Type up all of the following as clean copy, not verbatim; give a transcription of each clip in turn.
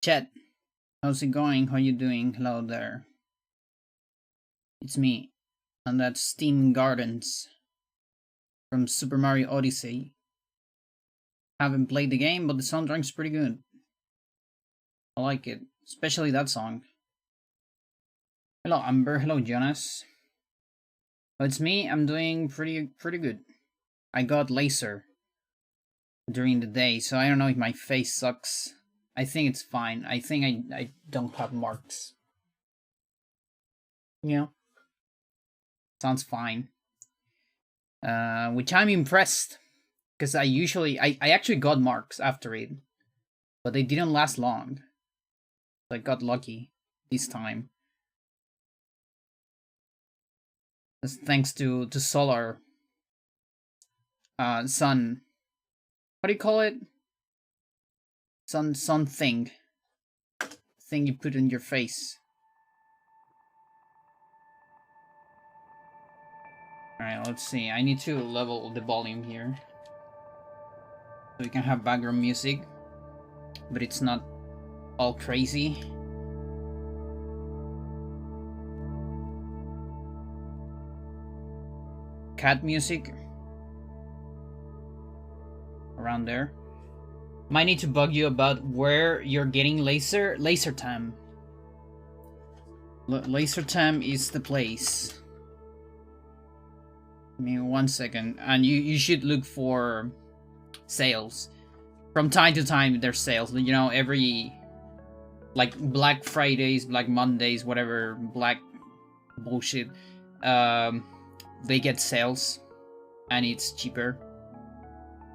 Chat, how's it going? How you doing? Hello there. It's me, and that's Steam Gardens from Super Mario Odyssey. Haven't played the game, but the soundtrack's pretty good. I like it, especially that song. Hello Amber, hello Jonas. Oh, it's me. I'm doing pretty good. I got laser during the day, so I don't know if my face sucks. I think it's fine. I think I don't have marks. Yeah. Sounds fine. Which I'm impressed. Because I actually got marks after it. But they didn't last long. So I got lucky this time. That's thanks to solar sun. What do you call it? Sun thing you put in your face. Alright, let's see. I need to level the volume here. So we can have background music. But it's not all crazy. Cat music. Around there. Might need to bug you about where you're getting laser. Laser time. Laser time is the place. Give me 1 second. And you should look for sales. From time to time there's sales. You know, every like Black Fridays, Black Mondays, whatever black bullshit. They get sales and it's cheaper.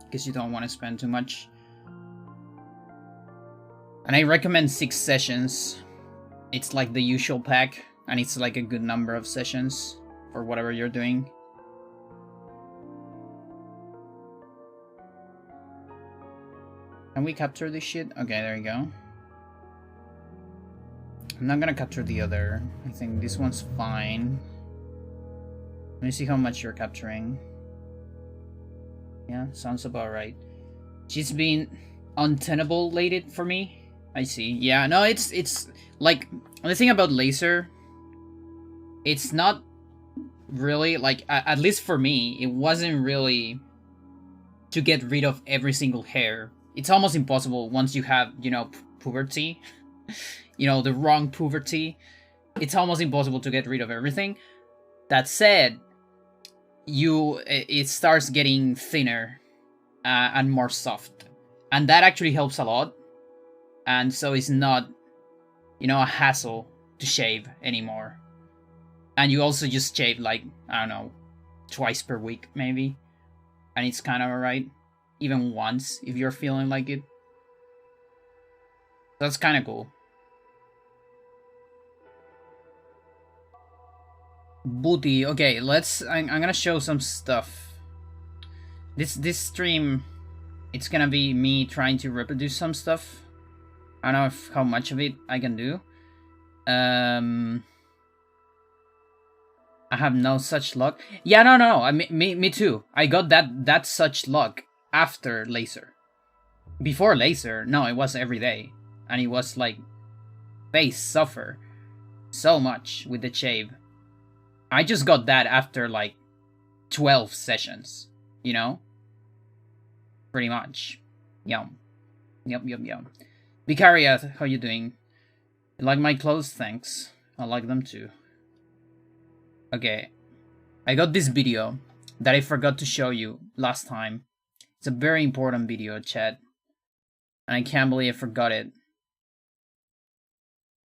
Because you don't want to spend too much. And I recommend 6 sessions. It's like the usual pack, and it's like a good number of sessions for whatever you're doing. Can we capture this shit? Okay, there you go. I'm not gonna capture the other. I think this one's fine. Let me see how much you're capturing. Yeah, sounds about right. She's been untenable lately for me. I see. Yeah, no, it's like the thing about laser. It's not really like at least for me, it wasn't really to get rid of every single hair. It's almost impossible once you have, you know, puberty. You know, the wrong puberty. It's almost impossible to get rid of everything. That said, it starts getting thinner and more soft, and that actually helps a lot. And so it's not, you know, a hassle to shave anymore. And you also just shave like, I don't know, twice per week maybe, and it's kind of alright. Even once if you're feeling like it. That's kind of cool. Booty. Okay, I'm gonna show some stuff. This stream, it's gonna be me trying to reproduce some stuff. I don't know how much of it I can do. I have no such luck. Yeah, no. Me too. I got that such luck after laser. Before laser, no, it was every day, and it was like face suffer so much with the shave. I just got that after like 12 sessions, you know? Pretty much. Yum. Yum. Vicaria, how you doing? You like my clothes? Thanks. I like them too. Okay. I got this video that I forgot to show you last time. It's a very important video, chat. And I can't believe I forgot it.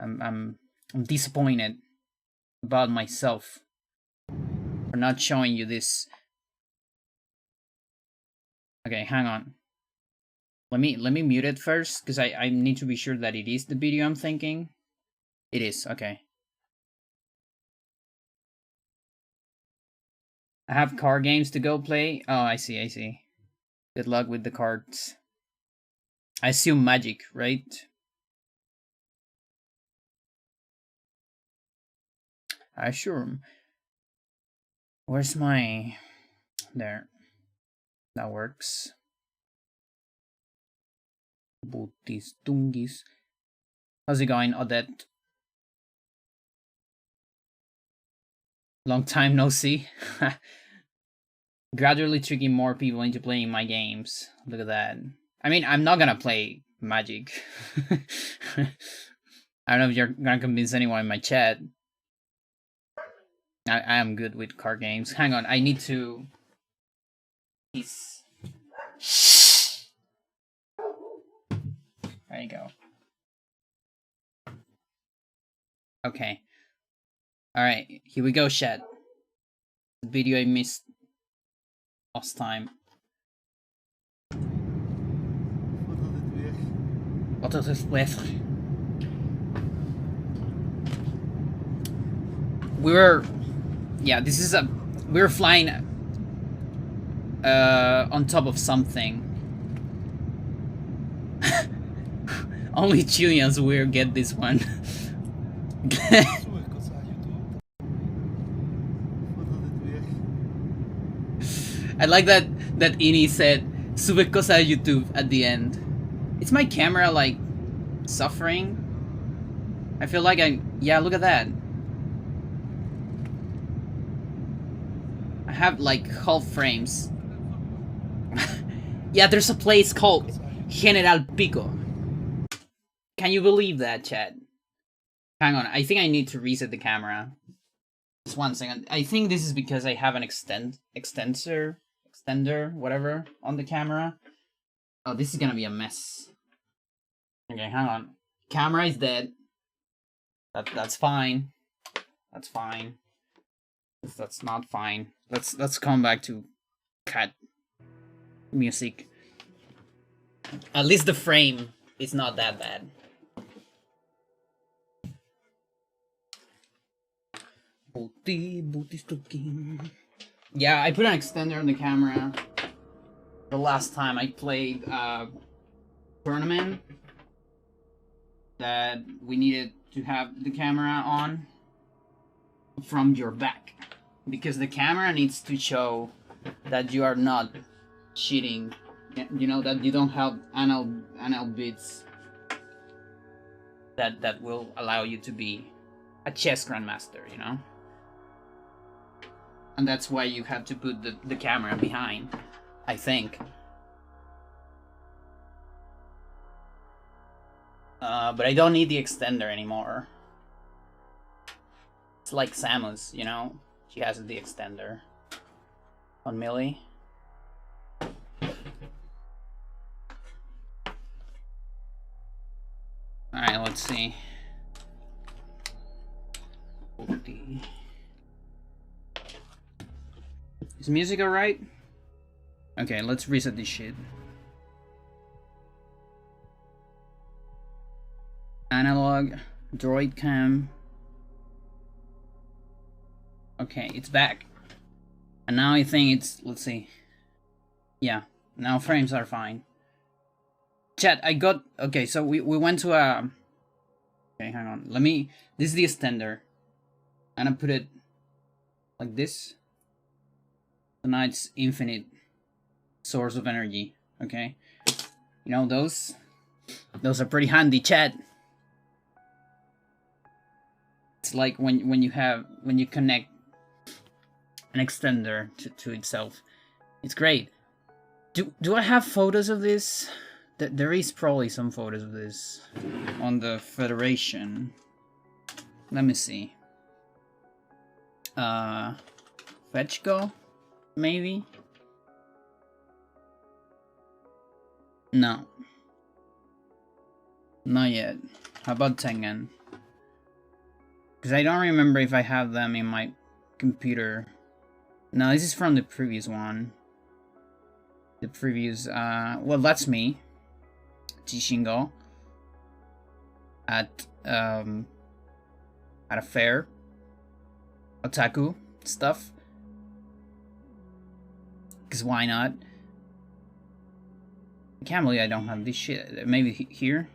I'm disappointed about myself for not showing you this. Okay, hang on. Let me mute it first, because I need to be sure that it is the video I'm thinking. It is, okay. I have card games to go play. Oh, I see. Good luck with the cards. I assume Magic, right? I assume. Where's my... There. That works. Booties, dungis. How's it going, Odette? Long time no see. Gradually tricking more people into playing my games. Look at that. I mean, I'm not gonna play Magic. I don't know if you're gonna convince anyone in my chat. I am good with card games. Hang on, I need to... Peace. There you go. Okay. Alright, here we go, chat. The video I missed last time. Wat is het weer? This is a... We're flying on top of something. Only Chileans will get this one. I like that Ini said "Sube cosa a YouTube" at the end. Is my camera like suffering? I feel like yeah, look at that. I have like half frames. Yeah, there's a place called General Pico. Can you believe that, chat? Hang on, I think I need to reset the camera. Just 1 second. I think this is because I have an extender, whatever, on the camera. Oh, this is gonna be a mess. Okay, hang on. Camera is dead. That's fine. That's fine. That's not fine. Let's come back to cat music. At least the frame is not that bad. Yeah, I put an extender on the camera the last time I played a tournament that we needed to have the camera on from your back, because the camera needs to show that you are not cheating, you know, that you don't have anal bits that will allow you to be a chess grandmaster, you know. And that's why you have to put the camera behind, I think. But I don't need the extender anymore. It's like Samus, you know? She has the extender. On Millie. Alright, let's see. Is music alright? Okay, let's reset this shit. Analog, droid cam. Okay, it's back. And now I think it's, let's see. Yeah, now frames are fine. Chat, I got, okay, so we went to a, okay, hang on. This is the extender. And I put it like this. So now it's infinite source of energy, okay? You know, those are pretty handy, chat. It's like when you connect an extender to itself. It's great. Do I have photos of this? There is probably some photos of this on the Federation. Let me see. Fetch go? Maybe? No. Not yet. How about Tengen? Because I don't remember if I have them in my computer. No, this is from the previous one. The previous, well, that's me. Jishingo. At a fair. Otaku stuff. Because why not? I can't believe I don't have this shit. Maybe here?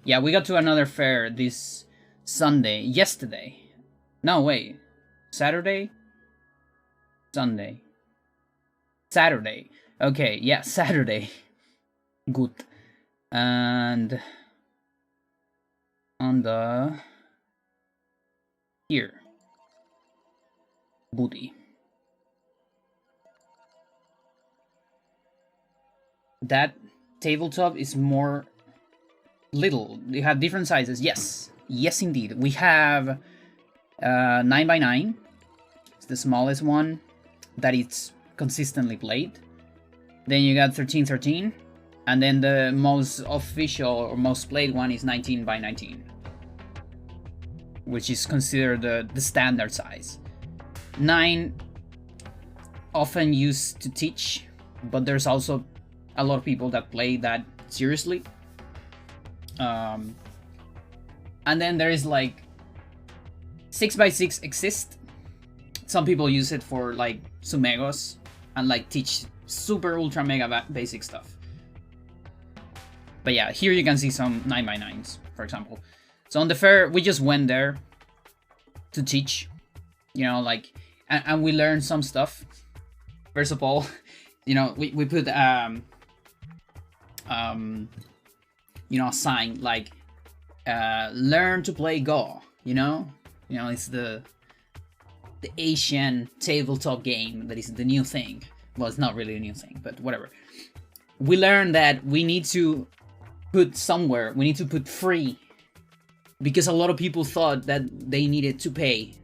Yeah, we got to another fair this Sunday. Yesterday. No, wait. Saturday? Sunday. Saturday. Okay, yeah, Saturday. Good. And on the here booty. That tabletop is more little. They have different sizes. Yes, yes, indeed. We have 9x9. It's the smallest one that it's consistently played. Then you got 13x13, and then the most official or most played one is 19x19, which is considered the standard size. 9 often used to teach, but there's also a lot of people that play that seriously. And then there is like 6x6 exist. Some people use it for like sumegos and like teach super ultra mega basic stuff. But yeah, here you can see some 9x9s, for example. So on the fair, we just went there to teach, you know, like, and we learned some stuff. First of all, you know, we put you know, a sign like learn to play Go, you know, it's the Asian tabletop game that is the new thing. Well, it's not really a new thing, but whatever. We learned that we need to put somewhere, we need to put free, because a lot of people thought that they needed to pay,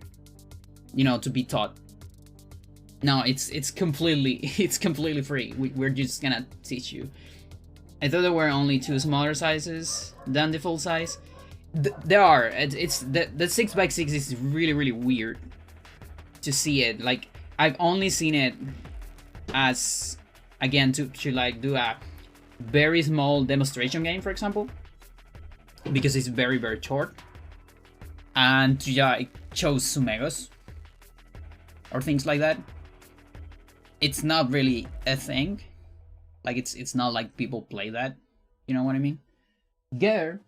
you know, to be taught. No, it's completely free. We're just gonna teach you. I thought there were only 2 smaller sizes than the full size. There are. It's the 6x6 is really weird to see it. Like, I've only seen it as, again, to like do a very small demonstration game, for example, because it's very short, and to like show sumegos or things like that. It's not really a thing. Like, it's not like people play that. You know what I mean? Ger,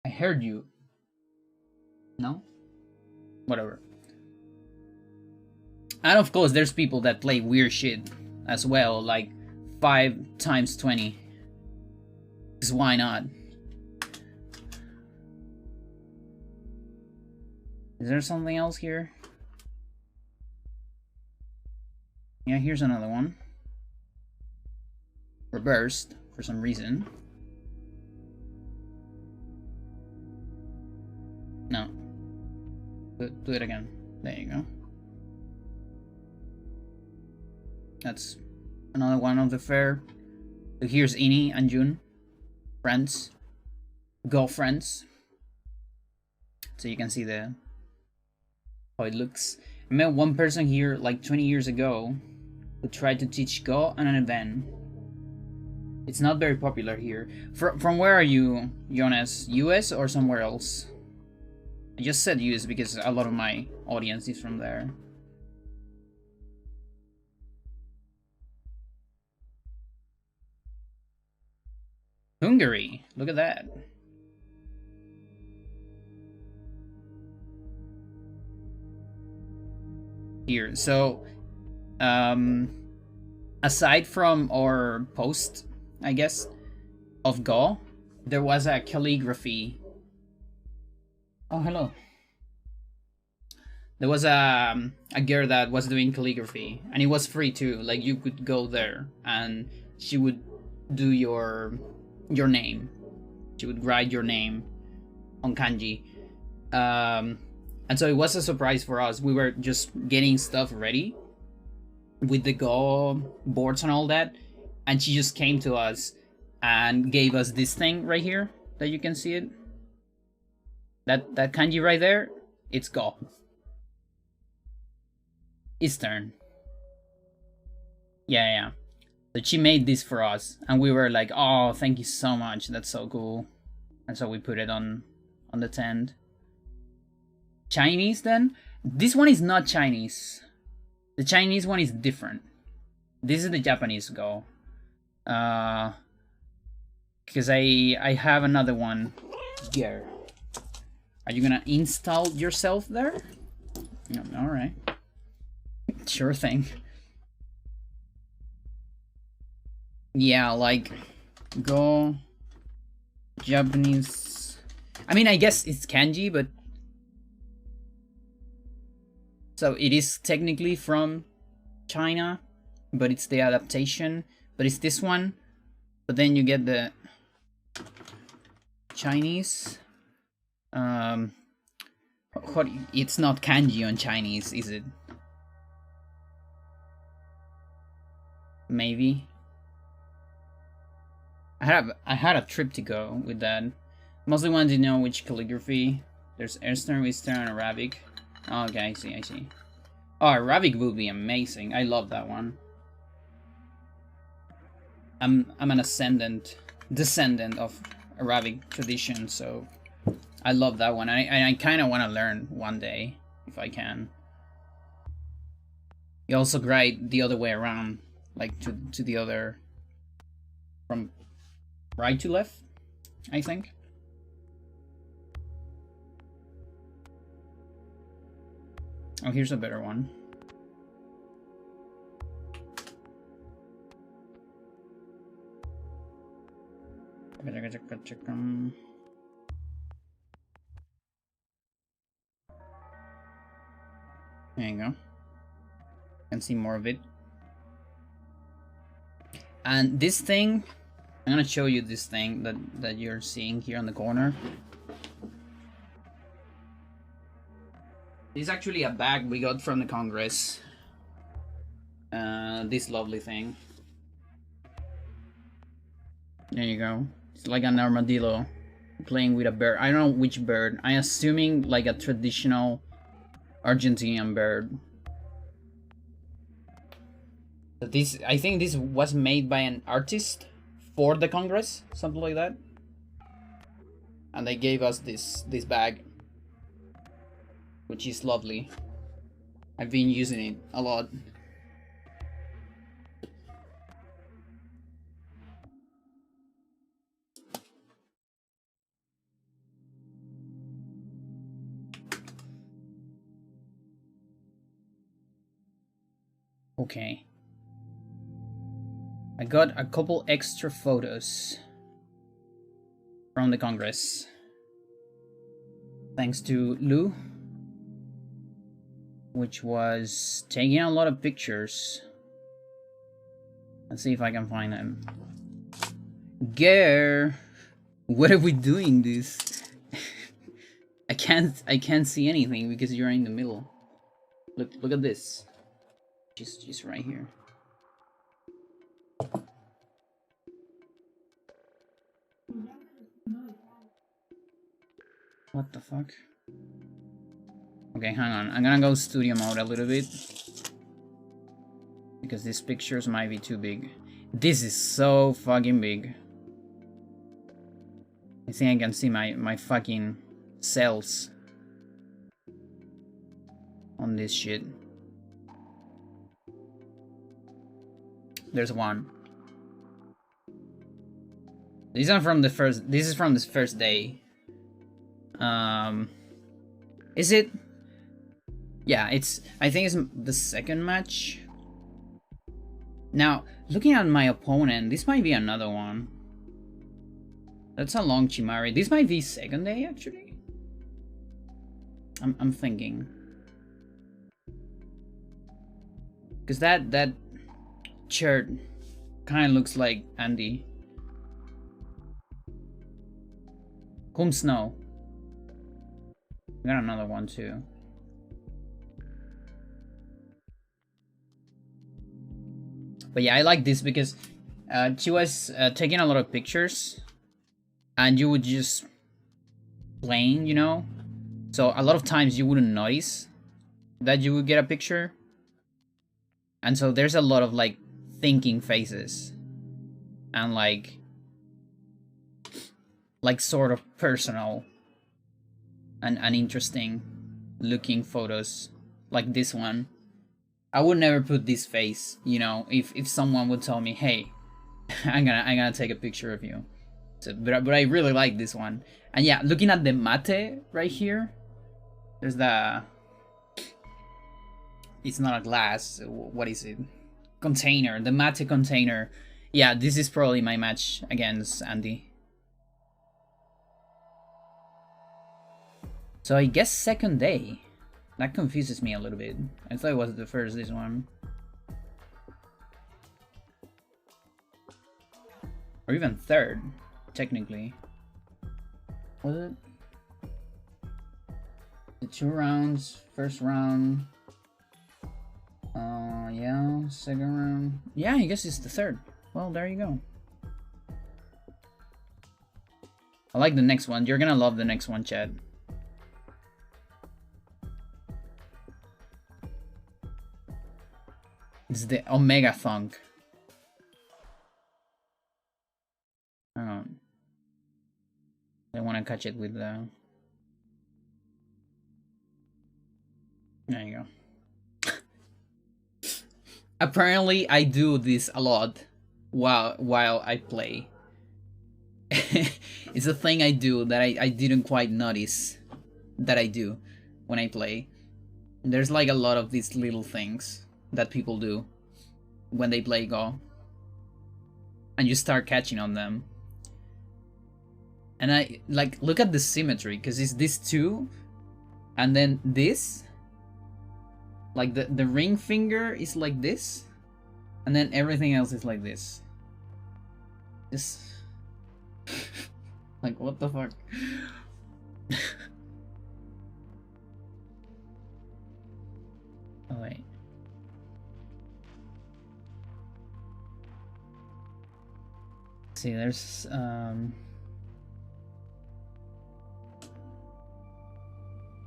I heard you. No? Whatever. And of course, there's people that play weird shit as well, like 5x20. Because why not? Is there something else here? Yeah, here's another one. Reversed for some reason. No. Do it again. There you go. That's another one of the fair. So here's Ini and Jun. Friends. Go friends. So you can see how it looks. I met one person here like 20 years ago who tried to teach Go on an event. It's not very popular here. From where are you, Jonas? US or somewhere else? I just said US because a lot of my audience is from there. Hungary. Look at that. Here. So, aside from our post, I guess, of Go, there was a calligraphy. Oh, hello. There was a girl that was doing calligraphy, and it was free too. Like, you could go there, and she would do your name. She would write your name on kanji. And so it was a surprise for us. We were just getting stuff ready with the Go boards and all that, and she just came to us and gave us this thing right here that you can see it. That kanji right there, it's Go. Eastern. Yeah. But she made this for us, and we were like, oh, thank you so much, that's so cool. And so we put it on the tent. Chinese then? This one is not Chinese. The Chinese one is different. This is the Japanese Go. Because I have another one here. Are you gonna install yourself there? No, alright. Sure thing. Yeah, like Go Japanese I mean, I guess it's kanji, but so it is technically from China, but it's the adaptation. But it's this one, but then you get the Chinese. What? It's not kanji on Chinese, is it? Maybe. I had a trip to go with that. Mostly wanted to know which calligraphy. There's Eastern, Western, and Arabic. Oh, okay, I see. Oh, Arabic would be amazing. I love that one. I'm an descendant of Arabic tradition, so I love that one. I kind of want to learn one day if I can. You also write the other way around, like to the other, from right to left, I think. Oh, here's a better one. There you go. Can see more of it. And this thing, I'm gonna show you this thing that you're seeing here on the corner. This is actually a bag we got from the Congress. This lovely thing. There you go. It's like an armadillo playing with a bird. I don't know which bird. I'm assuming like a traditional Argentinian bird. This, I think this was made by an artist for the Congress, something like that. And they gave us this bag, which is lovely. I've been using it a lot. Okay. I got a couple extra photos from the Congress. Thanks to Lou, which was taking a lot of pictures. Let's see if I can find them. Gare, what are we doing this? I can't see anything because you're in the middle. Look at this. Just right here. What the fuck? Okay, hang on. I'm gonna go studio mode a little bit, because these pictures might be too big. This is so fucking big. I think I can see my fucking cells on this shit. There's one. These are from the first. This is from this first day. Is it? Yeah, it's. I think it's the second match. Now, looking at my opponent, this might be another one. That's a long Chimari. This might be second day actually. I'm thinking. Because that shirt kind of looks like Andy. Cum Snow. I got another one too. But yeah, I like this because she was taking a lot of pictures, and you would just playing, you know. So a lot of times you wouldn't notice that you would get a picture, and so there's a lot of like thinking faces, and like sort of personal and interesting looking photos, like this one. I would never put this face, you know, if someone would tell me, hey, I'm gonna take a picture of you. So, but I really like this one. And yeah, looking at the mate right here, there's the, it's not a glass, what is it? Container, the mate container. Yeah, this is probably my match against Andy. So I guess second day. That confuses me a little bit. I thought it was the first, this one. Or even third, technically. Was it? The 2 rounds, first round. Yeah, second round. Yeah, I guess it's the third. Well, there you go. I like the next one. You're gonna love the next one, Chad. It's the Omega Thunk. Hang on. I want to catch it with the... There you go. Apparently, I do this a lot while I play. It's a thing I do that I didn't quite notice that I do when I play. There's like a lot of these little things that people do when they play Go. And you start catching on them. And I, like, look at the symmetry, because it's this two, and then this. Like, the ring finger is like this, and then everything else is like this. Just... like, what the fuck? Oh, wait. See, there's,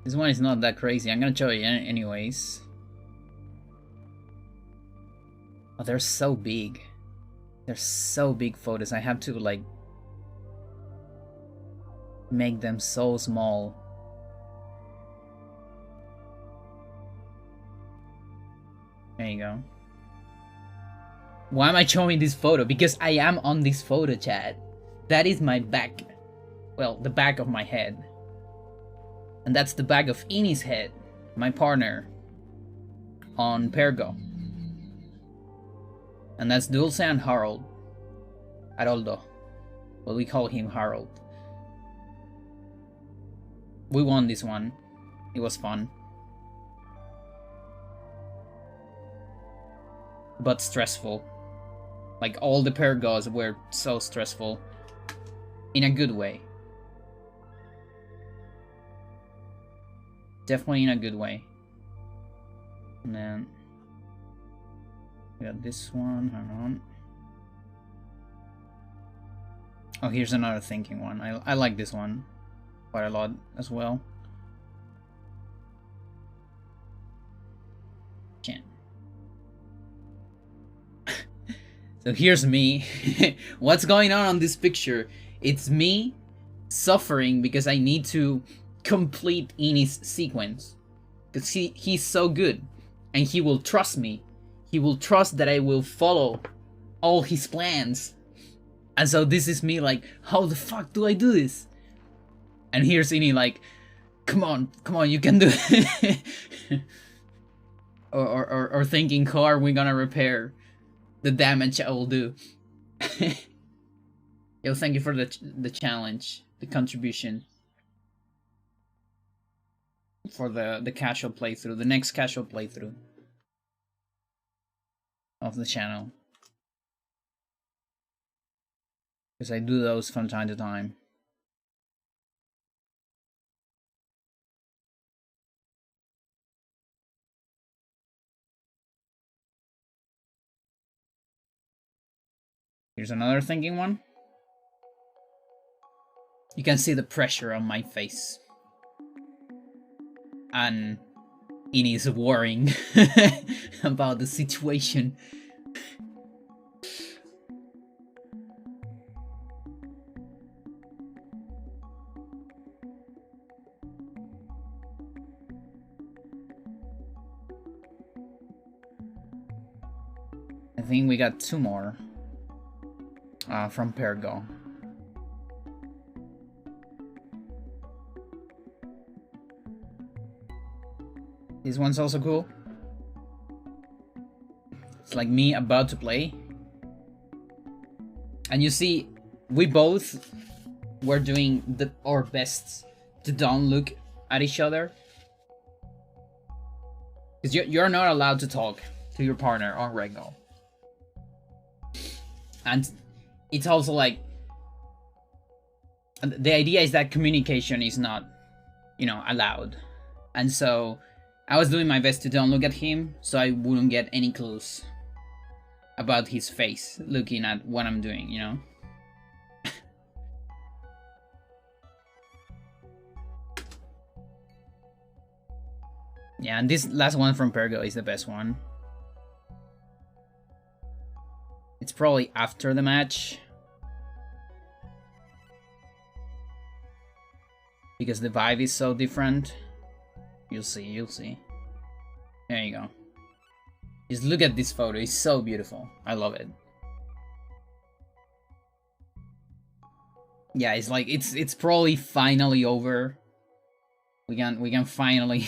this one is not that crazy. I'm gonna show you anyways. Oh, they're so big. They're so big photos. I have to, like, make them so small. There you go. Why am I showing this photo? Because I am on this photo, chat. That is my back. Well, the back of my head. And that's the back of Ini's head, my partner, on Pergo. And that's Dulce and Harold. Haroldo. Well, we call him Harold. We won this one. It was fun. But stressful. Like, all the Pergos were so stressful. In a good way. Definitely in a good way. And then we got this one. Hang on. Oh, here's another thinking one. I like this one quite a lot as well. Can't. So here's me. What's going on this picture? It's me suffering because I need to complete Ini's sequence. Because he's so good. And he will trust me. He will trust that I will follow all his plans. And so this is me like, how the fuck do I do this? And here's Ini like, come on, you can do it. or thinking, how are we gonna repair the damage I will do? Yo, thank you for the challenge, the contribution. For the casual playthrough, the next casual playthrough of the channel. Because I do those from time to time. Here's another thinking one. You can see the pressure on my face. And Ini is worrying about the situation. I think we got 2 more from Pergo. This one's also cool. It's like me about to play. And you see, we both were doing our best to don't look at each other. Because you're not allowed to talk to your partner on Regnal. And it's also like, the idea is that communication is not, you know, allowed. And so I was doing my best to don't look at him so I wouldn't get any clues about his face looking at what I'm doing, you know? Yeah, and this last one from Pergo is the best one. It's probably after the match. Because the vibe is so different. You'll see, you'll see. There you go. Just look at this photo, it's so beautiful. I love it. Yeah, it's like it's probably finally over. We can finally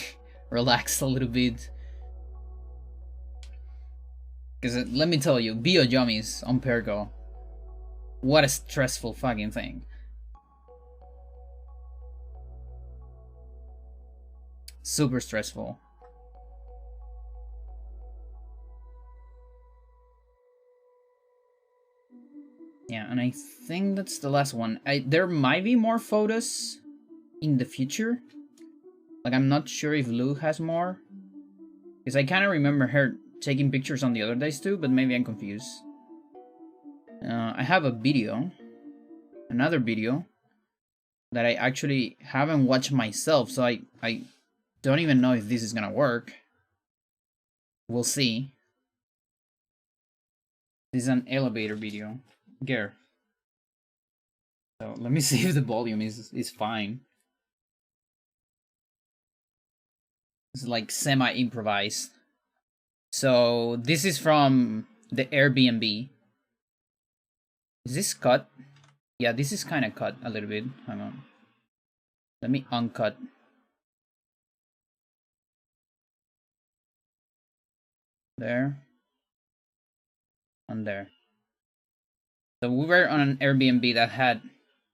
relax a little bit. Because let me tell you, Bio Yummies on Pergo, what a stressful fucking thing. Super stressful. Yeah, and I think that's the last one. There might be more photos in the future. Like, I'm not sure if Lou has more. Because I kind of remember her taking pictures on the other days too, but maybe I'm confused. I have a video. Another video. That I actually haven't watched myself, so I don't even know if this is gonna work. We'll see. This is an elevator video. Gare. So let me see if the volume is fine. It's like semi-improvised. So this is from the Airbnb. Is this cut? Yeah, this is kind of cut a little bit. Hang on. Let me uncut. There. And there. So we were on an Airbnb that had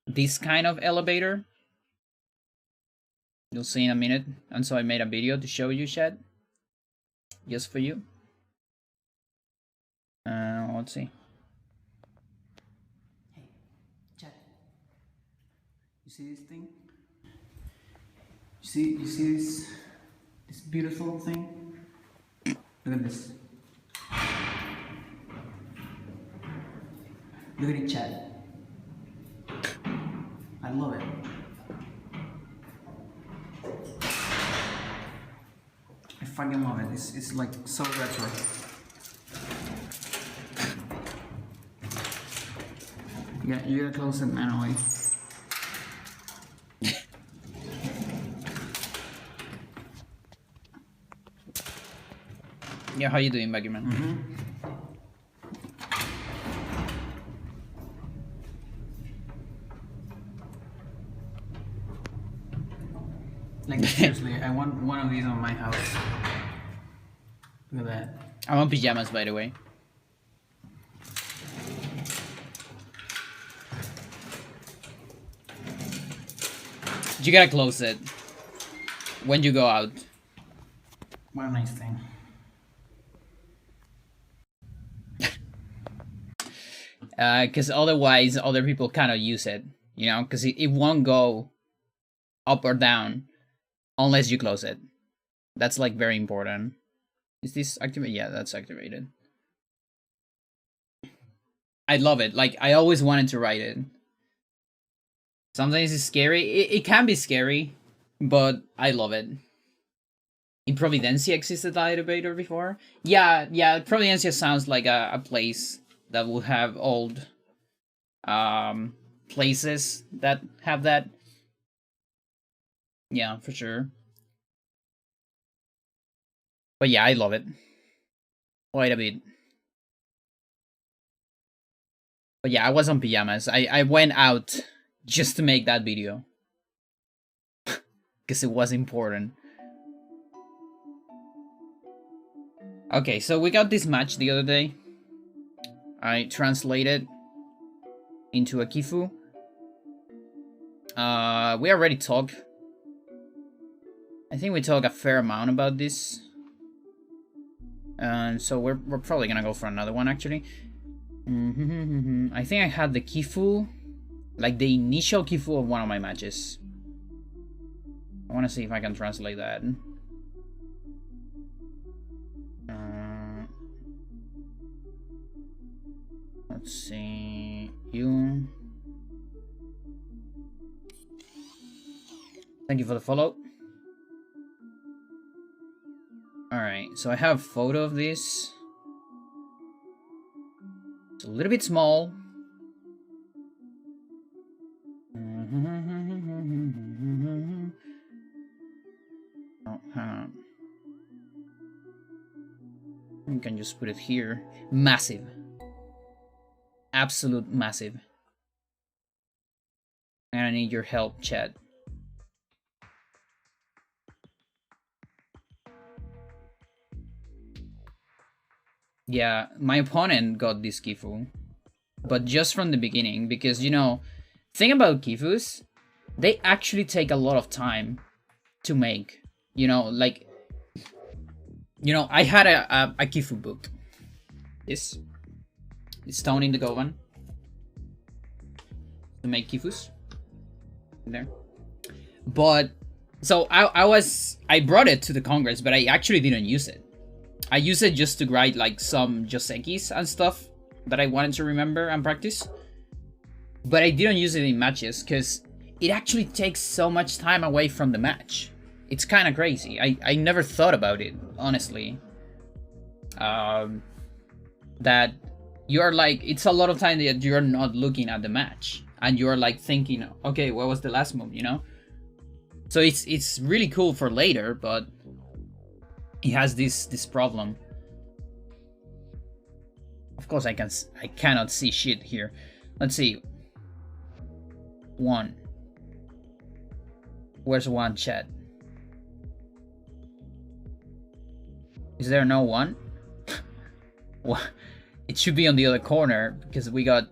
this kind of elevator. You'll see in a minute. And so I made a video to show you, Chad. Just for you. Let's see. Hey, Chad. You see this thing? You see this beautiful thing? Look at this. Look at it, Chad. I love it. I fucking love it. It's like so retro. Yeah, you gotta close it manually. Yeah, how you doing, Baggy Man? Like, seriously, I want one of these on my house. Look at that. I want pajamas, by the way. You gotta close it when you go out. What a nice thing. Because otherwise other people cannot use it, you know, because it won't go up or down unless you close it. That's like very important. Is this activated? Yeah, that's activated. I love it. Like, I always wanted to write it. Sometimes it's scary. It can be scary, but I love it. In Providencia existed the elevator before? Yeah, Providencia sounds like a place that will have old places that have that. Yeah, for sure. But yeah, I love it. Quite a bit. But yeah, I was on pajamas. I went out just to make that video. Because it was important. Okay, so we got this match the other day. I translated into a Kifu. We already talked I think we talk a fair amount about this. And so we're probably gonna go for another one, actually. I think I had the Kifu, like the initial Kifu of one of my matches. I want to see if I can translate that. Let's see. You. Thank you for the follow. Alright, so I have a photo of this. It's a little bit small. Oh, hang on. You can just put it here. Massive. Absolute massive. And I need your help, chat. Yeah, my opponent got this Kifu. But just from the beginning, because, you know, thing about Kifus, they actually take a lot of time to make. You know, like, you know, I had a Kifu book. This stone in the Govan to make Kifus. There. But, so I brought it to the Congress, but I actually didn't use it. I used it just to write like some Josekis and stuff that I wanted to remember and practice. But I didn't use it in matches because it actually takes so much time away from the match. It's kind of crazy. I never thought about it, honestly. That you're like, it's a lot of time that you're not looking at the match. And you're like thinking, okay, what was the last move, you know? So it's really cool for later, but it has this problem. Of course, I cannot see shit here. Let's see. 1. Where's 1, chat? Is there no 1? Well, it should be on the other corner because we got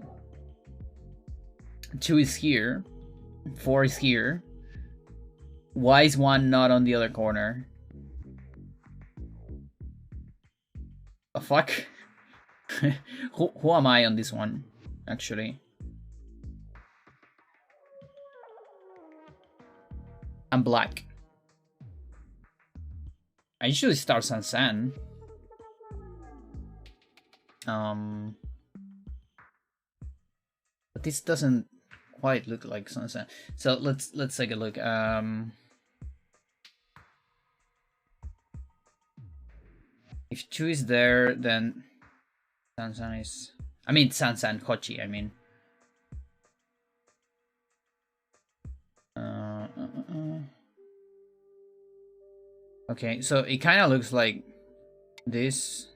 2 is here, 4 is here. Why is 1 not on the other corner? The fuck? who am I on this one, actually? I'm black. I usually start Sansan. But this doesn't quite look like Sansan. So let's take a look. If 2 is there, then Sansan is... I mean, Sansan, Kochi, I mean. Okay, so it kind of looks like this.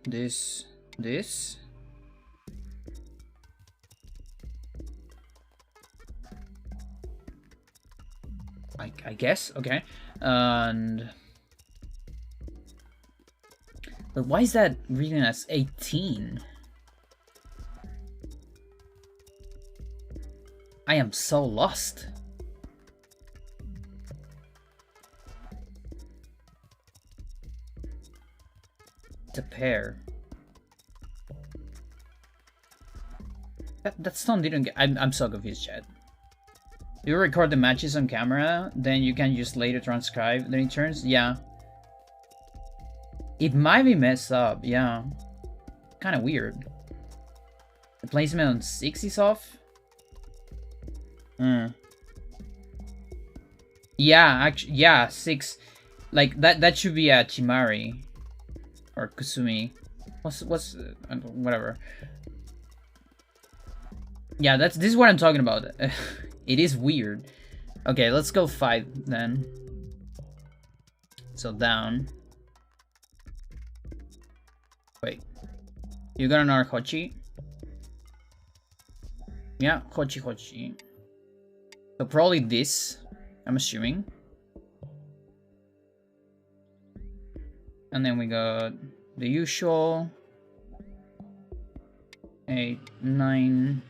I guess, okay. And... But why is that reading as 18? I am so lost. It's a pair. That stone didn't get... I'm so confused, chat. You record the matches on camera, then you can just later transcribe the returns? Yeah. It might be messed up, yeah. Kind of weird. The placement on 6 is off? Yeah, actually, yeah, 6. Like, that should be a Chimari. Or Kusumi. What's whatever. Yeah, this is what I'm talking about. It is weird. Okay, let's go 5 then. So down. Wait. You got another Hochi? Yeah, Hochi. So probably this, I'm assuming. And then we got the usual 8, 9.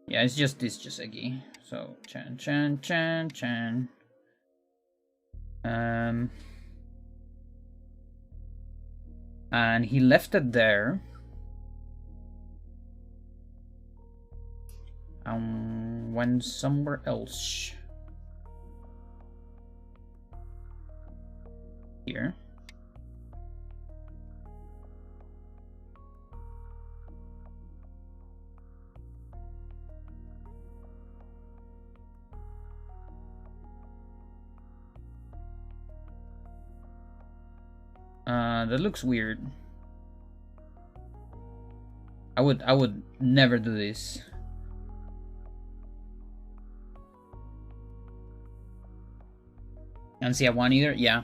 Yeah, it's just this Joseki. So Chan. And he left it there. Went somewhere else. Here. That looks weird. I would never do this. And see, I want either. Yeah,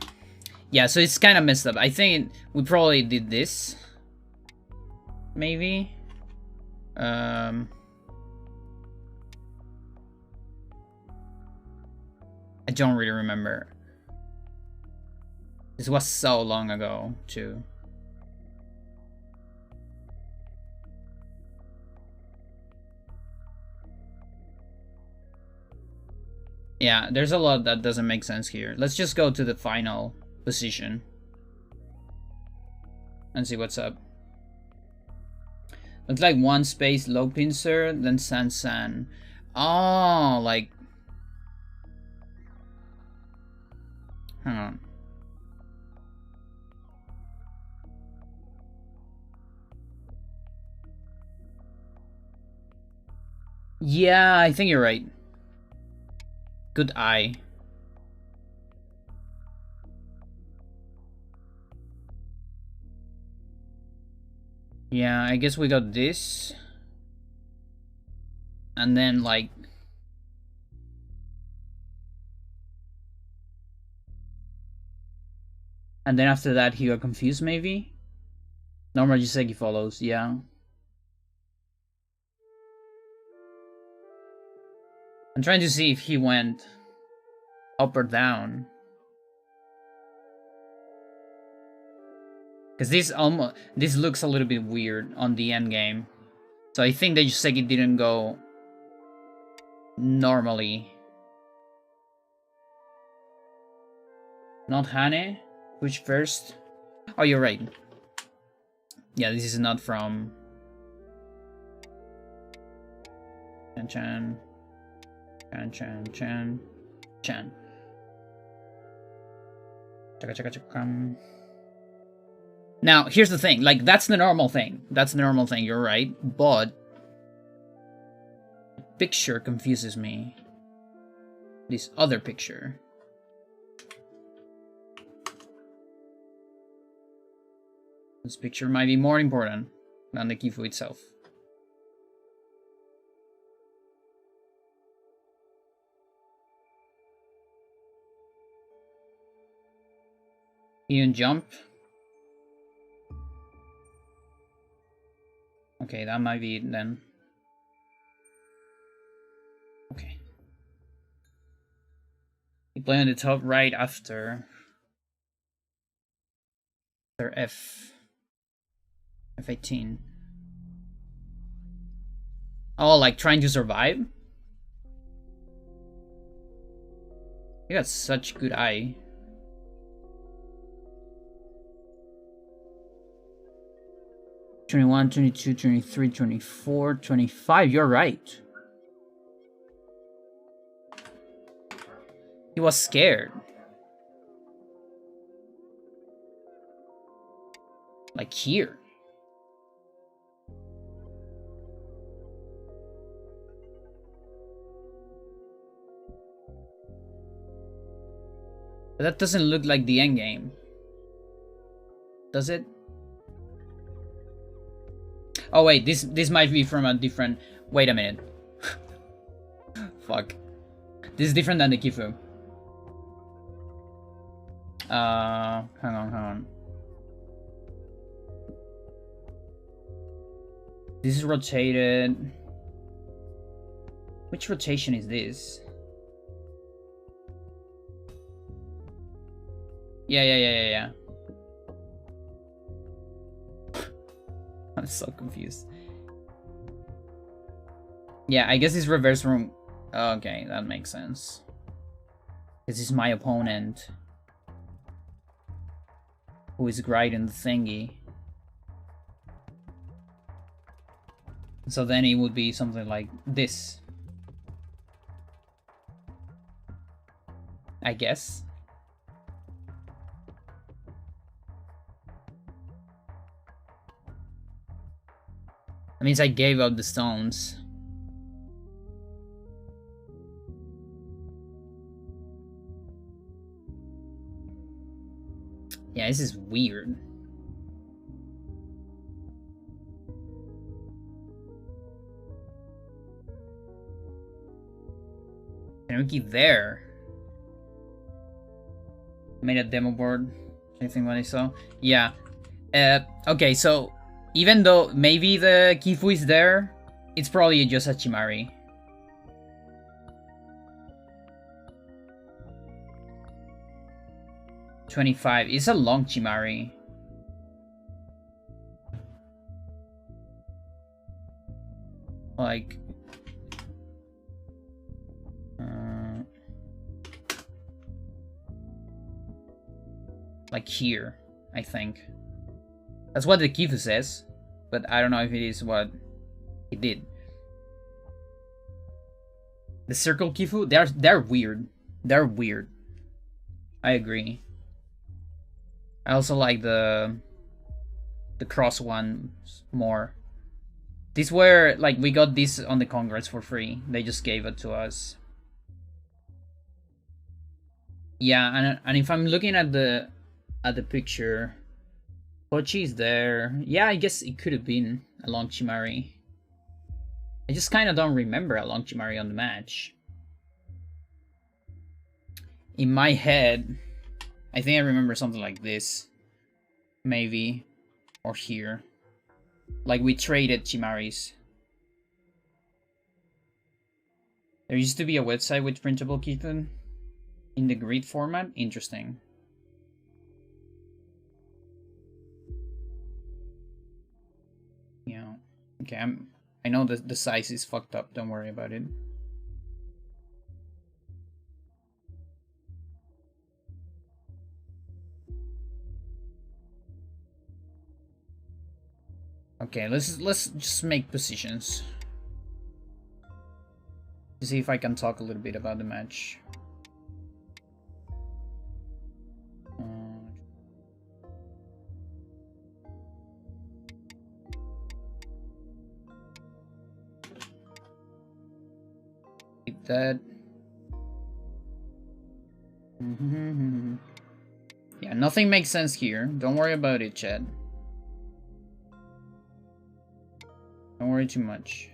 yeah. So it's kind of messed up. I think we probably did this. Maybe. I don't really remember. This was so long ago, too. Yeah, there's a lot that doesn't make sense here. Let's just go to the final position. And see what's up. Looks like one space low pincer, then san. Oh, like... Hang on. Yeah, I think you're right. Good eye. Yeah, I guess we got this. And then, like... And then after that, he got confused, maybe? Normal Jiseki follows, yeah. I'm trying to see if he went up or down. Because this looks a little bit weird on the end game. So I think that Jiseki didn't go normally. Not Hane? Which first? Oh, you're right. Yeah, this is not from... Chan. Now, here's the thing. Like, that's the normal thing. That's the normal thing, you're right. But... the picture confuses me. This other picture. This picture might be more important than the Kifu itself. You can jump. Okay, that might be it then. Okay. You play on the top right after F18. Oh, like trying to survive? You got such good eye. "21, 22, 23, 24, 25. You're right. He was scared. Like here. But that doesn't look like the end game. Does it? Oh wait, this might be from a different... Wait a minute. Fuck. This is different than the Kifu. Hang on. This is rotated. Which rotation is this? Yeah. I'm so confused. Yeah, I guess it's reverse from... Okay, that makes sense. This is my opponent. who is grinding the thingy. So then it would be something like this, I guess. That means I gave out the stones. Yeah, this is weird. Tanuki there. Made a demo board. Anything what I saw? Yeah. Okay, so even though maybe the Kifu is there, it's probably just a Chimari. $25. It's a long Chimari. Like... like here, I think. That's what the Kifu says, but I don't know if it is what it did. The circle Kifu, they're weird. They're weird. I agree. I also like the cross ones more. These were like, we got this on the Congress for free. They just gave it to us. Yeah, and if I'm looking at the picture, Pochi is there. Yeah, I guess it could have been a long Chimari. I just kind of don't remember a long Chimari on the match. In my head, I think I remember something like this. Maybe. Or here. Like we traded Chimaris. There used to be a website with printable kitten in the grid format. Interesting. Yeah. Okay, I know that the size is fucked up. Don't worry about it. Okay, let's just make positions. To see if I can talk a little bit about the match. Keep that. Yeah, nothing makes sense here. Don't worry about it, Chad. Don't worry too much.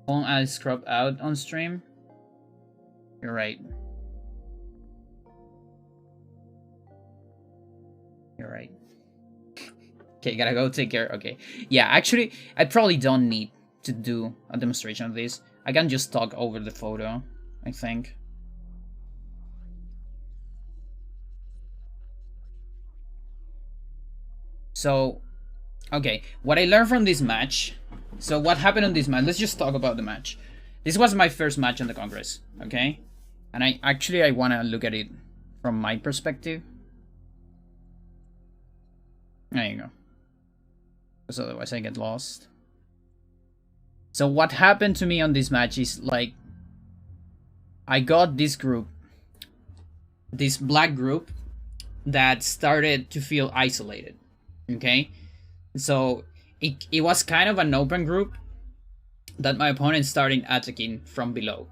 Won't I scrub out on stream? You're right. You're right. Okay, gotta go take care. Okay. Yeah, actually, I probably don't need to do a demonstration of this. I can just talk over the photo, I think. So, okay, what I learned from this match. So what happened on this match? Let's just talk about the match. This was my first match on the Congress, okay? And I want to look at it from my perspective. There you go. Because otherwise I get lost. So what happened to me on this match is like, I got this group, this black group that started to feel isolated. Okay, so it was kind of an open group that my opponent started attacking from below,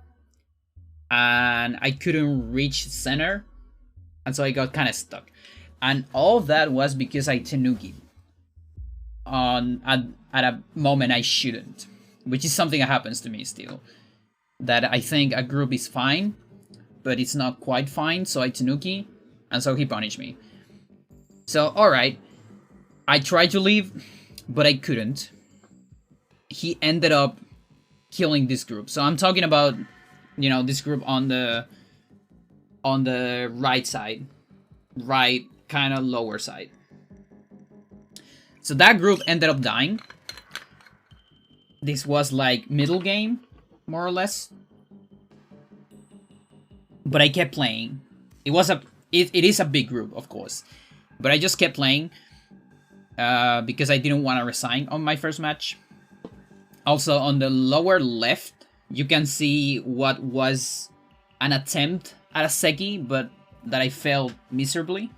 and I couldn't reach center, and so I got kind of stuck. And all that was because I tenuki'd at a moment I shouldn't, which is something that happens to me still. That I think a group is fine, but it's not quite fine, so I tenuki, and so he punished me. So alright. I tried to leave, but I couldn't. He ended up killing this group. So I'm talking about, you know, this group on the right side. Right, kind of lower side. So that group ended up dying. This was like middle game, more or less. But I kept playing. it is a big group, of course, but I just kept playing because I didn't want to resign on my first match. Also, on the lower left, you can see what was an attempt at a Seki, but that I failed miserably.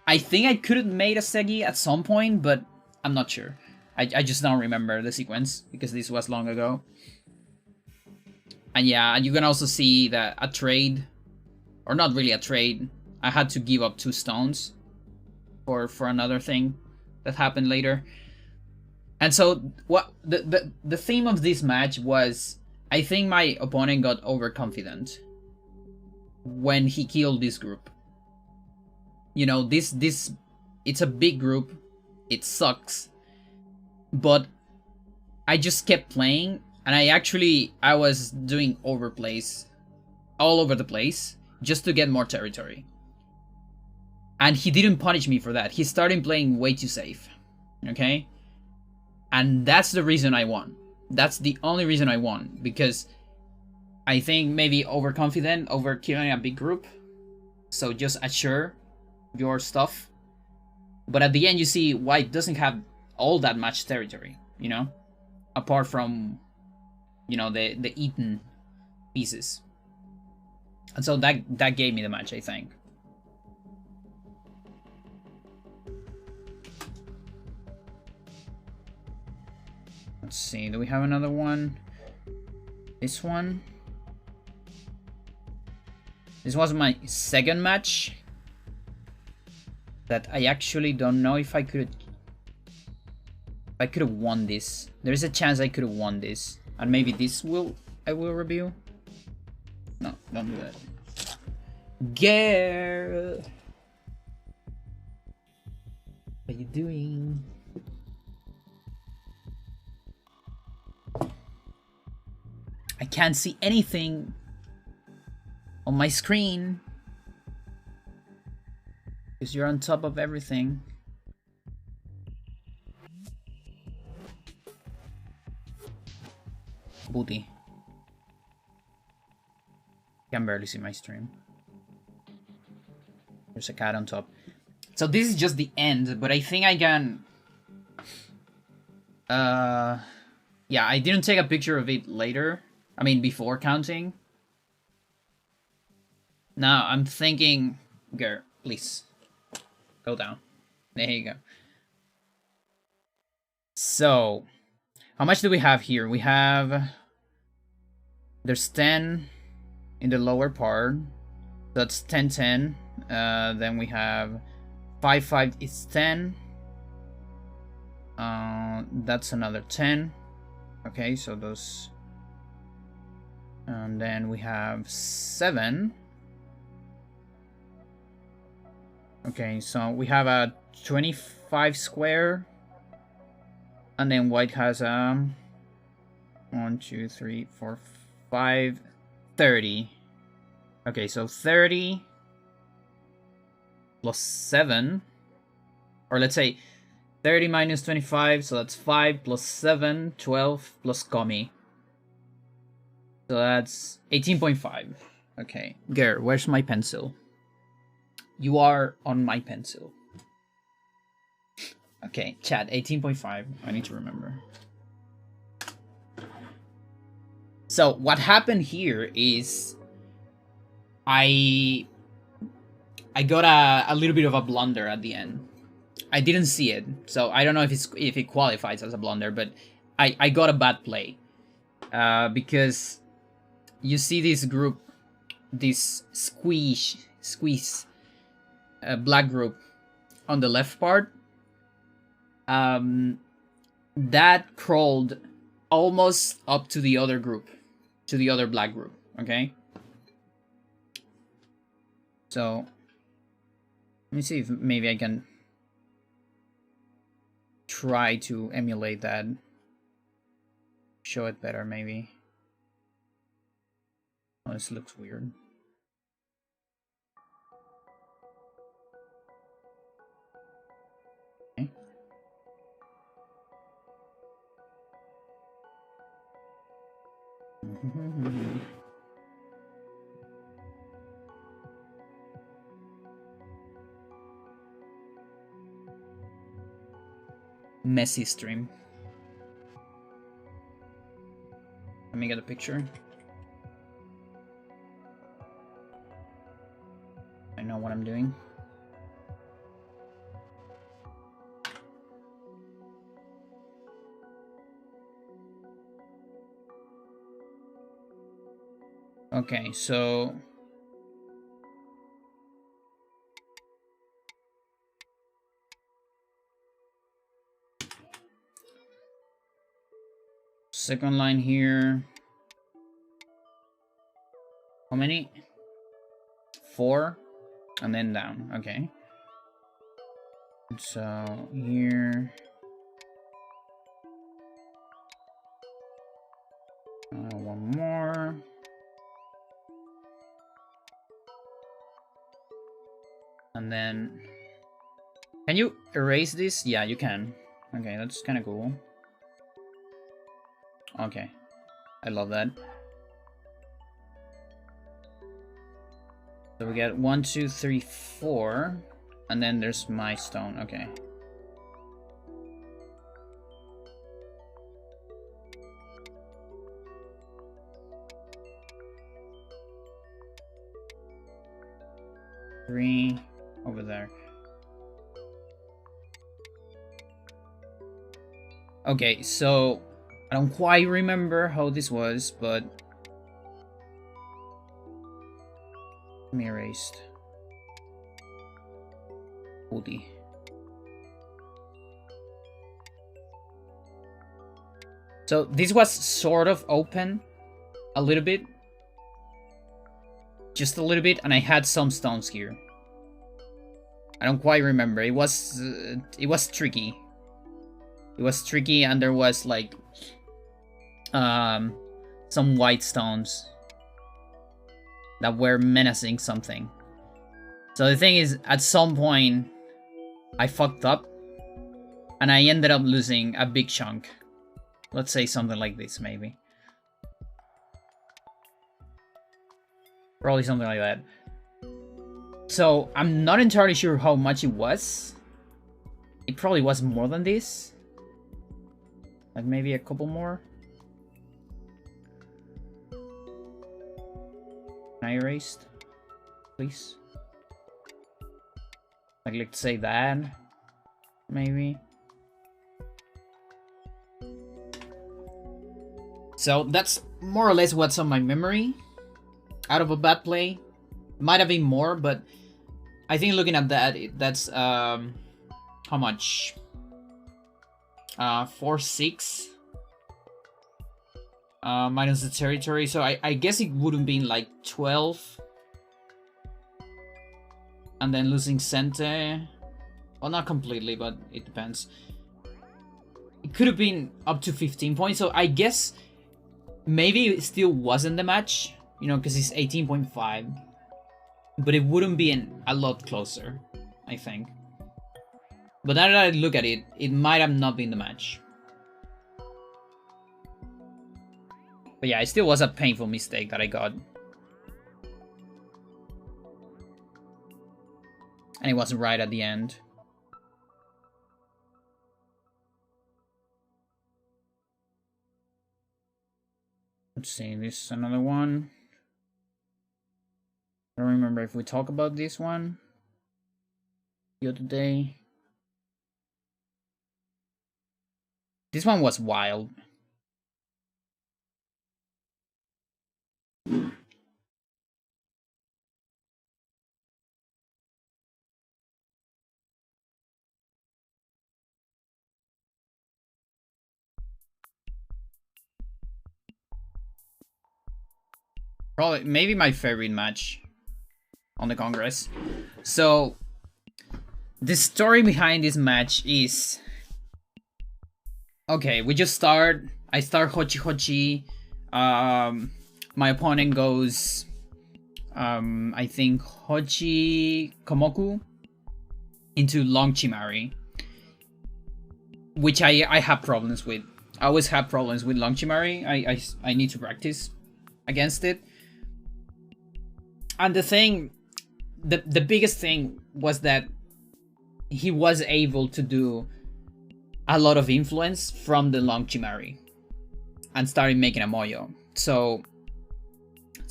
I think I could have made a Seki at some point, but I'm not sure. I just don't remember the sequence because this was long ago. And yeah, you can also see that a trade, or not really a trade, I had to give up 2 stones for another thing that happened later. And so what the theme of this match was, I think my opponent got overconfident when he killed this group. You know, this it's a big group, it sucks, but I just kept playing, and I was doing overplays all over the place just to get more territory. And he didn't punish me for that. He started playing way too safe. Okay? And that's the reason I won. That's the only reason I won. Because I think maybe overconfident over killing a big group. So just assure your stuff. But at the end you see White doesn't have all that much territory, you know? Apart from, you know, the eaten pieces. And so that gave me the match, I think. Let's see, do we have another one? This one? This was my second match. That I actually don't know if I could have won this. There's a chance I could have won this. And maybe this I will review. No, don't do that. Girl! What are you doing? I can't see anything on my screen because you're on top of everything. Booty. Can barely see my stream. There's a cat on top. So this is just the end, but I think I can... yeah, I didn't take a picture of it later. I mean, before counting. Now, I'm thinking... Girl, please. Go down. There you go. So, how much do we have here? We have... There's 10 in the lower part. That's 10, 10. Then we have 5, 5 is 10. That's another 10. Okay, so those... And then we have 7. Okay, so we have a 25 square. And then White has 1, 2, 3, 4, 5, 30. Okay, so 30 plus 7. Or let's say 30 minus 25, so that's 5 plus 7, 12 plus Komi. So that's 18.5. Okay. Ger, where's my pencil? You are on my pencil. Okay, chat, 18.5. I need to remember. So, what happened here is... I got a little bit of a blunder at the end. I didn't see it, so I don't know if it qualifies as a blunder, but I got a bad play. Because... You see this group, this squeeze, black group on the left part. That crawled almost up to the other group, to the other black group. Okay. So let me see if maybe I can try to emulate that. Show it better, maybe. Oh, this looks weird. Okay. messy stream. Let me get a picture. I know what I'm doing. Okay, so second line here. How many? 4 and then down. Okay. So here. One more. And then, can you erase this? Yeah, you can. Okay, that's kind of cool. Okay, I love that. So we get 1, 2, 3, 4, and then there's my stone. Okay. Three over there. Okay, so I don't quite remember how this was, but let me erased. Hoodie. So this was sort of open a little bit. Just a little bit, and I had some stones here. I don't quite remember. It was tricky. It was tricky, and there was like some white stones that were menacing something. So the thing is, at some point, I fucked up, and I ended up losing a big chunk. Let's say something like this, maybe. Probably something like that. So, I'm not entirely sure how much it was. It probably was more than this. Like maybe a couple more. Can I erased? Please. Like, let's say that. Maybe. So, that's more or less what's on my memory. Out of a bad play. Might have been more, but I think looking at that, that's how much? 4, 6 minus the territory, so I guess it would have been like 12, and then losing Sente. Well, not completely, but it depends. It could have been up to 15 points, so I guess maybe it still wasn't the match. You know, because it's 18.5. But it wouldn't be a lot closer, I think. But now that I look at it, it might have not been the match. But yeah, it still was a painful mistake that I got. And it wasn't right at the end. Let's see, this is another one. I don't remember if we talk about this one the other day. This one was wild. Probably, maybe my favorite match on the Congress. So, the story behind this match is... Okay, we just start. I start Hochi Hochi. My opponent goes... I think Hochi Komoku into Long Chimari. Which I have problems with. I always have problems with Long Chimari. I need to practice against it. And the thing, the biggest thing was that he was able to do a lot of influence from the long Chimari and started making a moyo. So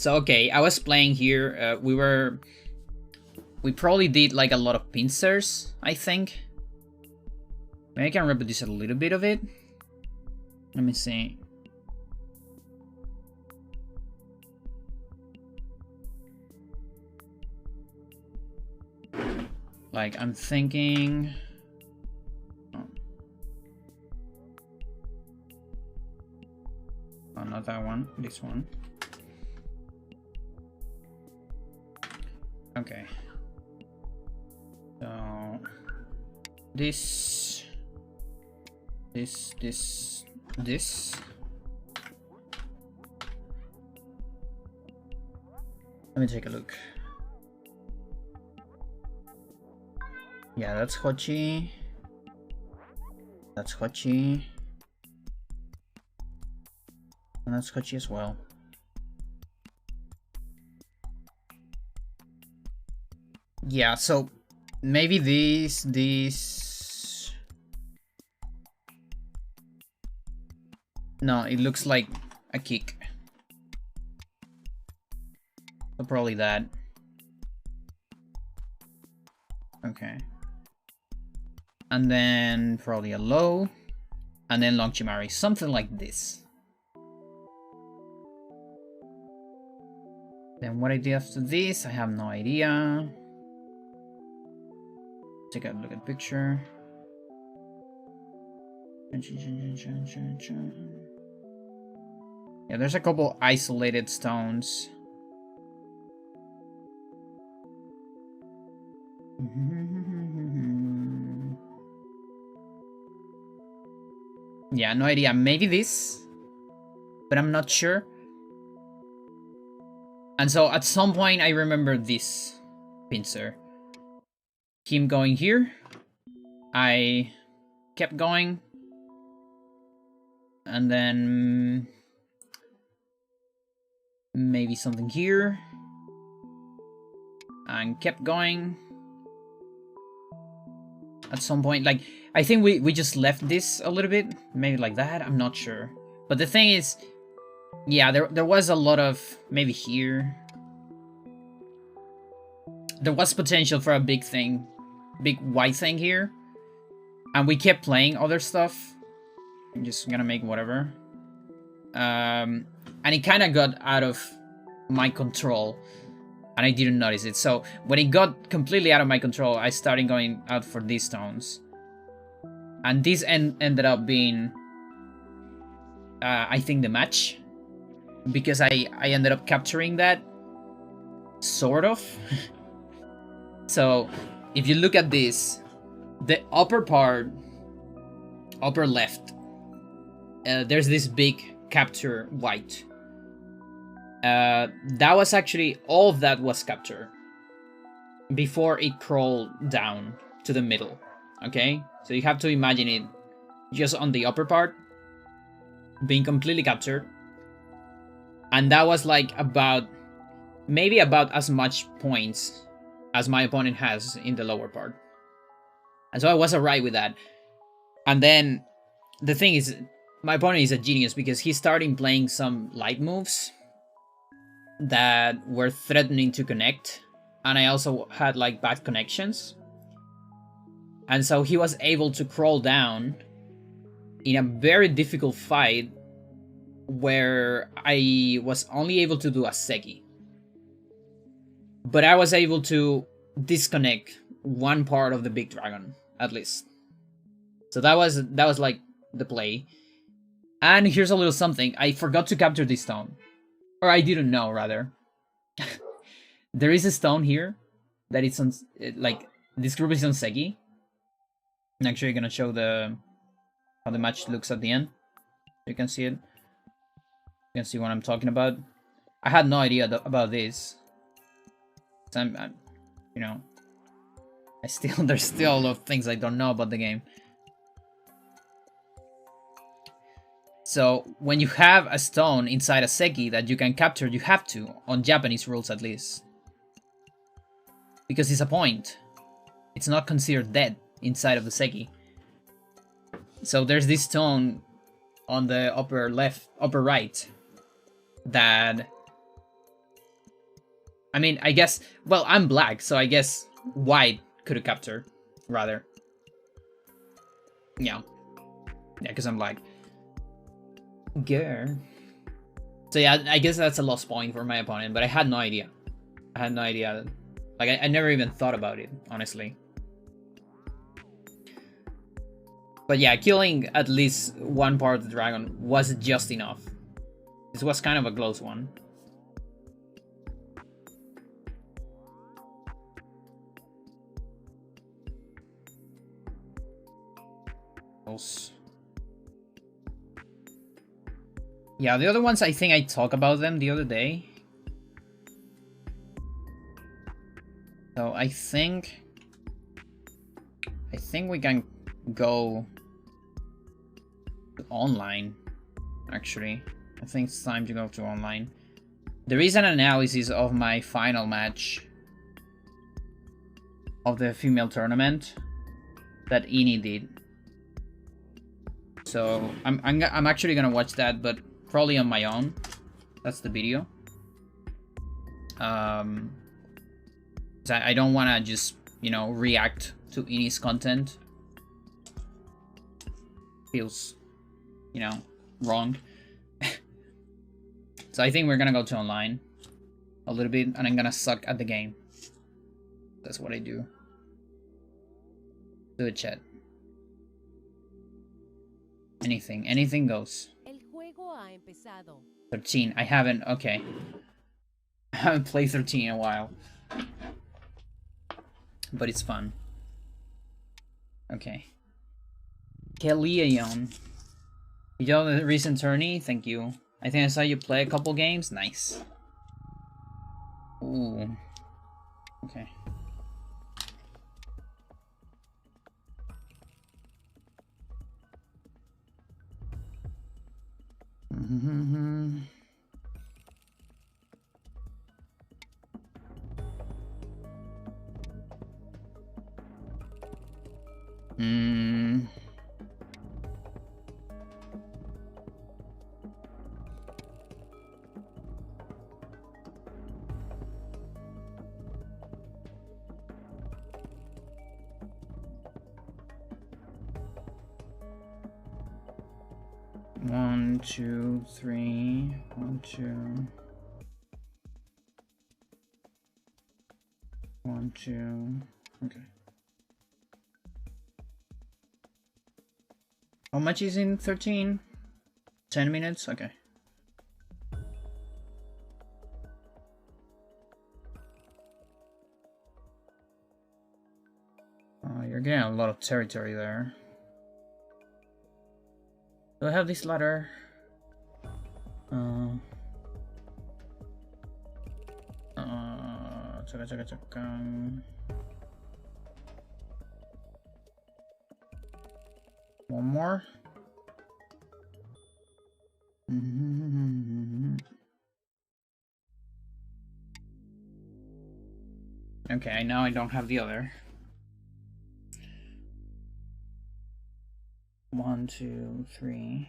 okay, I was playing here. We probably did like a lot of pincers, I think. Maybe I can reproduce a little bit of it. Let me see. Like, I'm thinking... Oh, not that one. This one. Okay. So... This... Let me take a look. Yeah, that's Hochi. That's Hochi. And that's Hochi as well. Yeah, so maybe these... No, it looks like a kick. So probably that. Okay. And then probably a low. And then long Chimari. Something like this. Then what I do after this, I have no idea. Take a look at the picture. Yeah, there's a couple isolated stones. Yeah, no idea. Maybe this, but I'm not sure. And so at some point I remember this pincer. Him going here. I kept going. And then maybe something here. And kept going. At some point, like, I think we just left this a little bit. Maybe like that, I'm not sure. But the thing is, yeah, there was a lot of, maybe here. There was potential for a big thing. Big white thing here. And we kept playing other stuff. I'm just gonna make whatever. And it kind of got out of my control. And I didn't notice it. So when it got completely out of my control, I started going out for these stones. And this ended up being, I think, the match. Because I ended up capturing that. Sort of. So if you look at this, the upper part, upper left, there's this big capture white. That was actually, all of that was captured before it crawled down to the middle. Okay, so you have to imagine it just on the upper part being completely captured, and that was like about, maybe about as much points as my opponent has in the lower part. And so I was alright with that. And then the thing is, my opponent is a genius because he started playing some light moves that were threatening to connect, and I also had like bad connections, and so he was able to crawl down in a very difficult fight where I was only able to do a Segi, but I was able to disconnect one part of the big dragon at least. So that was like the play. And here's a little something: I forgot to capture this stone. Or I didn't know, rather. There is a stone here that it's on, like, this group is on Segi. I'm actually gonna show how the match looks at the end. You can see it. You can see what I'm talking about. I had no idea about this. I'm, you know, there's still a lot of things I don't know about the game. So when you have a stone inside a Seki that you can capture, you have to, on Japanese rules at least. Because it's a point. It's not considered dead inside of the Seki. So there's this tone on the upper right that, I mean, I guess, well, I'm black, so I guess white could have captured, rather. Yeah, because I'm black. Girl. So yeah, I guess that's a lost point for my opponent, but I had no idea. Like, I never even thought about it, honestly. But yeah, killing at least one part of the dragon was just enough. This was kind of a close one. Yeah, the other ones, I think I talked about them the other day. So I think we can go to online, actually. I think it's time to go to online. There is an analysis of my final match of the female tournament that Ini did. So I'm actually gonna watch that, but probably on my own. That's the video. I don't want to just, you know, react to Ini's content. Feels, you know, wrong. So I think we're gonna go to online a little bit, and I'm gonna suck at the game. That's what I do. Do it, chat. Anything goes. 13. I haven't. Okay. I haven't played 13 in a while, but it's fun. Okay. Keleon. You know the recent tourney? Thank you. I think I saw you play a couple games. Nice. Ooh. Okay. Mm-hmm. Mm. One, two, three. 1, 2. 1, 2. Okay. How much is in 13? 10 minutes? Okay. You're getting a lot of territory there. Do I have this ladder? One more. Okay, now I don't have the other. 1, 2, 3,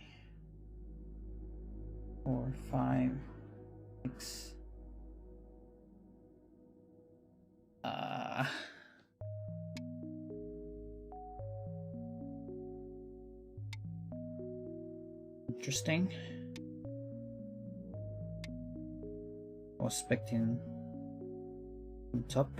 4, 5, 6. Interesting. I was expecting on top.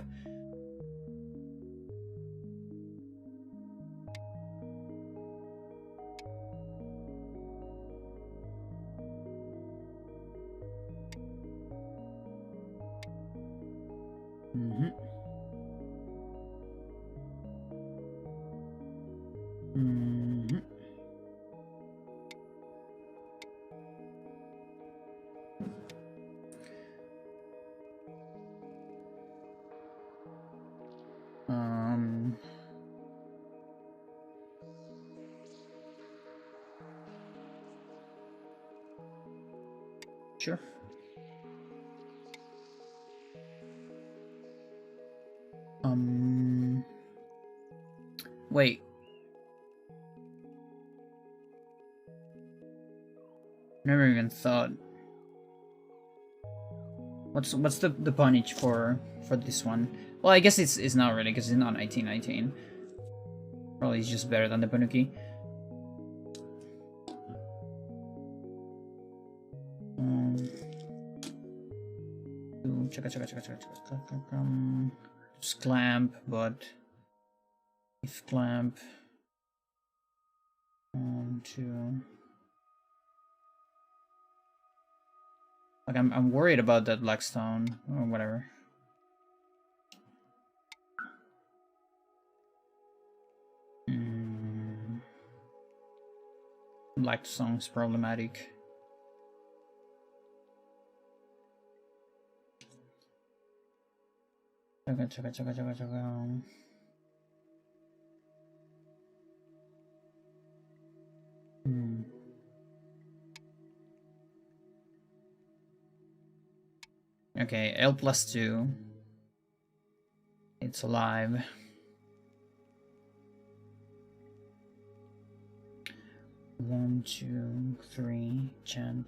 Sure. Wait. Never even thought. What's the punnage for this one? Well, I guess it's not really, because it's not 1919. Probably it's just better than the Panuki. Just clamp, but if clamp 1, 2. Like I'm worried about that black stone or whatever. Black stone is problematic. Okay, L+2. It's alive. One, 2, 3. Chan.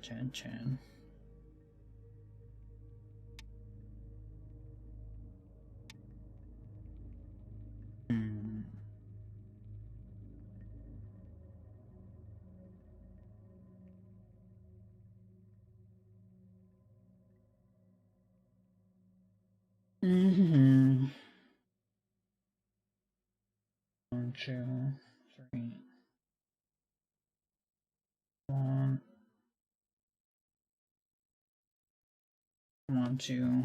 One, 2, 3. 1, 2.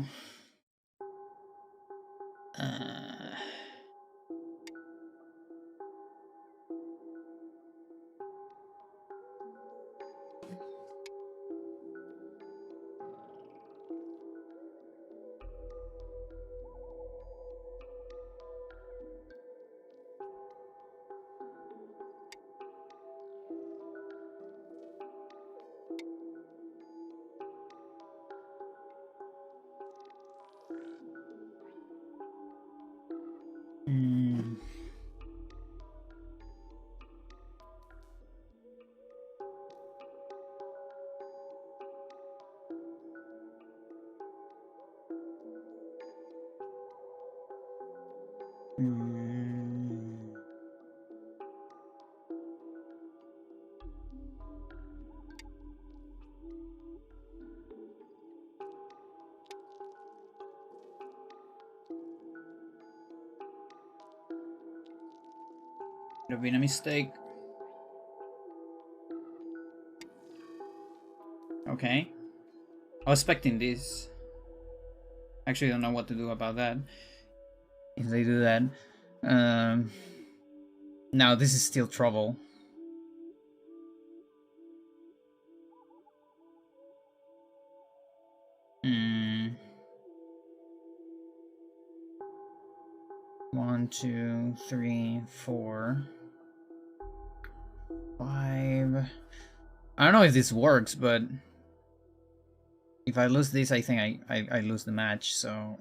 Could have been a mistake. Okay. I was expecting this. Actually, don't know what to do about that. If they do that. Now this is still trouble. One, 2, 3, 4, 5. I don't know if this works, but if I lose this, I think I lose the match, so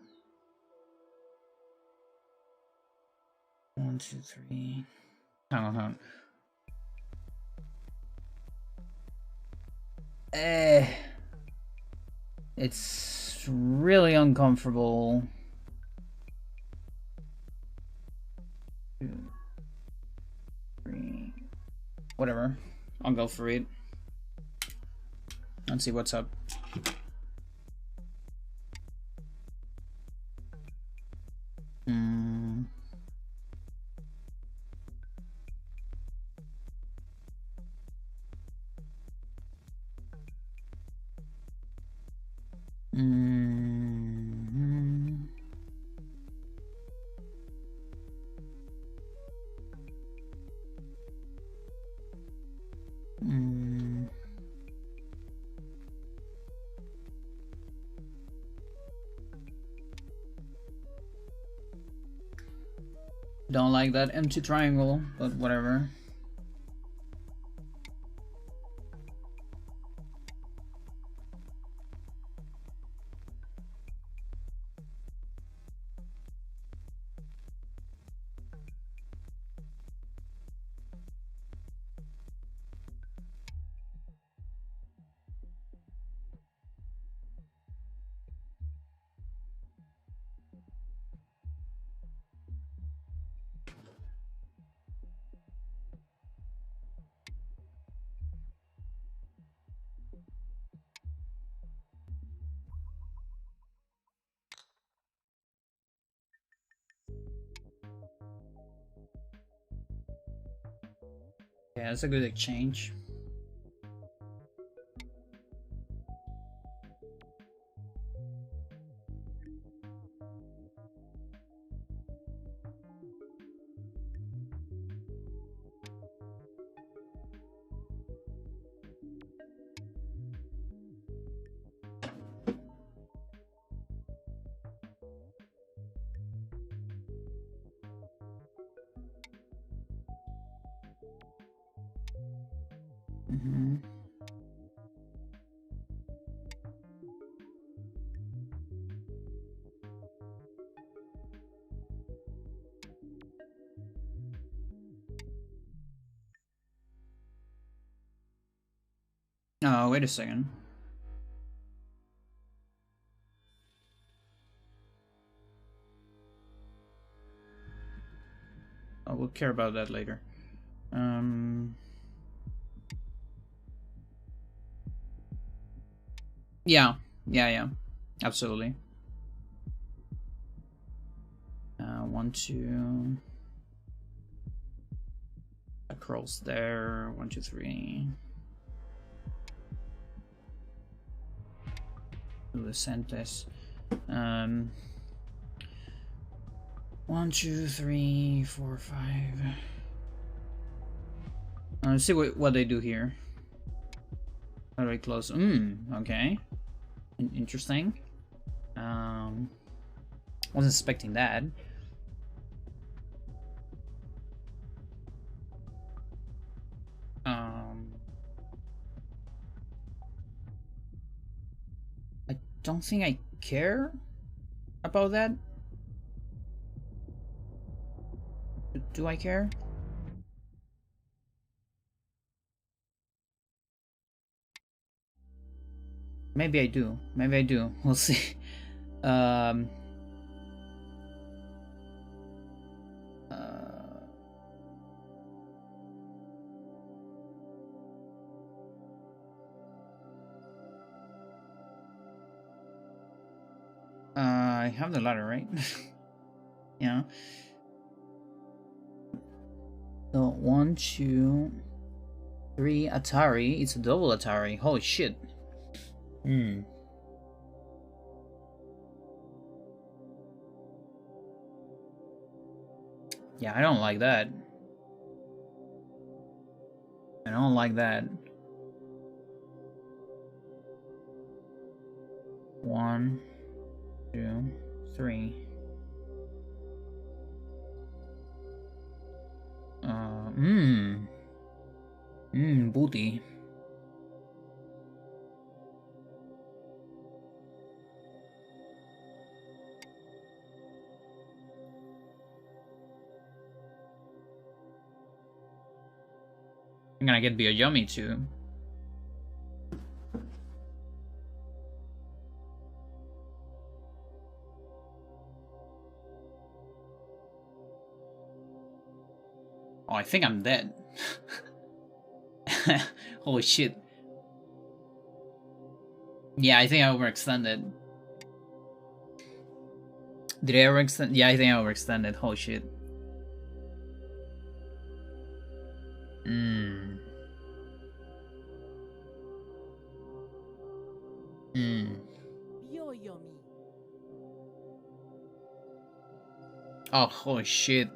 1, 2, 3. Hang on. It's really uncomfortable. 2, 3. Whatever. I'll go for it. And see what's up. Don't like that empty triangle, but whatever. Yeah, that's a good exchange. Mm-hmm. Oh, wait a second. Oh, we'll care about that later. Yeah, yeah, absolutely. 1, 2. Across there. 1, 2, 3. Lucentes. 1, 2, 3, 4, 5. Let's see what they do here. How do I close? Okay. Interesting. Wasn't expecting that. I don't think I care about that. Do I care? Maybe I do. Maybe I do. We'll see. I have the ladder, right? Yeah. So 1, 2, 3 Atari. It's a double Atari. Holy shit. Yeah, I don't like that. I don't like that. 1, 2, 3. Booty. I'm gonna get be a yummy too. Oh, I think I'm dead. Holy shit. Yeah, I think I overextended. Did I overextend? Yeah, I think I overextended. Holy shit. Oh, holy shit.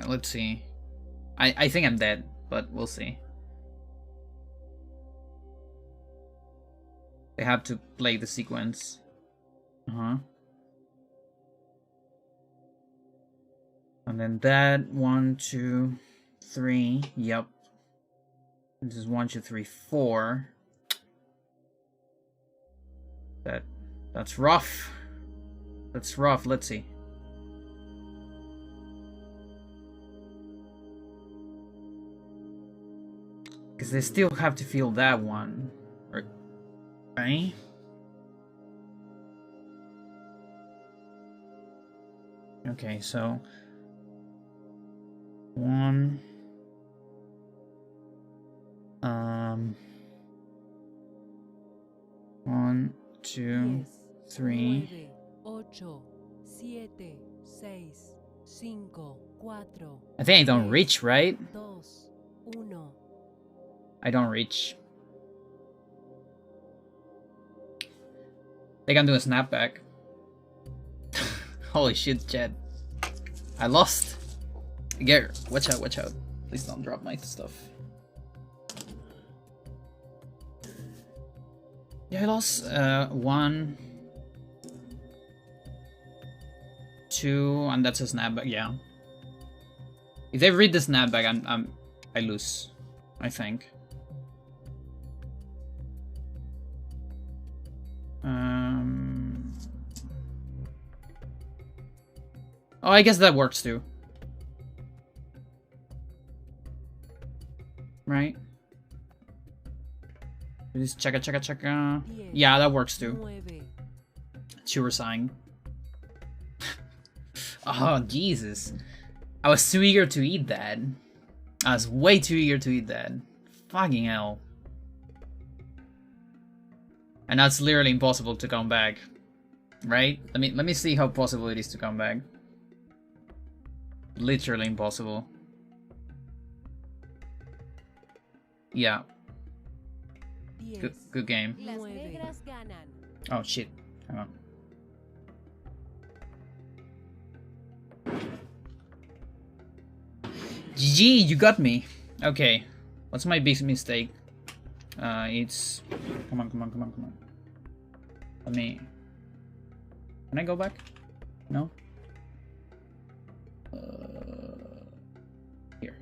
Let's see. I think I'm dead, but we'll see. They have to play the sequence. And then that 1, 2, 3. Yep. This is 1, 2, 3, 4. That's rough. That's rough. Let's see. Because they still have to feel that one. Right? Okay, so 1. 1, 2, 3. I think I don't reach, right? I don't reach. They can do a snapback. Holy shit, Jed. I lost. Get, watch out, watch out. Please don't drop my stuff. Yeah, I lost 1, 2, and that's a snapback. Yeah. If they read the snapback, I lose. I think. Oh, I guess that works too. Right? Just check. Yeah, that works too. Super sign. Oh, Jesus. I was too eager to eat that. I was way too eager to eat that. Fucking hell. And that's literally impossible to come back. Right? Let me see how possible it is to come back. Literally impossible. Yeah. Good game. Oh shit. Hang on. GG, you got me. Okay. What's my big mistake? It's... Come on. Let me... Can I go back? No? Here.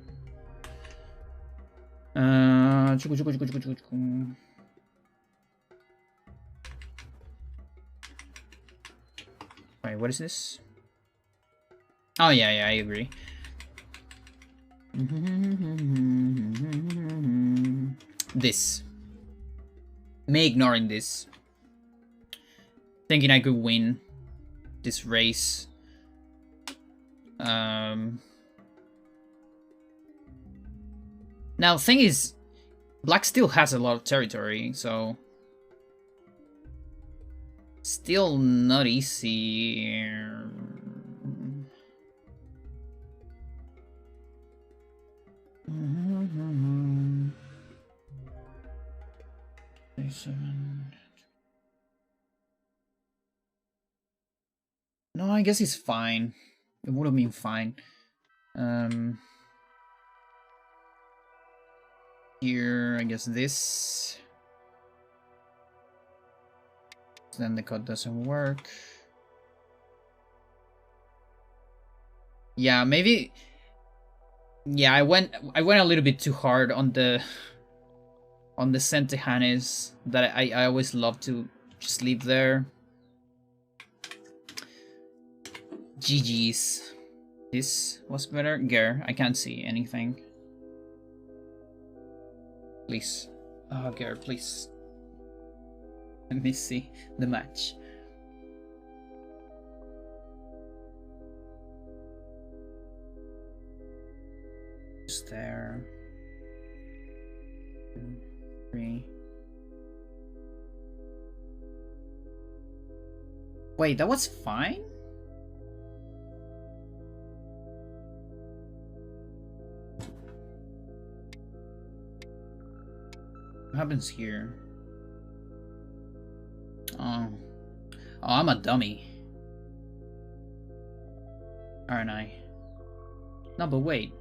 Wait, what is this? Oh yeah, I agree. This. Me ignoring this. Thinking I could win this race. Now, thing is, Black still has a lot of territory, so still not easy. 37. No, I guess he's fine. It would have been fine. Here, I guess this. Then the code doesn't work. Yeah, maybe. Yeah, I went a little bit too hard on the Centejanes that I always love to just leave there. GG's. This was better. Ger, I can't see anything. Please. Oh, Ger, please. Let me see the match. Just there. 2, 3. Wait, that was fine? What happens here? Oh, I'm a dummy. Aren't I? No, but wait.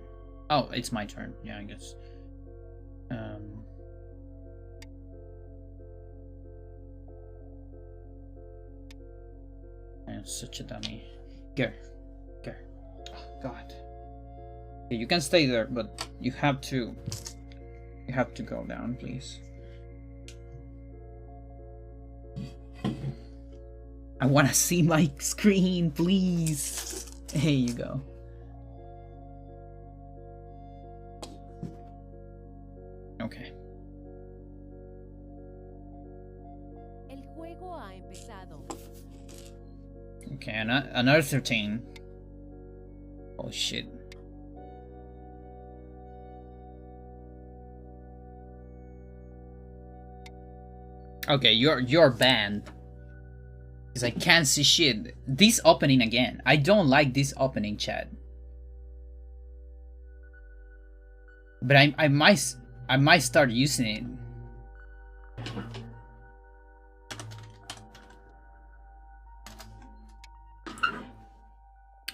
Oh, it's my turn. Yeah, I guess. I'm such a dummy. Go. Oh, God. Yeah, you can stay there, but you have to go down, please. I want to see my screen, please. There you go. Okay. Okay, another 13. Oh shit. Okay, you're banned. Because I can't see shit. This opening again. I don't like this opening, chat. But I might start using it.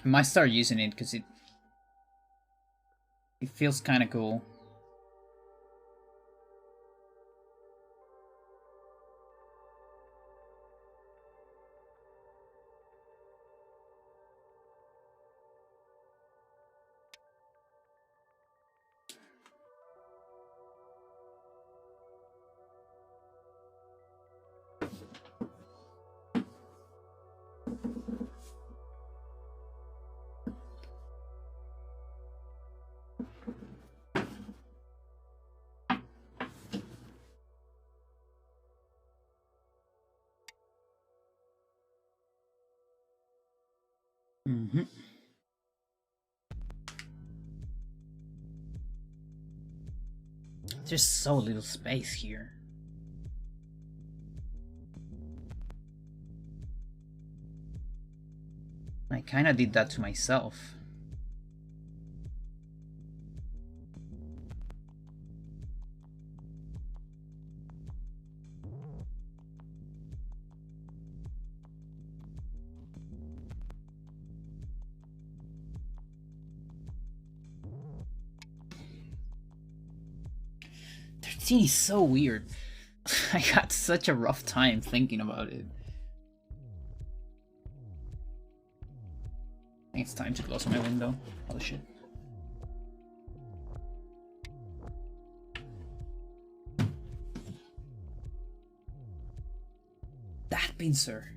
I might start using it because it feels kind of cool. There's so little space here. I kinda did that to myself. Scene is so weird. I had such a rough time thinking about it. I think it's time to close my window. Oh shit. That pincer.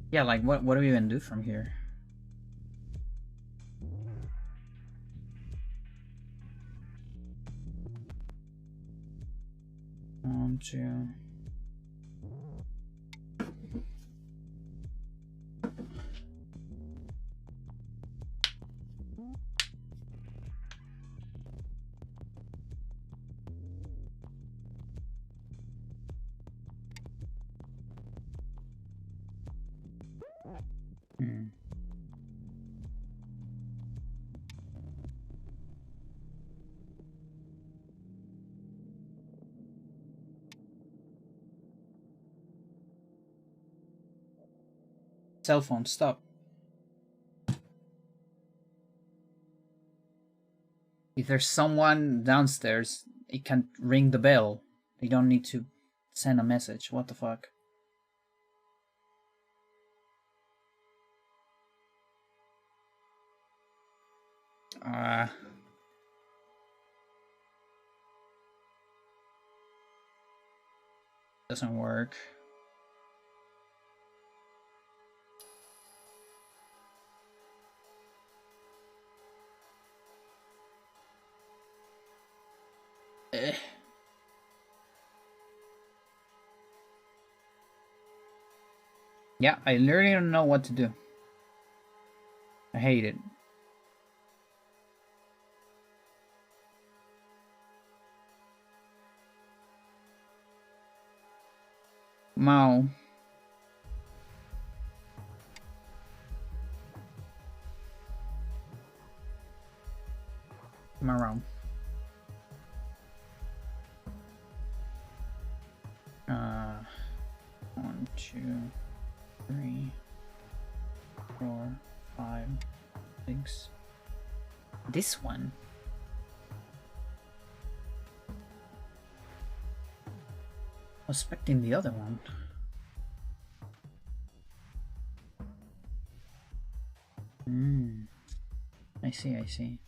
Yeah, like what do we even do from here? One, two. Cell phone, stop. If there's someone downstairs, it can ring the bell. They don't need to send a message. What the fuck? Doesn't work. Yeah, I literally don't know what to do. I hate it. Mao. Come around. 1, 2, 3, 4, 5, 6. This one. I was expecting the other one. I see, I see.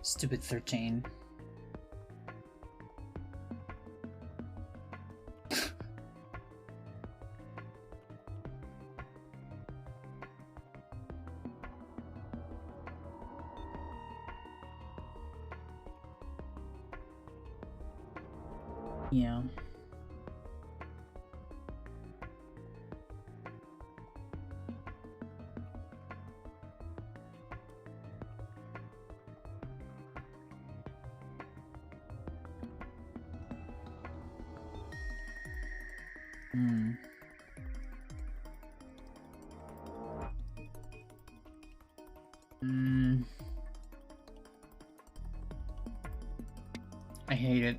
Stupid 13. Yeah. I hate it.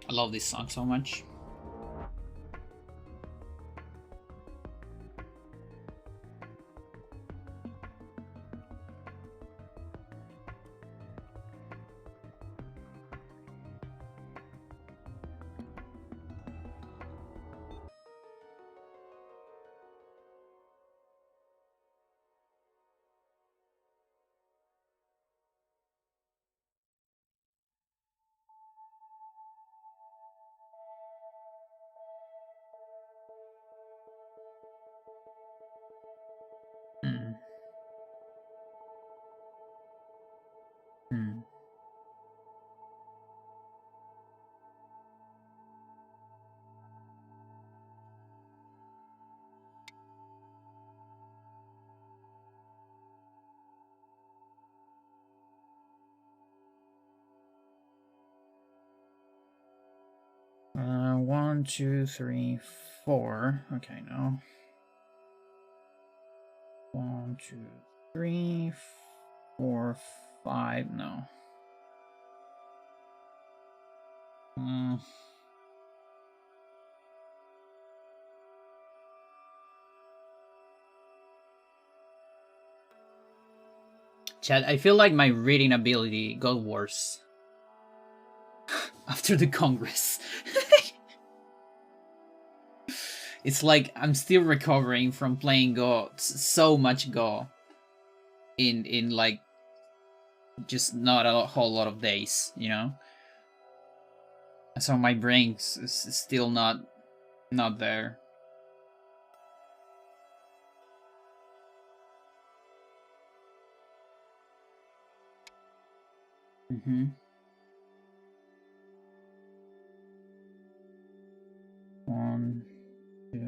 I love this song so much. Hmm. 1, 2, 3, 4. Okay, no. 1, 2, 3, 4, 5. No. Chad, I feel like my reading ability got worse after the Congress. It's like I'm still recovering from playing Go, so much Go in like just not a whole lot of days, you know. So my brain is still not there. Mm-hmm. 1, 2.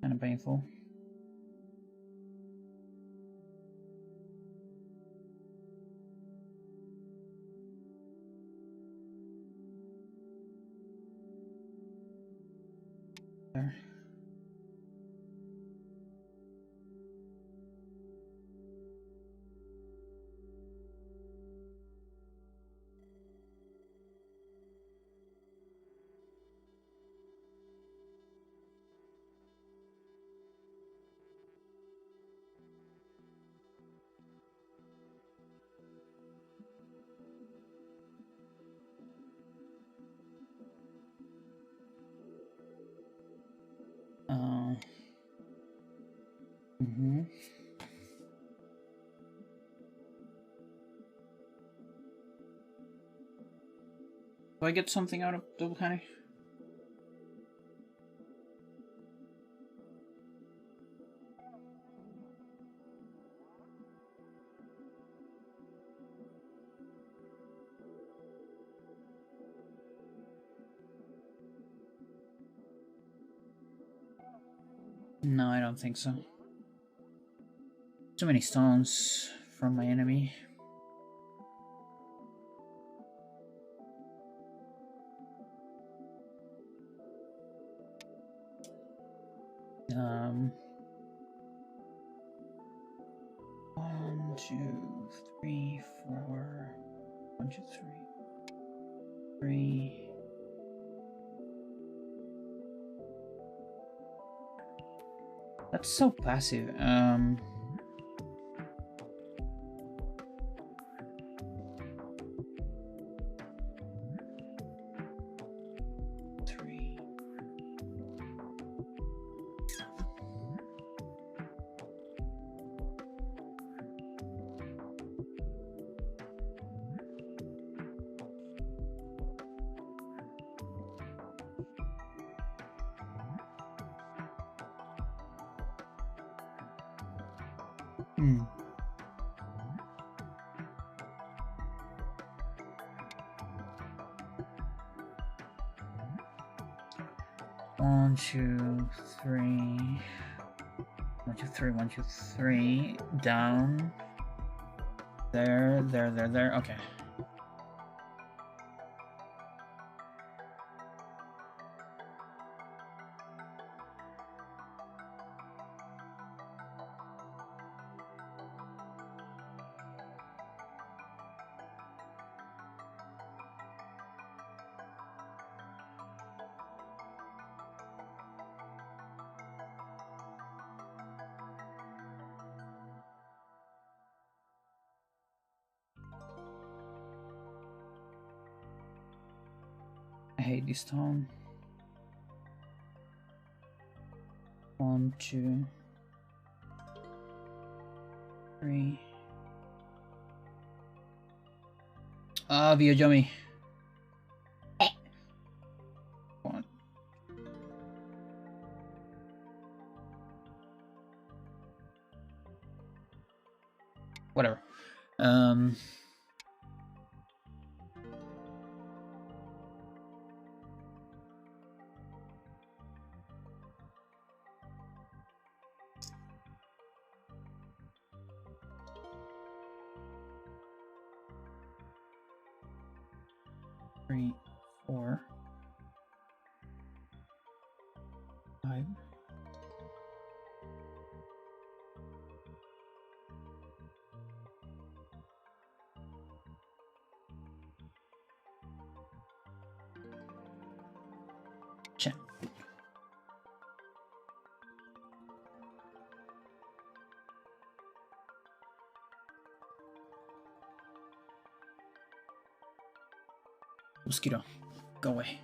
Kind of painful. There. Mm-hmm. Do I get something out of double honey? No, I don't think so. Too many stones from my enemy. Um, 1, 2, 3, 4. 1, 2, 3. 3. That's so passive. Three. Hmm. One, two, three. 1, 2, 3, 1, 2, 3. Down. There. Okay. I hate this tone. 1, 2, 3. Ah, Vio Yummy. One. Whatever. 3, 4, 5. Check. Mosquito, go away.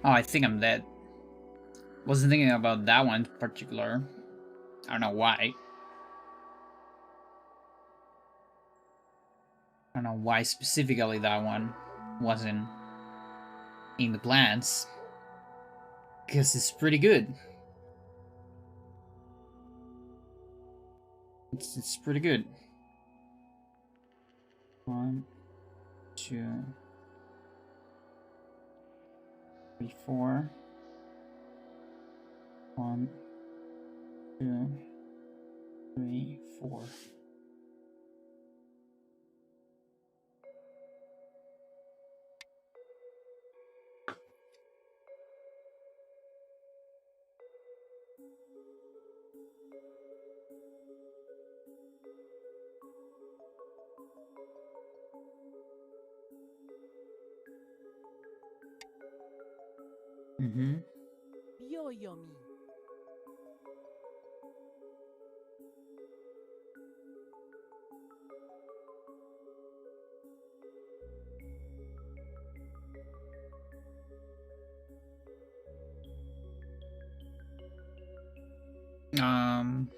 Oh, I think I'm dead. Wasn't thinking about that one in particular. I don't know why. I don't know why specifically that one wasn't in the plans. Because it's pretty good. It's pretty good. 1, 2, 3, 4. 1, 2, 3, 4. Yo-yomi. Um.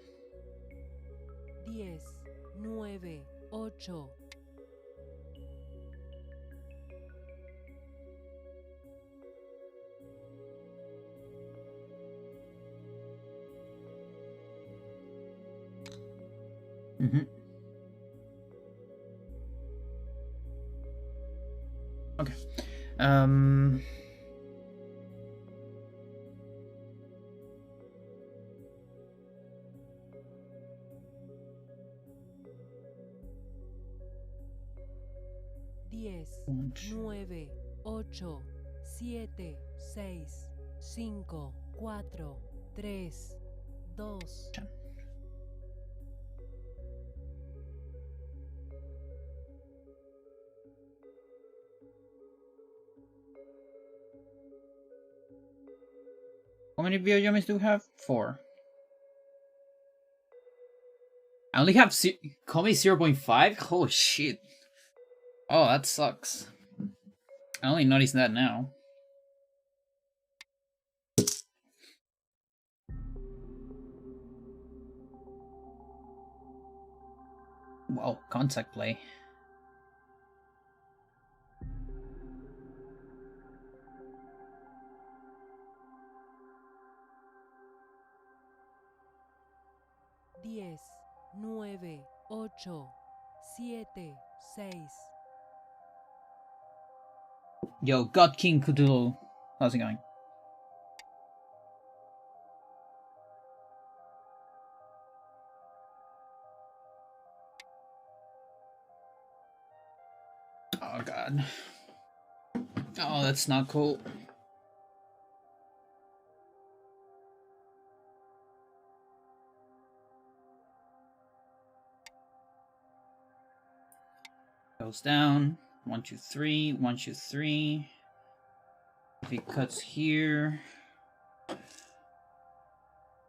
10, 9, 8. Okay. 10, One, two. 9, 8, 7, 6, 5, 4, 3, 2. How many biogeomies do we have? 4. I only have call me 0.5? Holy shit. Oh, that sucks. I only noticed that now. Wow, contact play. Diez, 9, 8, 7, 6. Yo, God King Cthulhu. How's it going? Oh god. Oh, that's not cool. Goes down. 1, 2, 3. 1, 2, 3. If he cuts here,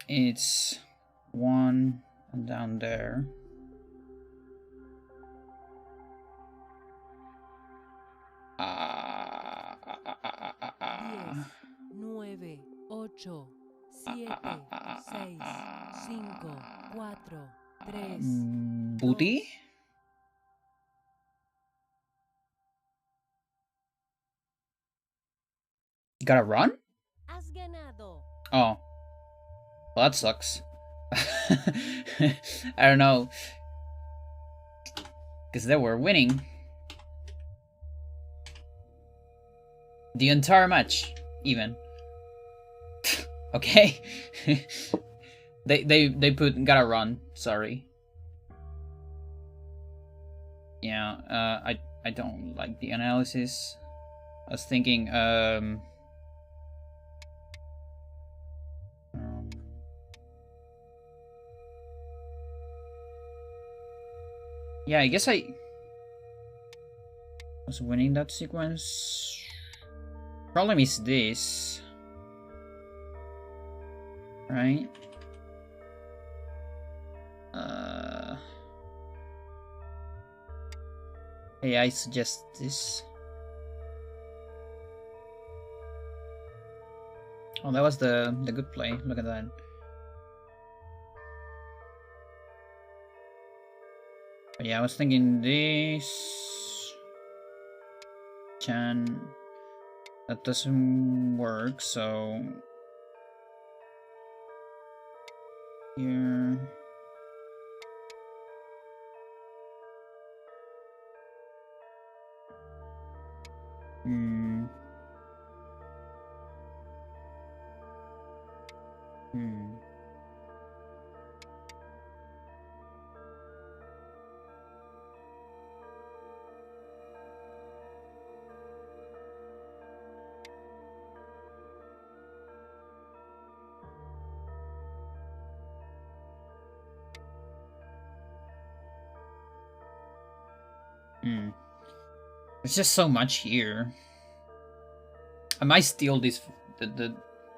it's 1 and down there. Diez, 9, 8, 7, 6, 5, 4, 3. Booty? You gotta run? Has ganado. Oh. Well, that sucks. I don't know. Because they were winning. The entire match, even. Okay. they put gotta run, sorry. Yeah, I don't like the analysis. I was thinking yeah, I guess I was winning that sequence. Problem is this, right? Hey, I suggest this. Oh, that was the good play. Look at that. But yeah, I was thinking this. Chan. That doesn't work, so here. Hmm. There's just so much here. I might steal this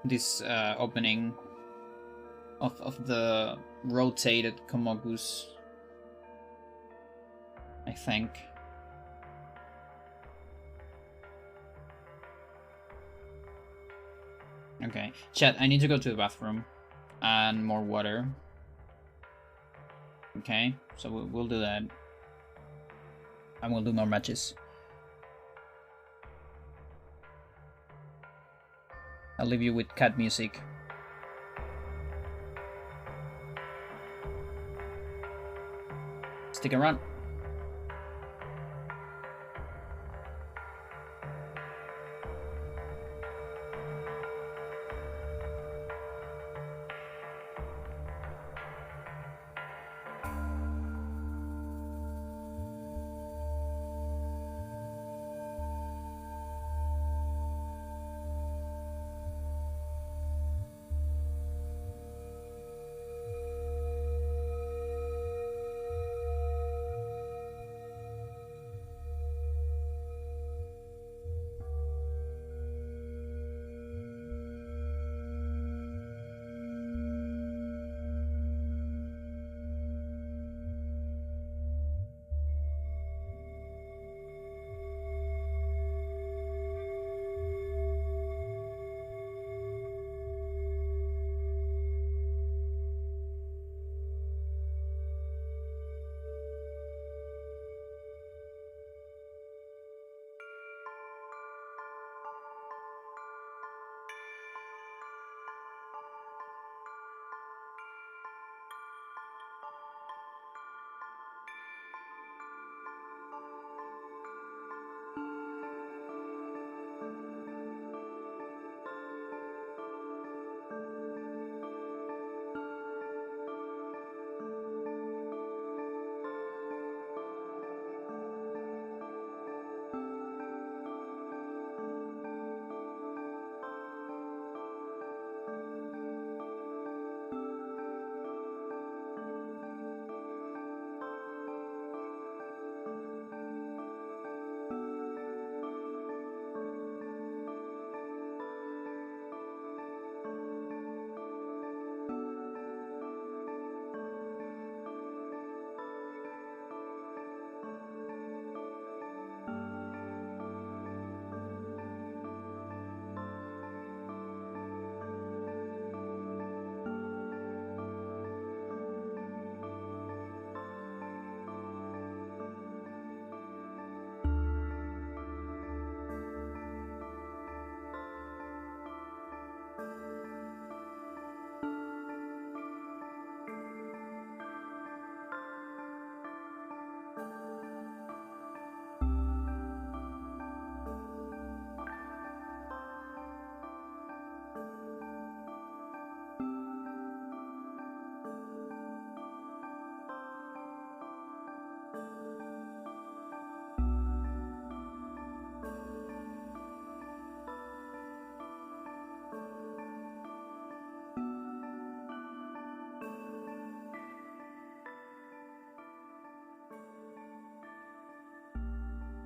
this opening of the rotated Komogus. I think. Okay, chat. I need to go to the bathroom and more water. Okay, so we'll do that. And we'll do more matches. I'll leave you with cat music. Stick around.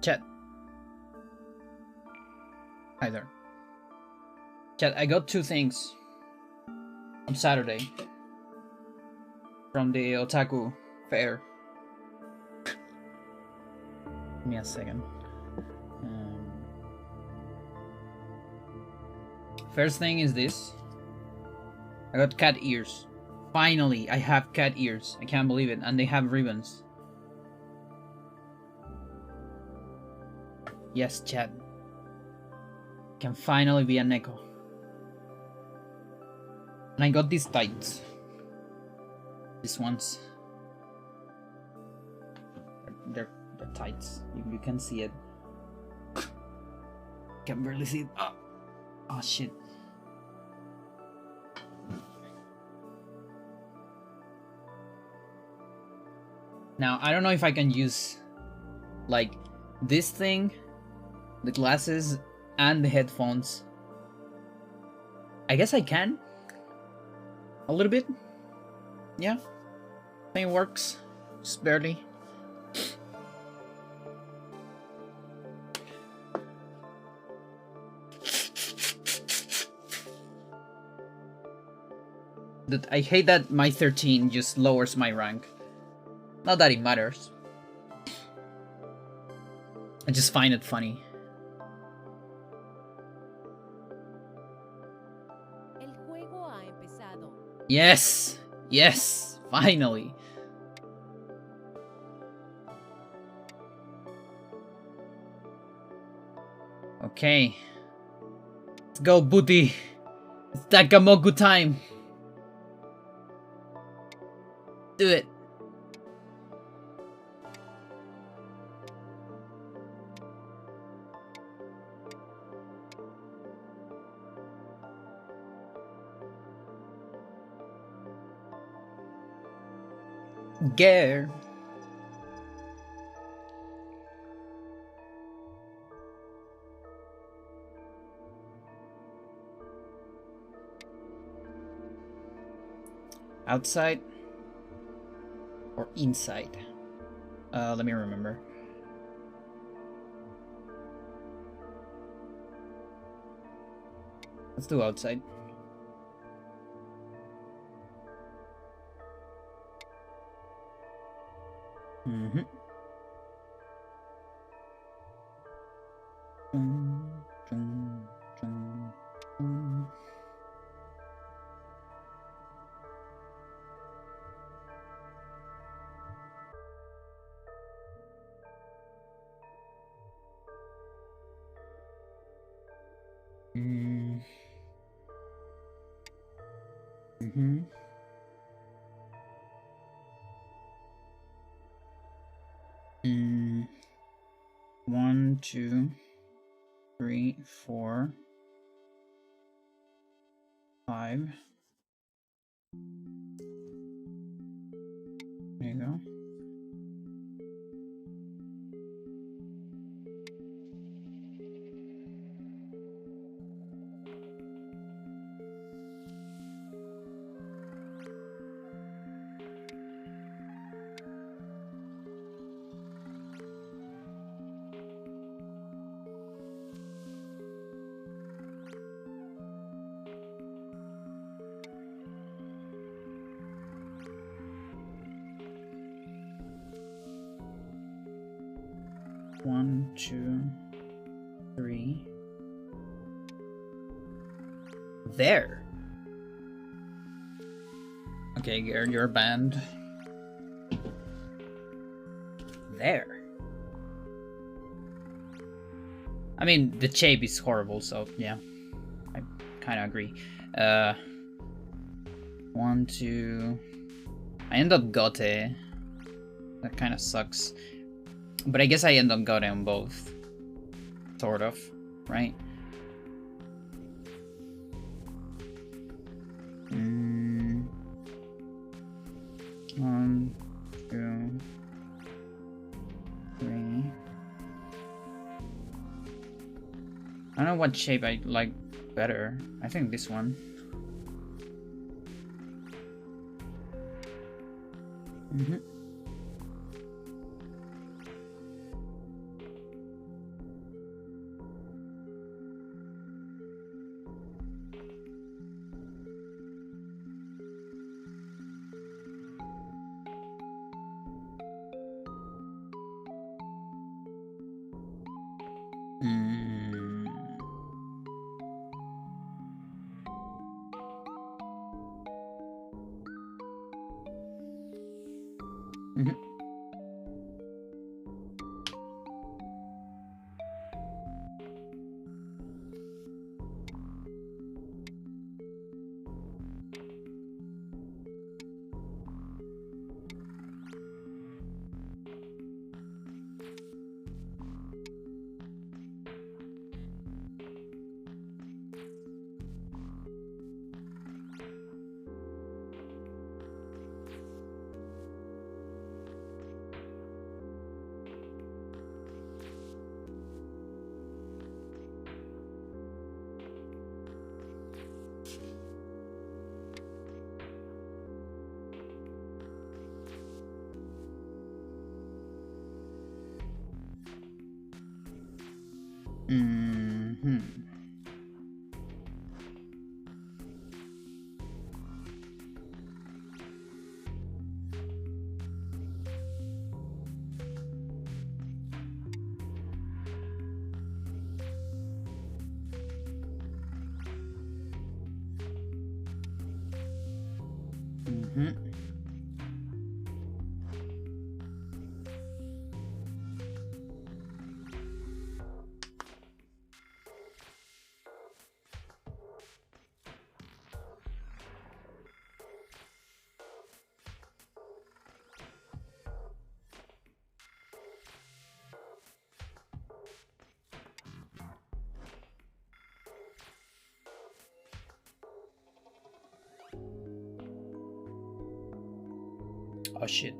Chat. Hi there. Chat, I got 2 things on Saturday from the Otaku fair. Give me a second. First thing is this. I got cat ears. Finally, I have cat ears. I can't believe it. And they have ribbons. Yes, chat. Can finally be a neko. And I got these tights. These ones. They're tights. You can see it. Can barely see it. Oh shit. Now, I don't know if I can use like this thing, the glasses, and the headphones. I guess I can. A little bit. Yeah. I think it works. Just barely. I hate that my 13 just lowers my rank. Not that it matters. I just find it funny. El juego ha empezado. Yes! Yes! Finally! Okay. Let's go, booty! It's Takamoku time! Do it! Gare. Outside or inside? Let me remember. Let's do outside. Mm-hmm. Mm-hmm. 1, 2, 3, 4, 5. There you go. One, 2, 3. There. Okay, Garrett, you're banned. There. I mean, the shape is horrible, so yeah, I kind of agree. 1, 2. I end up Gote. That kind of sucks. But I guess I end up Gote on both. Sort of, right? One, 2, 3. I don't know what shape I like better. I think this one. Mm. Mhm. Mhm. Mhm. Oh shit.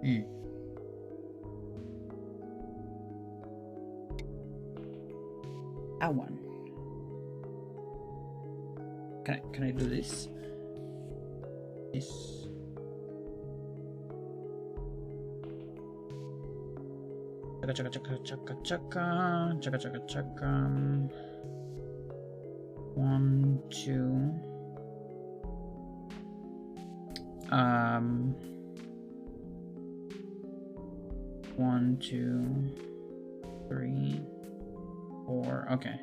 Mm. That one. Can I do this? This. Chaka chaka chaka chaka chaka chaka chaka chaka. 1, 2. 1, 2, 3, 4. Okay.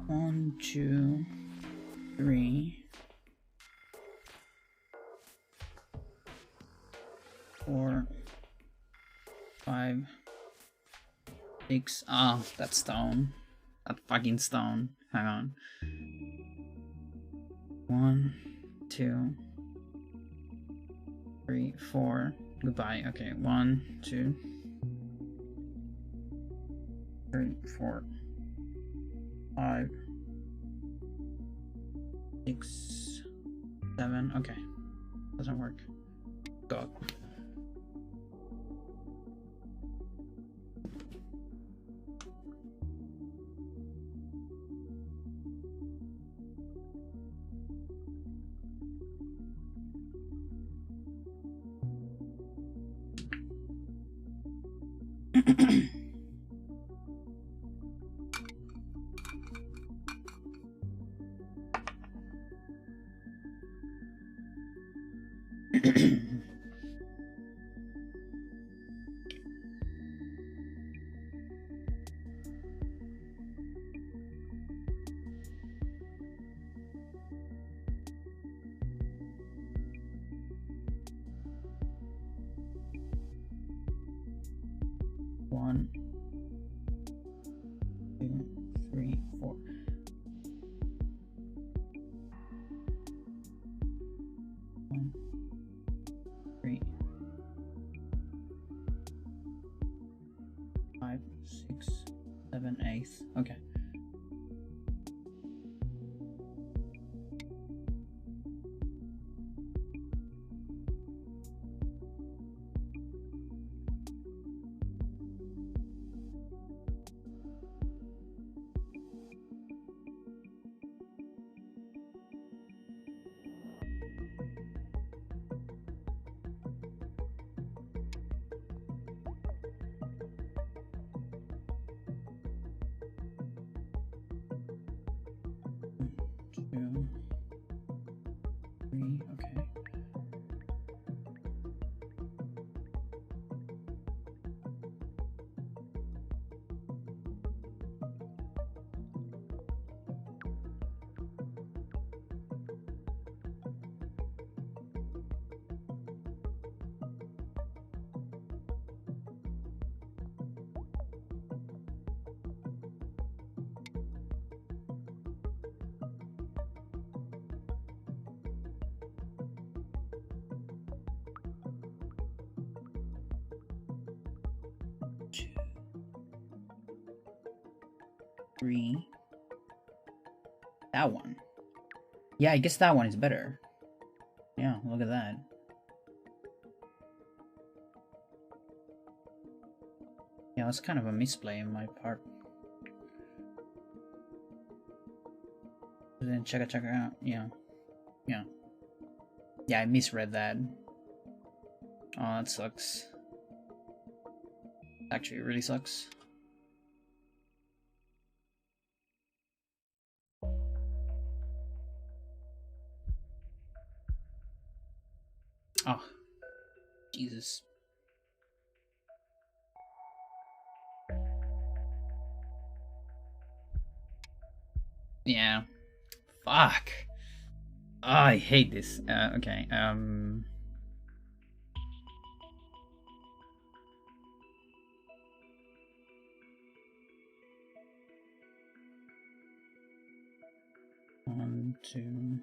One, 2, 3, 4, 5, 6. Ah, oh, that stone. That fucking stone. Hang on. 1, 2, 3, 4. Goodbye. Okay. 1, 2, 3, 4, 5, 6, 7. Okay. Doesn't work. God. One, 2, 3, 4. 1, 3, 5, 6, 7, 8. Okay. 2, 3, okay. Three. That one. Yeah, I guess that one is better. Yeah, look at that. Yeah, that's kind of a misplay on my part. Then check it out. Yeah. Yeah. Yeah, I misread that. Oh, that sucks. Actually, it really sucks. Oh. Jesus. Yeah. Fuck. Oh, I hate this. Okay. 1, 2,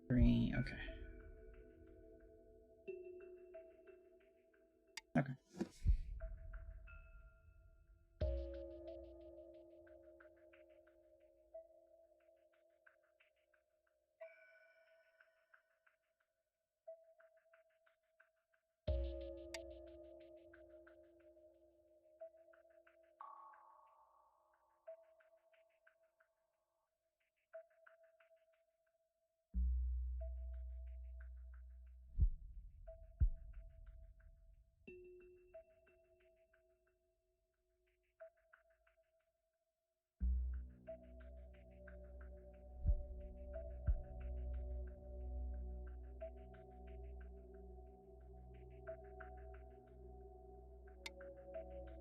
3. Okay. Okay.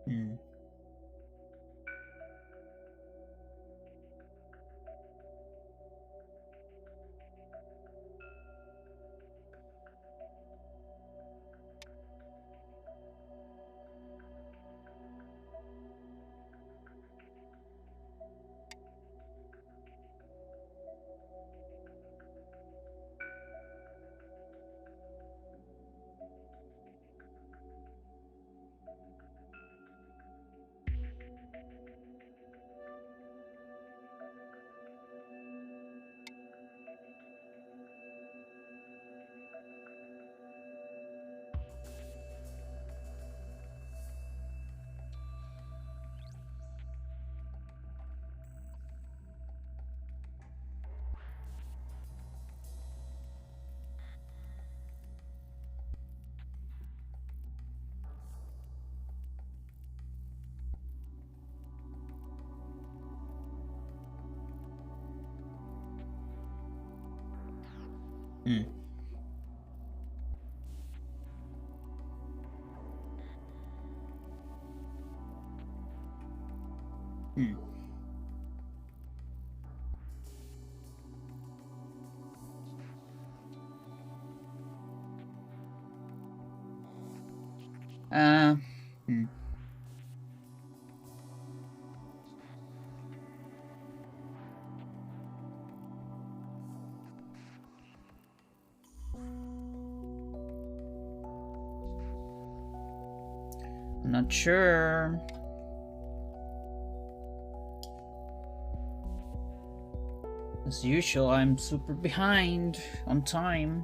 Hmm. Hmm. Hmm. Hmm. I'm not sure. As usual, I'm super behind on time.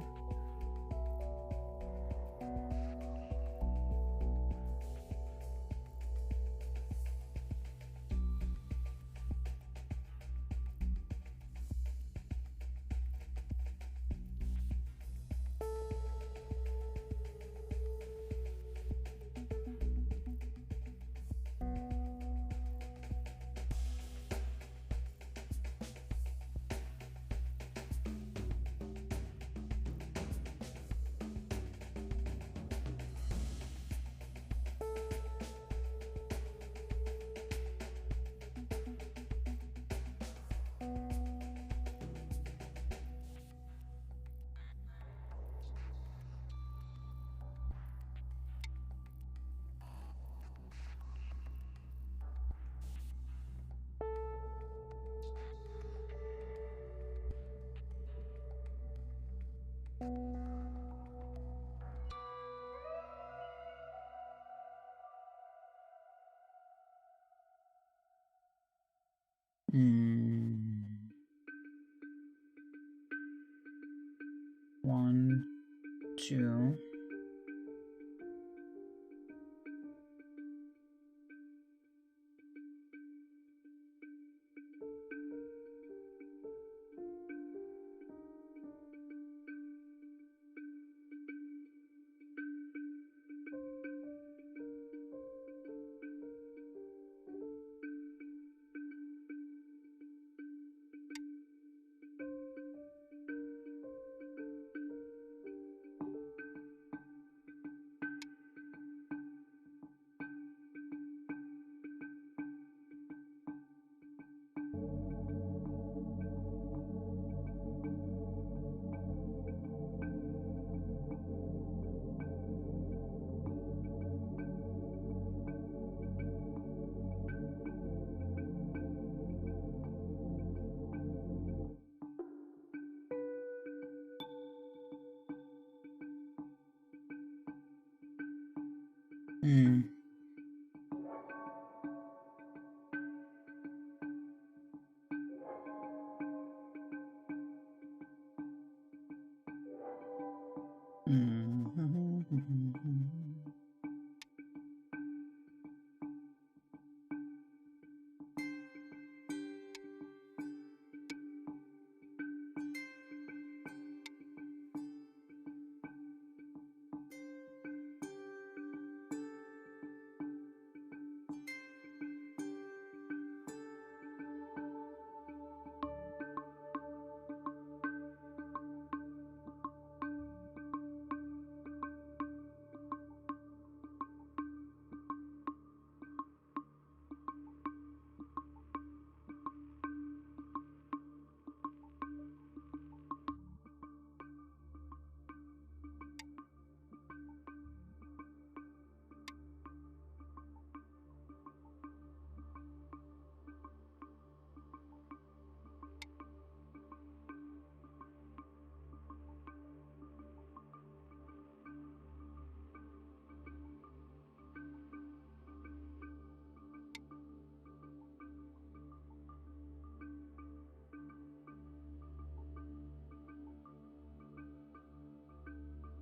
1, 2.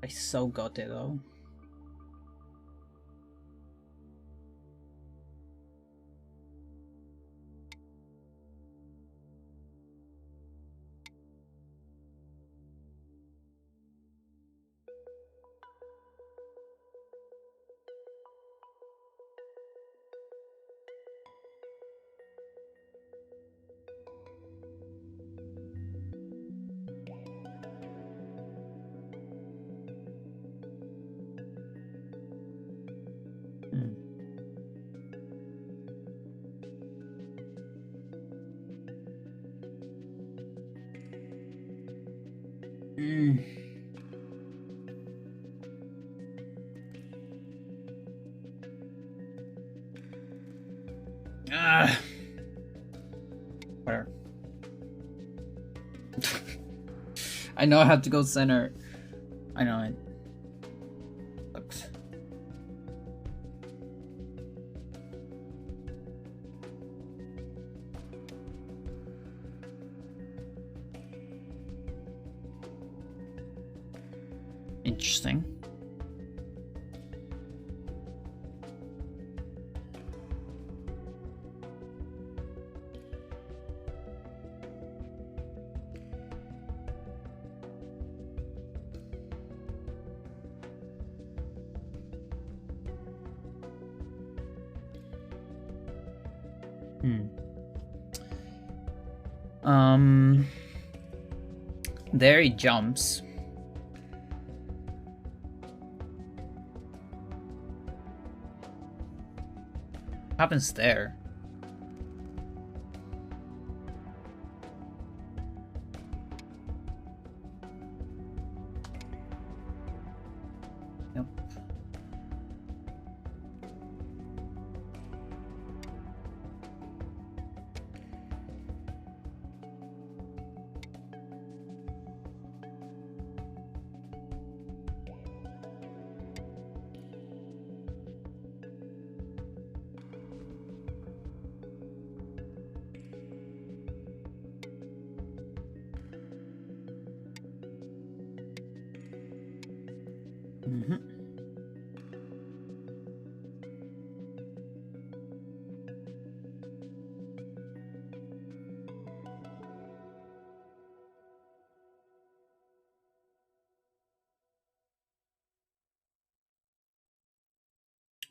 I so got it though. Where? I know I have to go center. I know it. Sucks. Interesting. There he jumps. What happens there? Yep.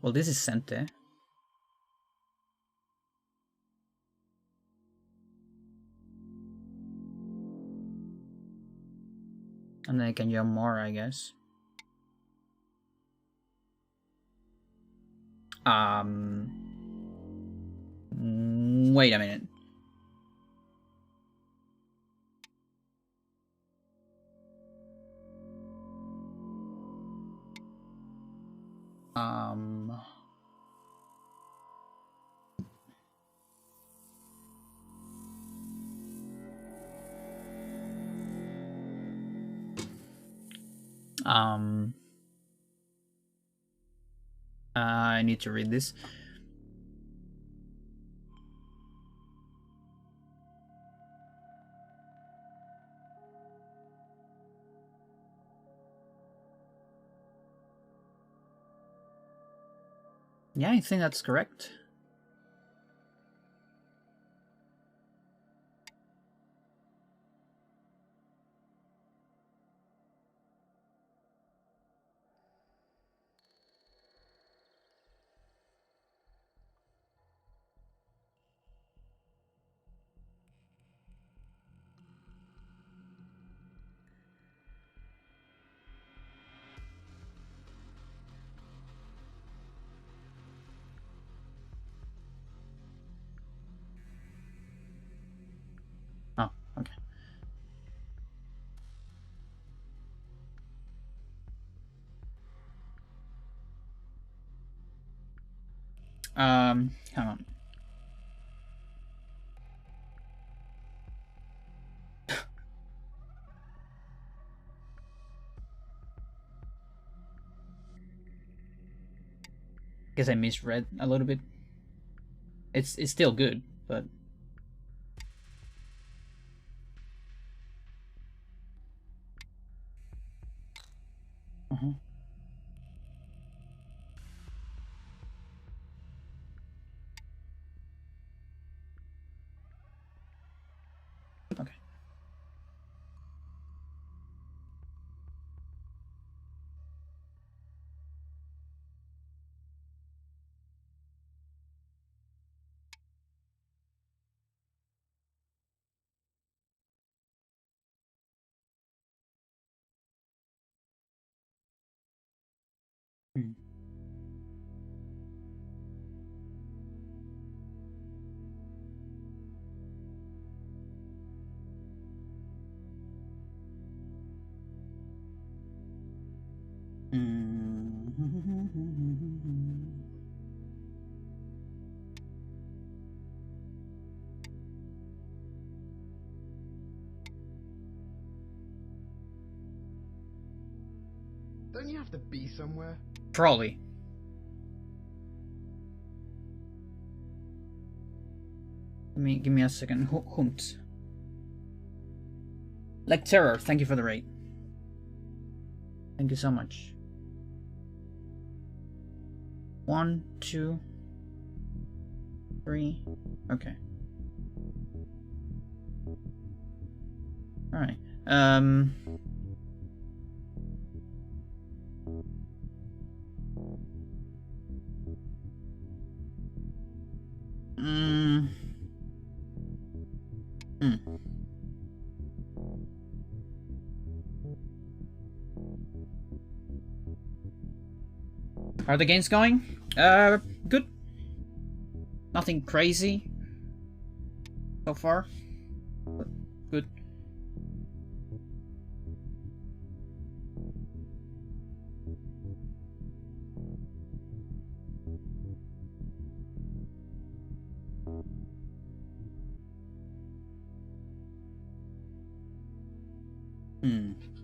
Well, this is Sente. And then I can jump more, I guess. Wait a minute. I need to read this. Yeah, I think that's correct. Oh, okay. Hang on. Guess I misread a little bit. It's still good, but okay. Hmm. Don't you have to be somewhere? Probably. Give me a second. Hunt. Like Terror, thank you for the raid. Thank you so much. 1, 2, 3. Okay. Alright. How are the games going? Good. Nothing crazy so far, but good.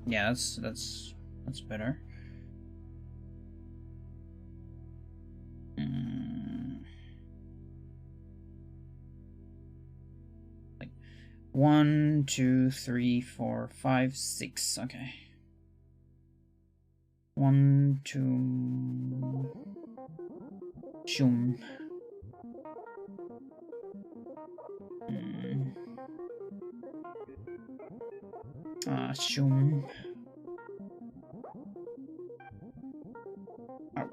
Yeah, that's better. Like 1, 2, 3, 4, 5, 6. Okay. 1, 1, 2. Shoom. Shoom. Oh.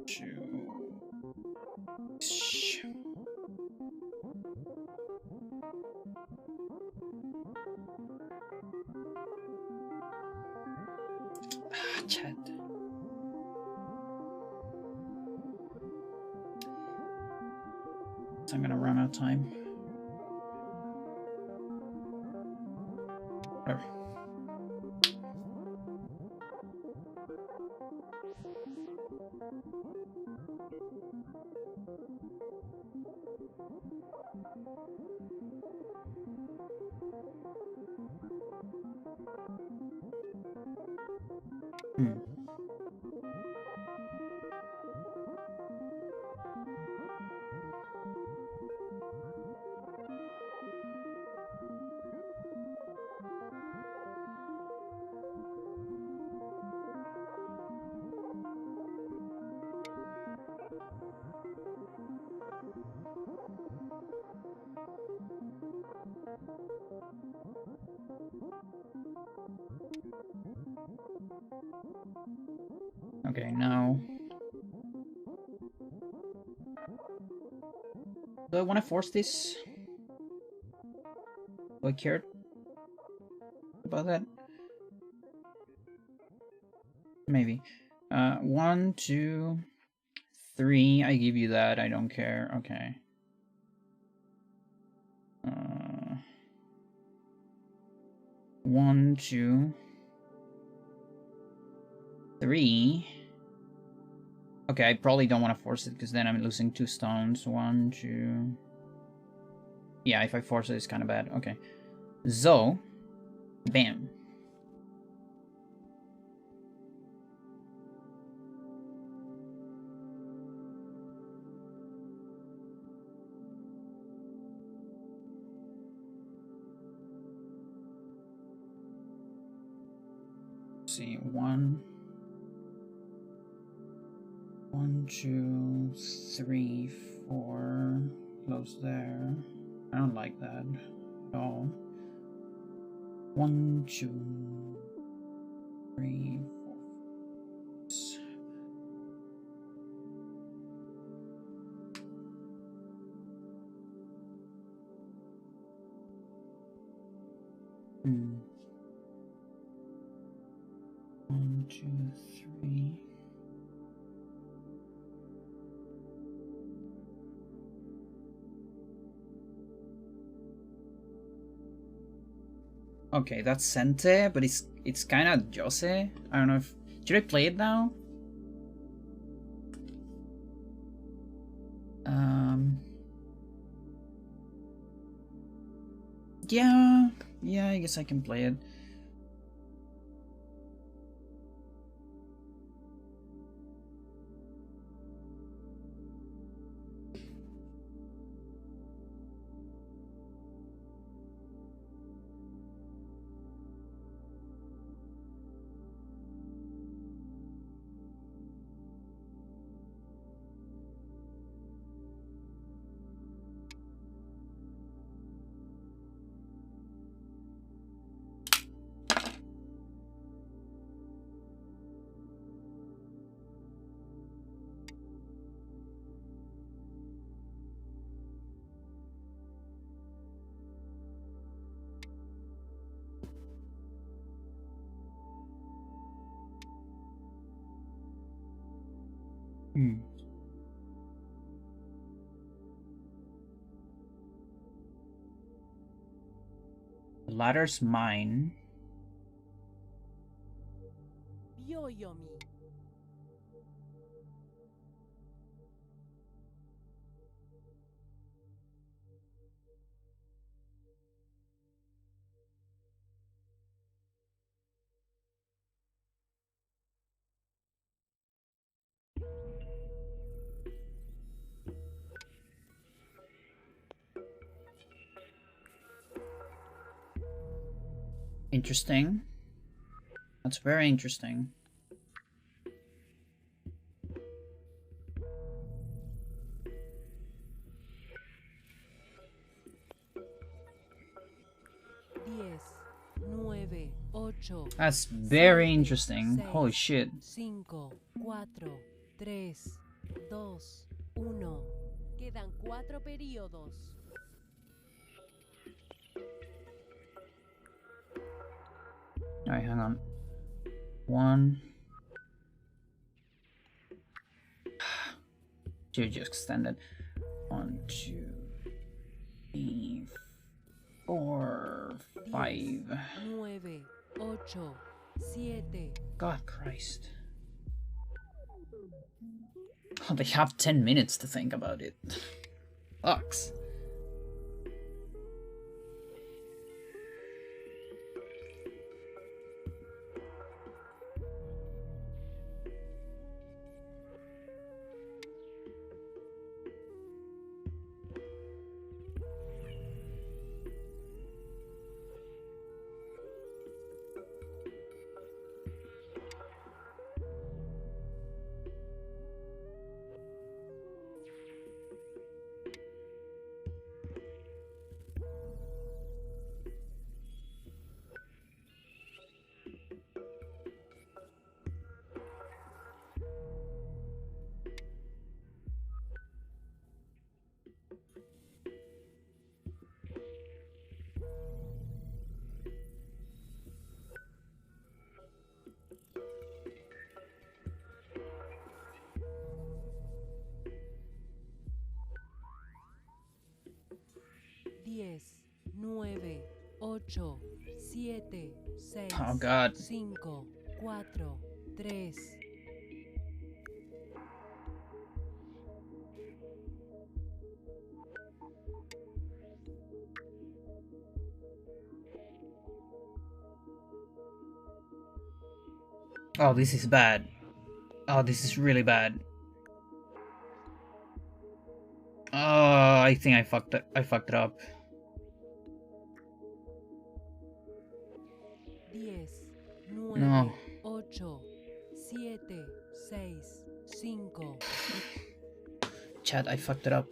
2. Chat. I'm gonna run out of time. Oh. Okay, now. Do I want to force this? Do I care about that? Maybe. 1, 2, 3. I give you that. I don't care. Okay. 1, 2, 3. Okay, I probably don't want to force it because then I'm losing 2 stones. 1, 2. Yeah, if I force it, it's kind of bad. Okay. So, bam. See, 1, 2, 3, 4. Close there. I don't like that at all. 1, 2, 3, 4. Hmm. 1, 2, 3. Okay, that's Sente, but it's kind of Jose. I don't know if should I play it now? Yeah, I guess I can play it. The ladder's mine. Yo-yo-mi. Interesting. That's very interesting. Diez, nueve, ocho, That's very siete, interesting. Holy seis, shit. 5, 4, 3, 2, 1. Quedan 4 periodos. Alright, hang on. 1. Just extended. 1, 2, 3, 4, 5. 9, 8, 7. God Christ. Oh, they have 10 minutes to think about it. Fucks. Diez, nueve, ocho, siete, seis, Oh God. 5, 4, 3. Oh, this is bad. Oh, this is really bad. Oh, I think I fucked it up. 10, 9, No. 8, 7, 6, 5. Chat, I fucked it up.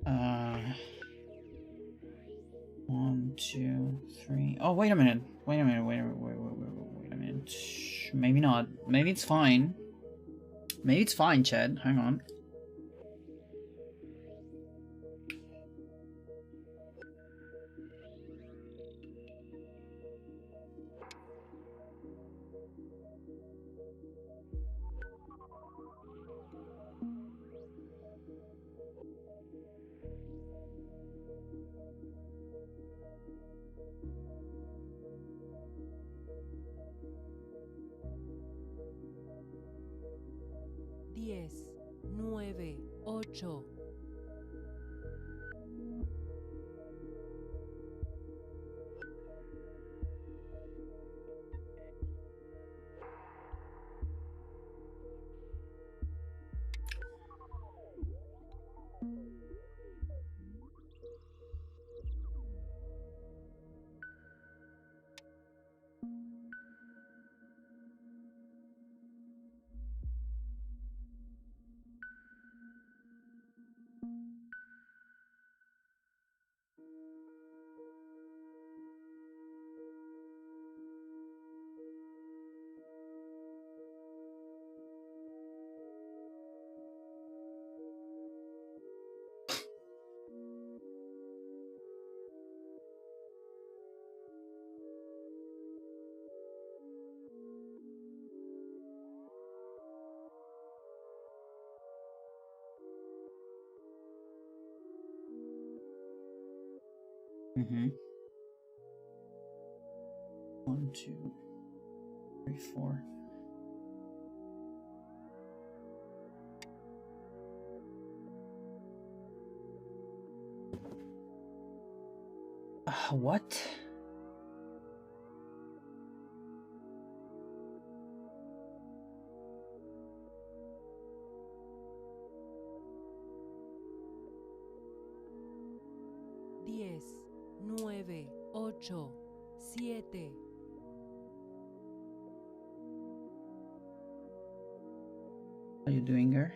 Uh, 1, 2, 3. Oh, wait a minute. Wait a minute. Wait a minute. Maybe not. Maybe it's fine. Maybe it's fine, Chad. Hang on. Diez, nueve, ocho. Mm-hmm. 1, 2, 3, 4. What? 10, 9, 8, 7. How you doing, girl?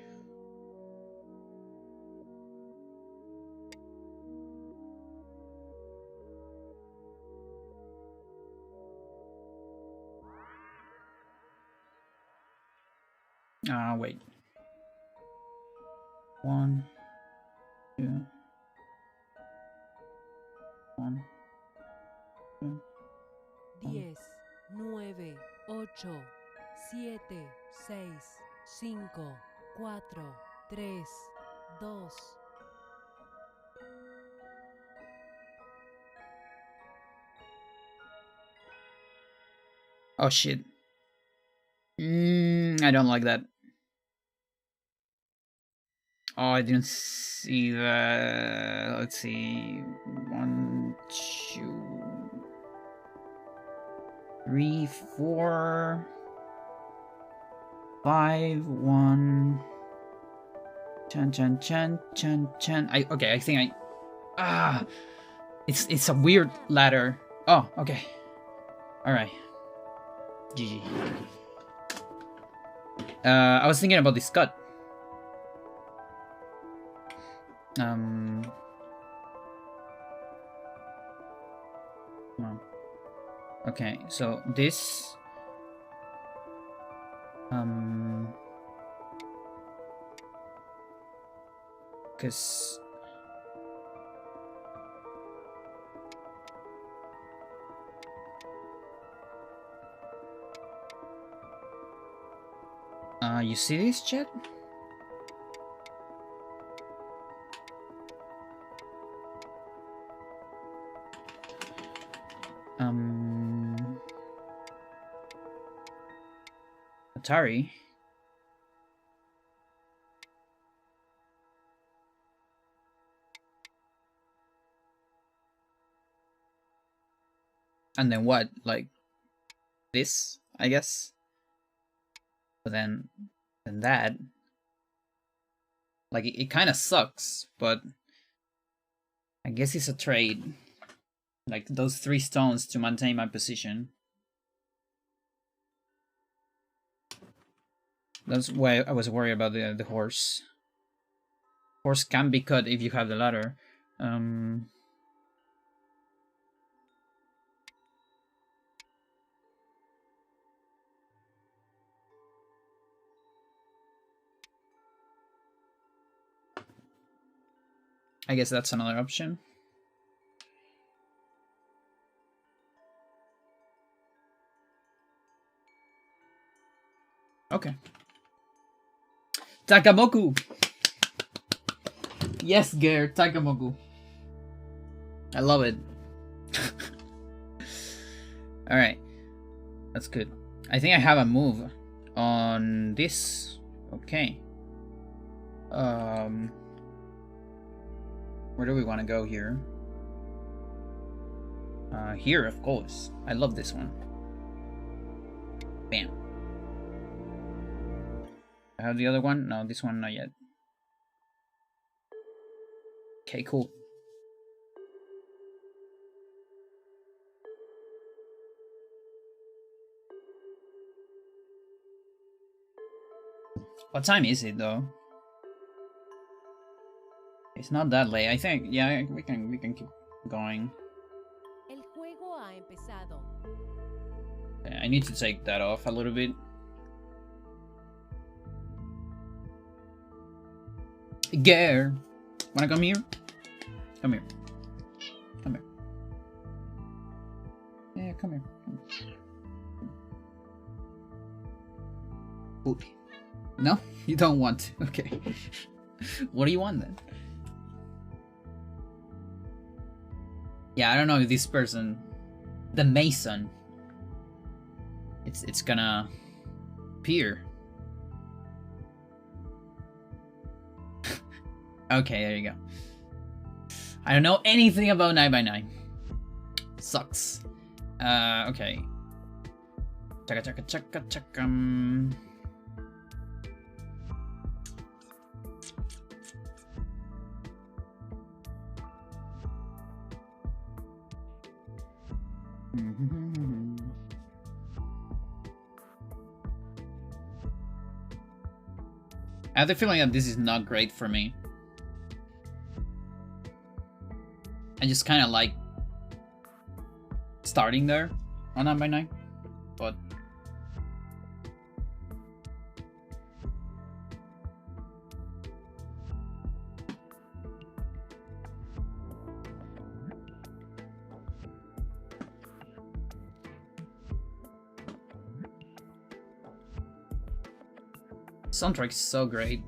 Wait. 1, 2, 1, 2. 10, 9, 8, 7, 6, 5, 4, 3, 2. Oh shit. I don't like that. Oh, I didn't see that. Let's see. 1, 2, 3, 4, 5, 1. Chan. Okay, I think it's a weird ladder. Oh, okay. Alright. GG. I was thinking about this cut. Come on. Okay, so this because you see this, chat? Atari. And then what? Like this, I guess. But then that. Like it kind of sucks, but I guess it's a trade. Like those 3 stones to maintain my position. That's why I was worried about the horse. Horse can be cut if you have the ladder. I guess that's another option. Okay. Takamoku! Yes, Ger, Takamoku. I love it. Alright. That's good. I think I have a move on this. Okay. Where do we want to go here? Here, of course. I love this one. Bam. I have the other one? No, this one not yet. Okay, cool. What time is it though? It's not that late. I think yeah, we can keep going. El juego ha empezado. Okay, I need to take that off a little bit. Gare, wanna come here? Come here. Come here. Yeah, come here. Ooh. No, you don't want to. Okay. What do you want then? Yeah, I don't know if this person, the Mason, it's gonna appear. Okay, there you go. I don't know anything about 9x9. Sucks. Okay. Chaka. I have the feeling that this is not great for me. I just kind of like starting there on 9x9, but soundtrack is so great.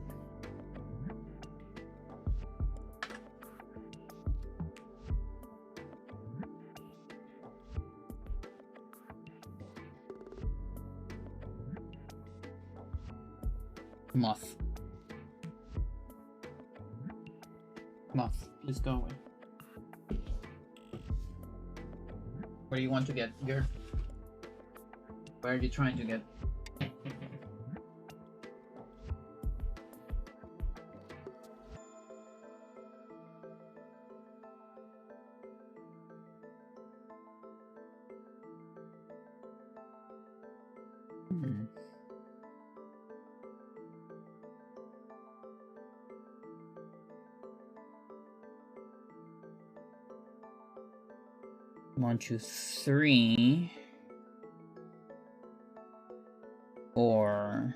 Moth. Moth, please go away. Where do you want to get, girl? Where are you trying to get? One, two, three, 4.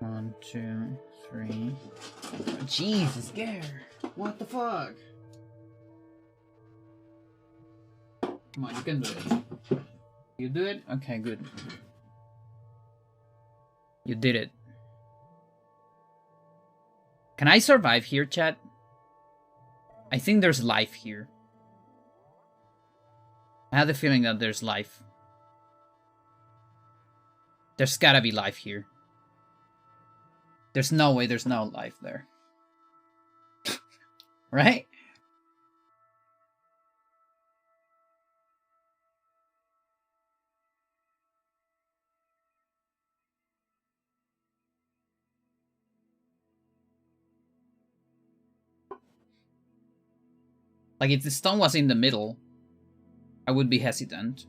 One, two, three. Jesus, Gare! What the fuck? Come on, you can do it. You do it? Okay, good. You did it. Can I survive here, chat? I think there's life here. I have the feeling that there's life. There's gotta be life here. There's no way there's no life there. Right? Like, if the stone was in the middle, I would be hesitant.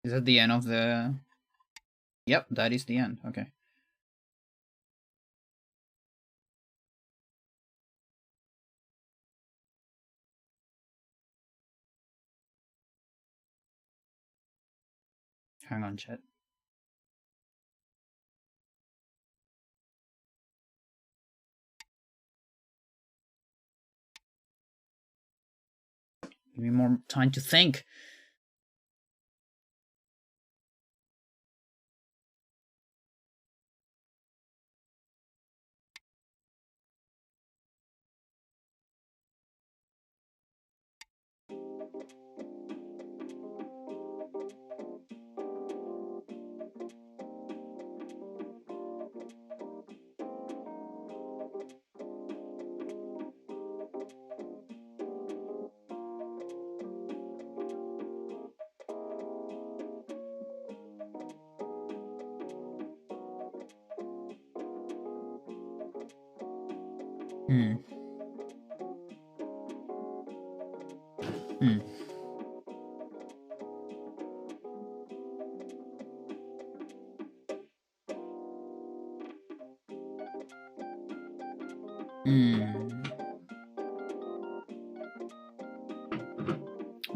Is that the end of the... Yep, that is the end. Okay. Hang on, chat. Give me more time to think.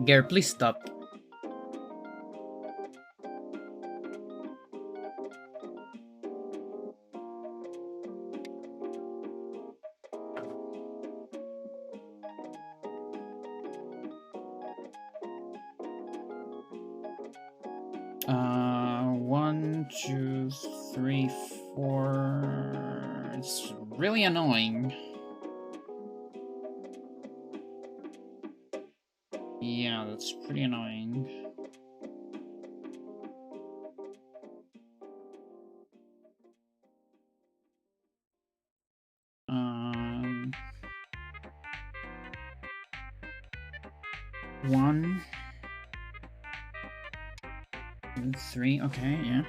Gare, please stop. 1, 2, 3, 4. It's really annoying. Yeah, that's pretty annoying. One, 2, 3. Okay, yeah.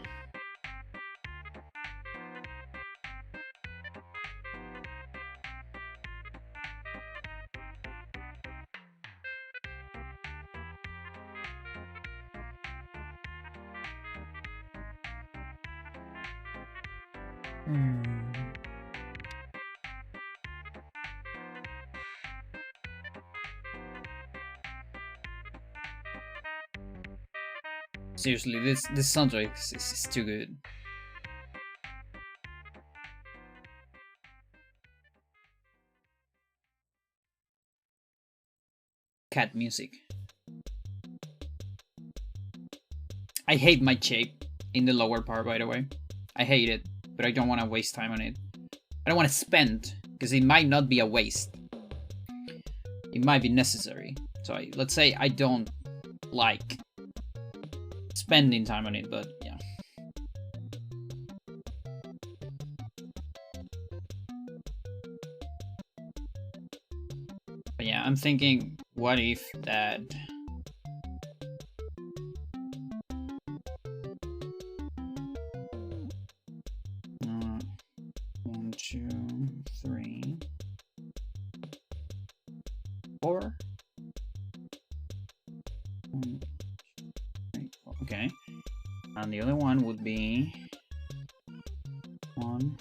Seriously, this soundtrack is too good. Cat music. I hate my shape in the lower part, by the way. I hate it, but I don't want to waste time on it. I don't want to spend, because it might not be a waste. It might be necessary. So let's say I don't like spending time on it, but yeah. But yeah, I'm thinking, what if that... One, 2, 3, 4. 1, 2, 3, 4. Okay. And the other one would be 1.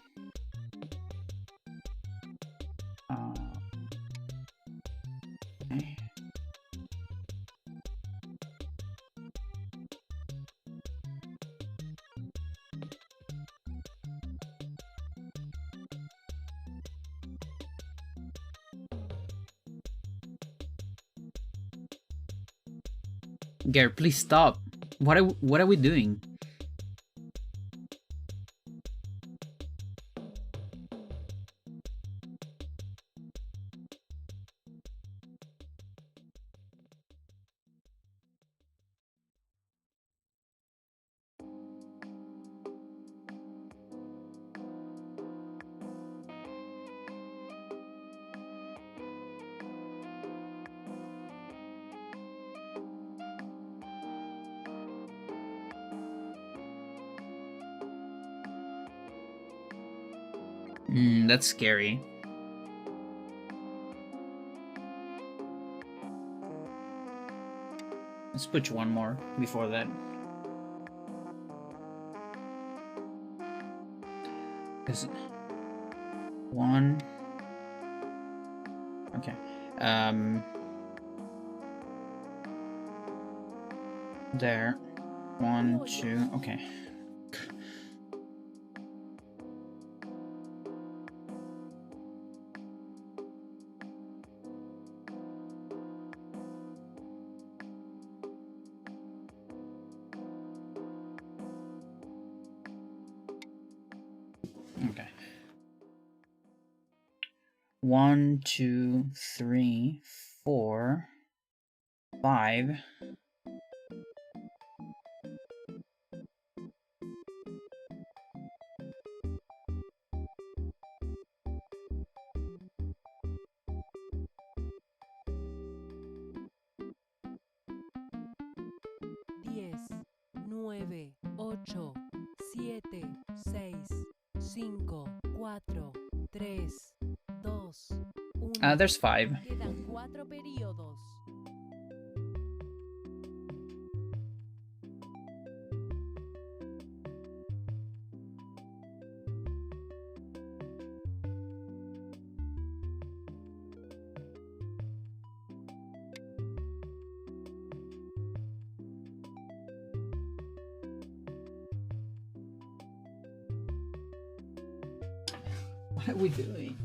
Okay. Gare, please stop. What are we doing? That's scary. Let's put one more before that. Is one. Okay. There. 1, 2. Okay. Okay. 1, 2, 3, 4, 5. Diez, nueve, ocho, siete, seis, cinco, cuatro, tres, dos, uno. There's 5. Quedan 4 periodos. What are we doing?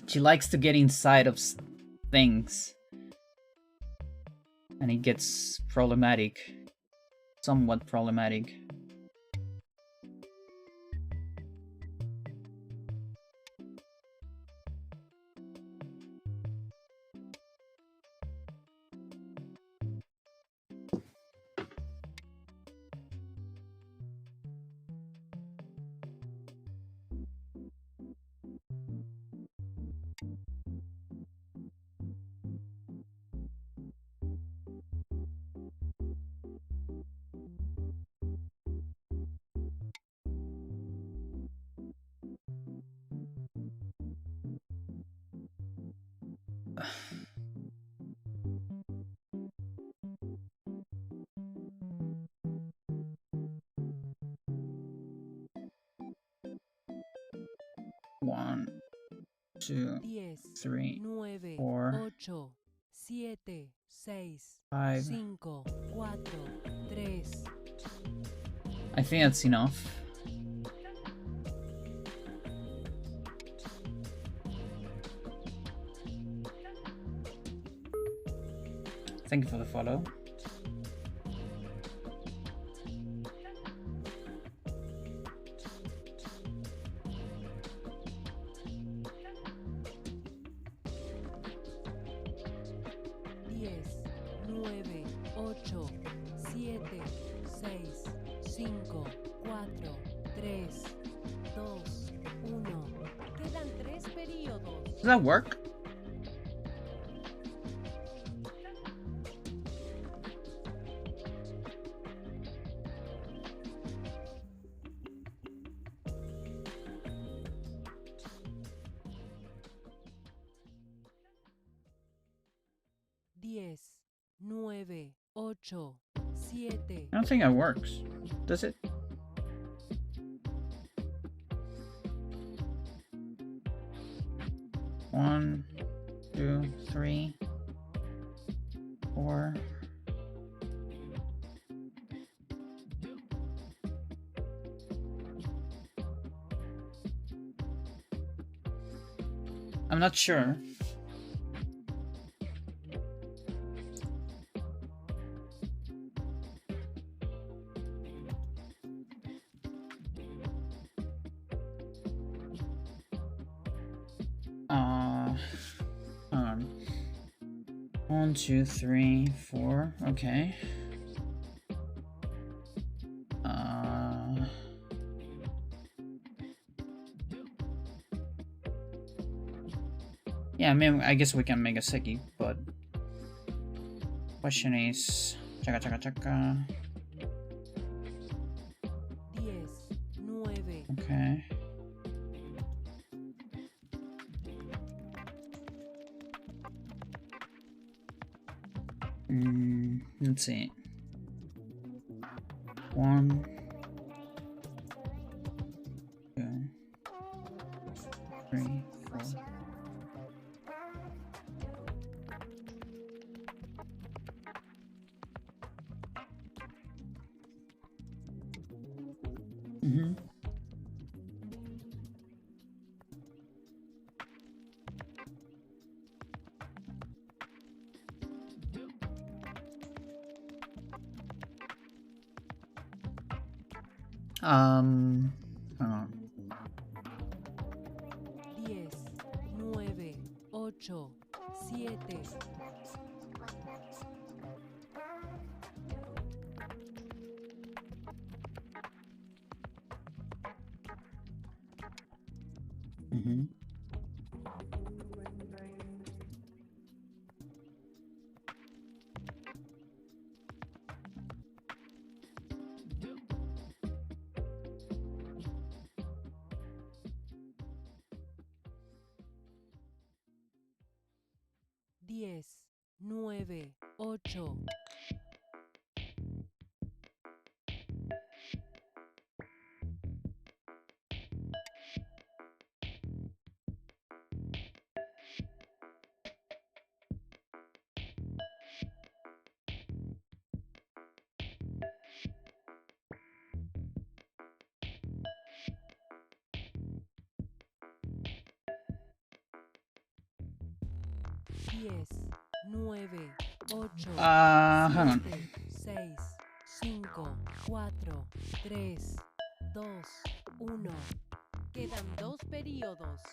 She likes to get inside of things. And it gets problematic. Somewhat problematic. One, two, 10, three, 9, 4, 8, 7, 6, 5. 5, 4, 3. I think that's enough. Thank you for the follow. Does that work? I don't think that works. Does it? One, two, three, 4. I'm not sure. Hold on. 1, 2, 3, 4. Okay. Yeah, I mean, I guess we can make a Seki, but question is, chaka chaka chaka. 10, 9. Okay. Let's see. 1, 2, 3, 4. Hang on. 10, 9, 8, 7. Mm-hmm. Diez, nueve, ocho. Diez, 9, 8, Hang on. 7, 6, 5, 4, 3, 2, 1. Quedan 2 periodos.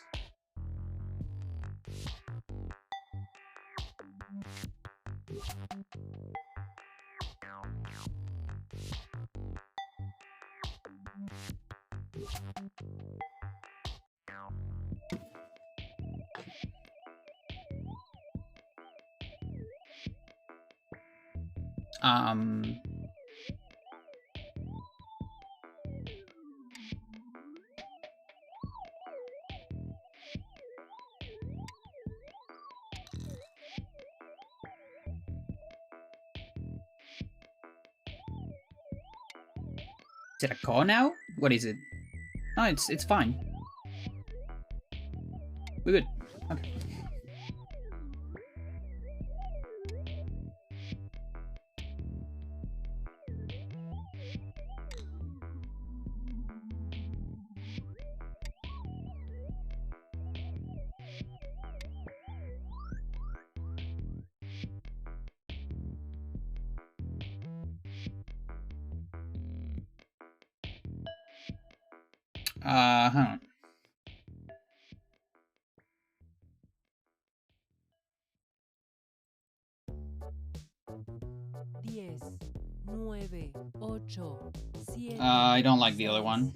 Is it a call now? What is it? No, it's fine. We're good. Okay. Hang on. Diez, nueve, ocho, siete. I don't like the other one.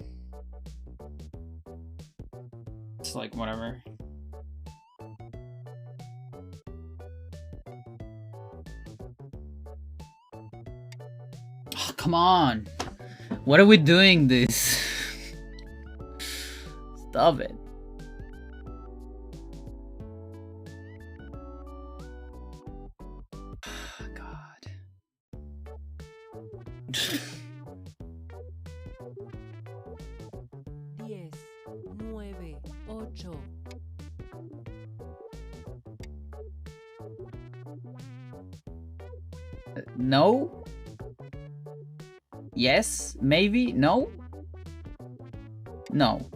It's like whatever. Oh, come on. What are we doing this? Stop it. God. 10, 9, 8. No? Yes? Maybe? No? No.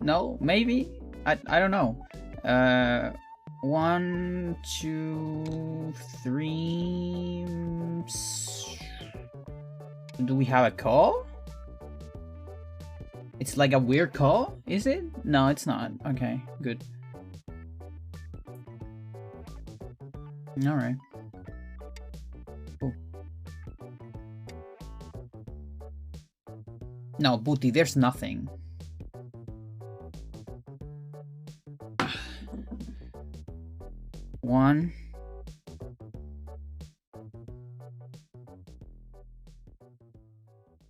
No? Maybe? I don't know. 1, 2, 3. Do we have a call? It's like a weird call, is it? No, it's not. Okay, good. Alright. Cool. No, Booty, there's nothing. One.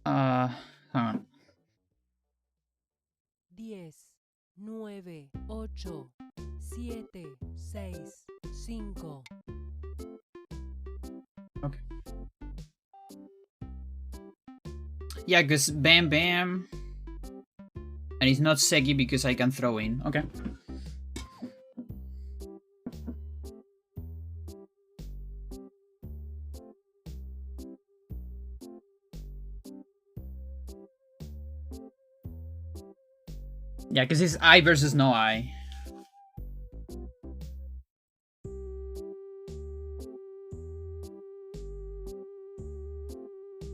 Hang on. 10, 9, 8, 7, 6, 5. Okay. Yeah, because Bam Bam. And it's not Segi because I can throw in. Okay. Yeah, because it's I versus no I.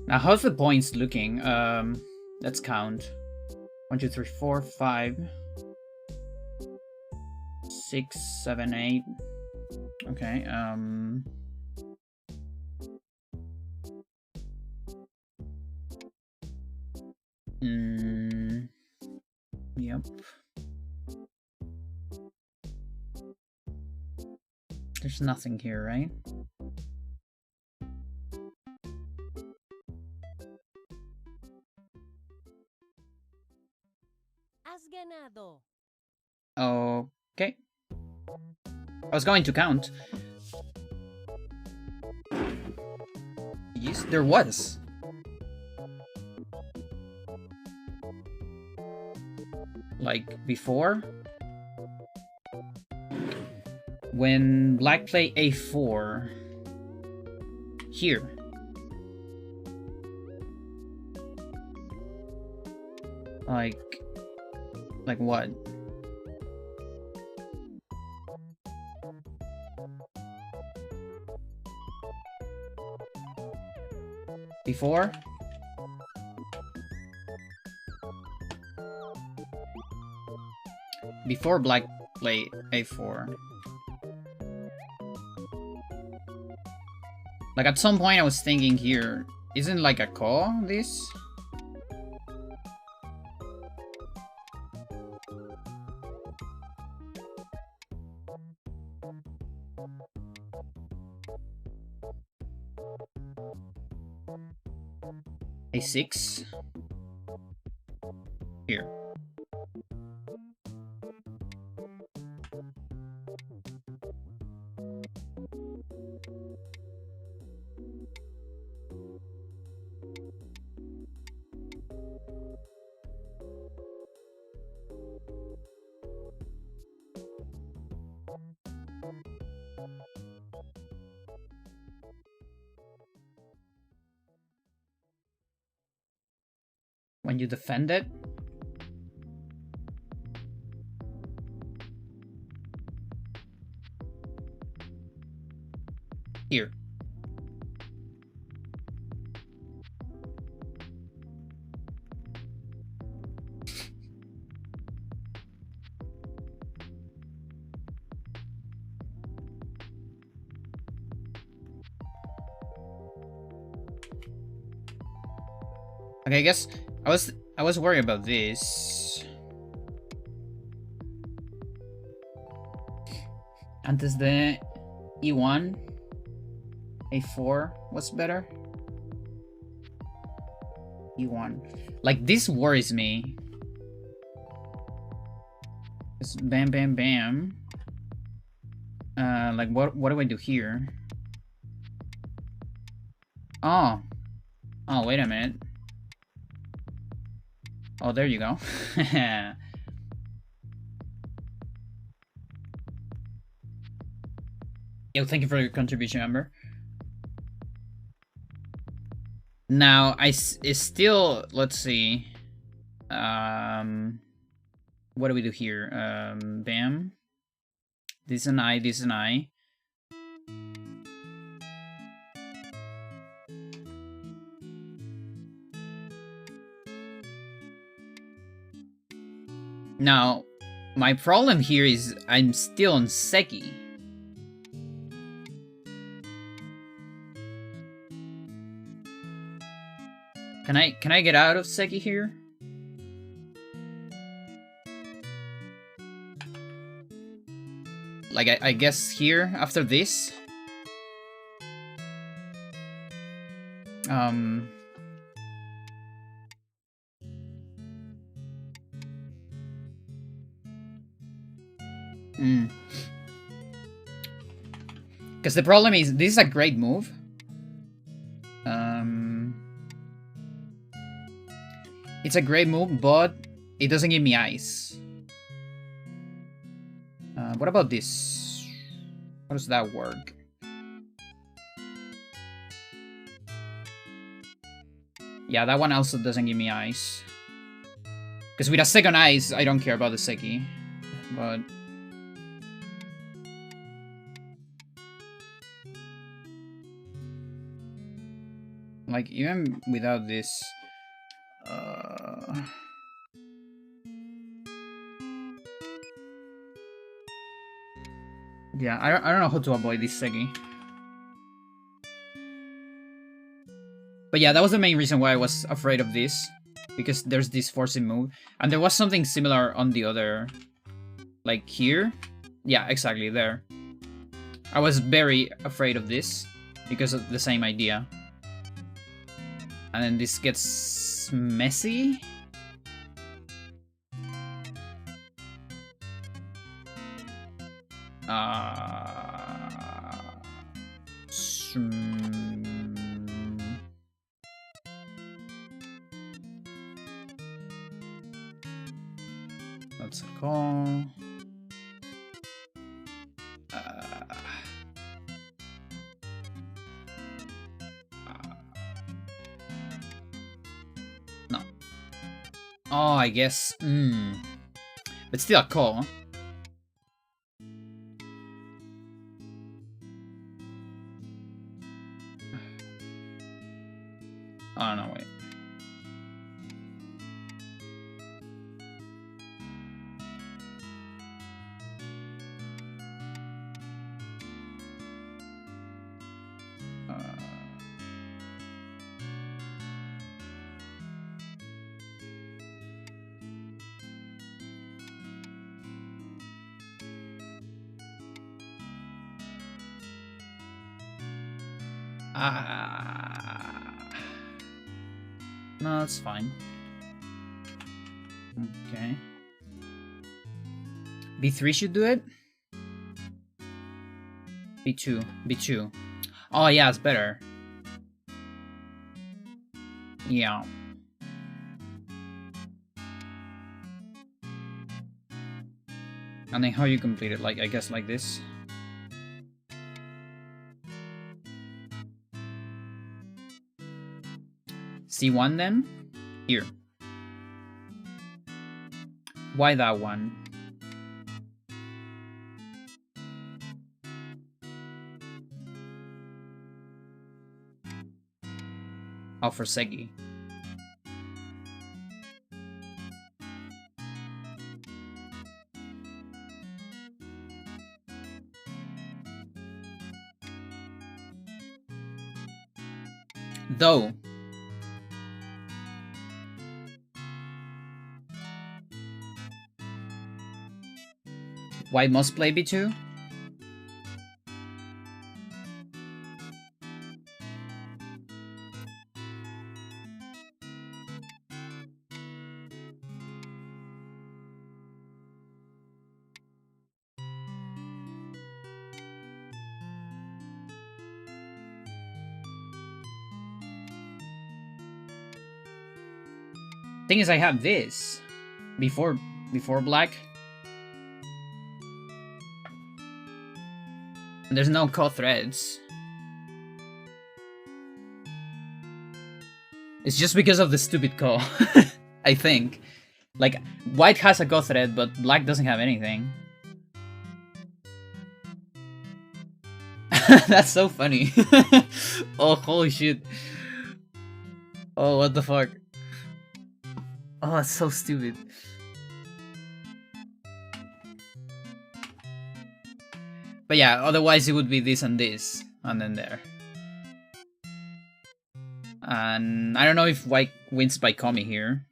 Now, how's the points looking? Let's count. 1, 2, 3, 4, 5, 6, 7, 8. Okay, yep. There's nothing here, right? Has ganado. Okay. I was going to count. Yes, there was. Like before? When black play a4. Here. Like Like what? Before? Before black played a4. Like at some point I was thinking here, isn't like a call this? A6? Here. When you defend it? Here. Okay, I guess I was worried about this. Antes de E1, A4 was better. E1. Like this worries me. It's bam bam bam. Like what do I do here? Oh. Oh, wait a minute. Oh, there you go. Yo, thank you for your contribution, Amber. Now, it's still, let's see. What do we do here? Bam. This is an I, this is an I. Now, my problem here is I'm still on Seki. Can I get out of Seki here? Like I guess here after this. Because the problem is, this is a great move. It's a great move, but it doesn't give me ice. What about this? How does that work? Yeah, that one also doesn't give me ice. Because with a second ice, I don't care about the Seki. But... like, even without this... yeah, I don't know how to avoid this Seki. But yeah, that was the main reason why I was afraid of this. Because there's this forcing move. And there was something similar on the other... like here? Yeah, exactly, there. I was very afraid of this. Because of the same idea. And then this gets messy. That's a call. No. Oh, I guess. But still a call. Oh, no, wait. No, that's fine. Okay. B3 should do it? B2. B2. Oh, yeah, it's better. Yeah. And then how you complete it? Like, I guess like this. C1 then? Here. Why that one? Oh, for Segi. Though. White must play B2? Thing is, I have this before black. And there's no co-threads. It's just because of the stupid co. I think. Like, white has a co-thread, but black doesn't have anything. That's so funny. Oh, holy shit. Oh, what the fuck. Oh, it's so stupid. But yeah, otherwise it would be this and this, and then there. And I don't know if white wins by Kami here.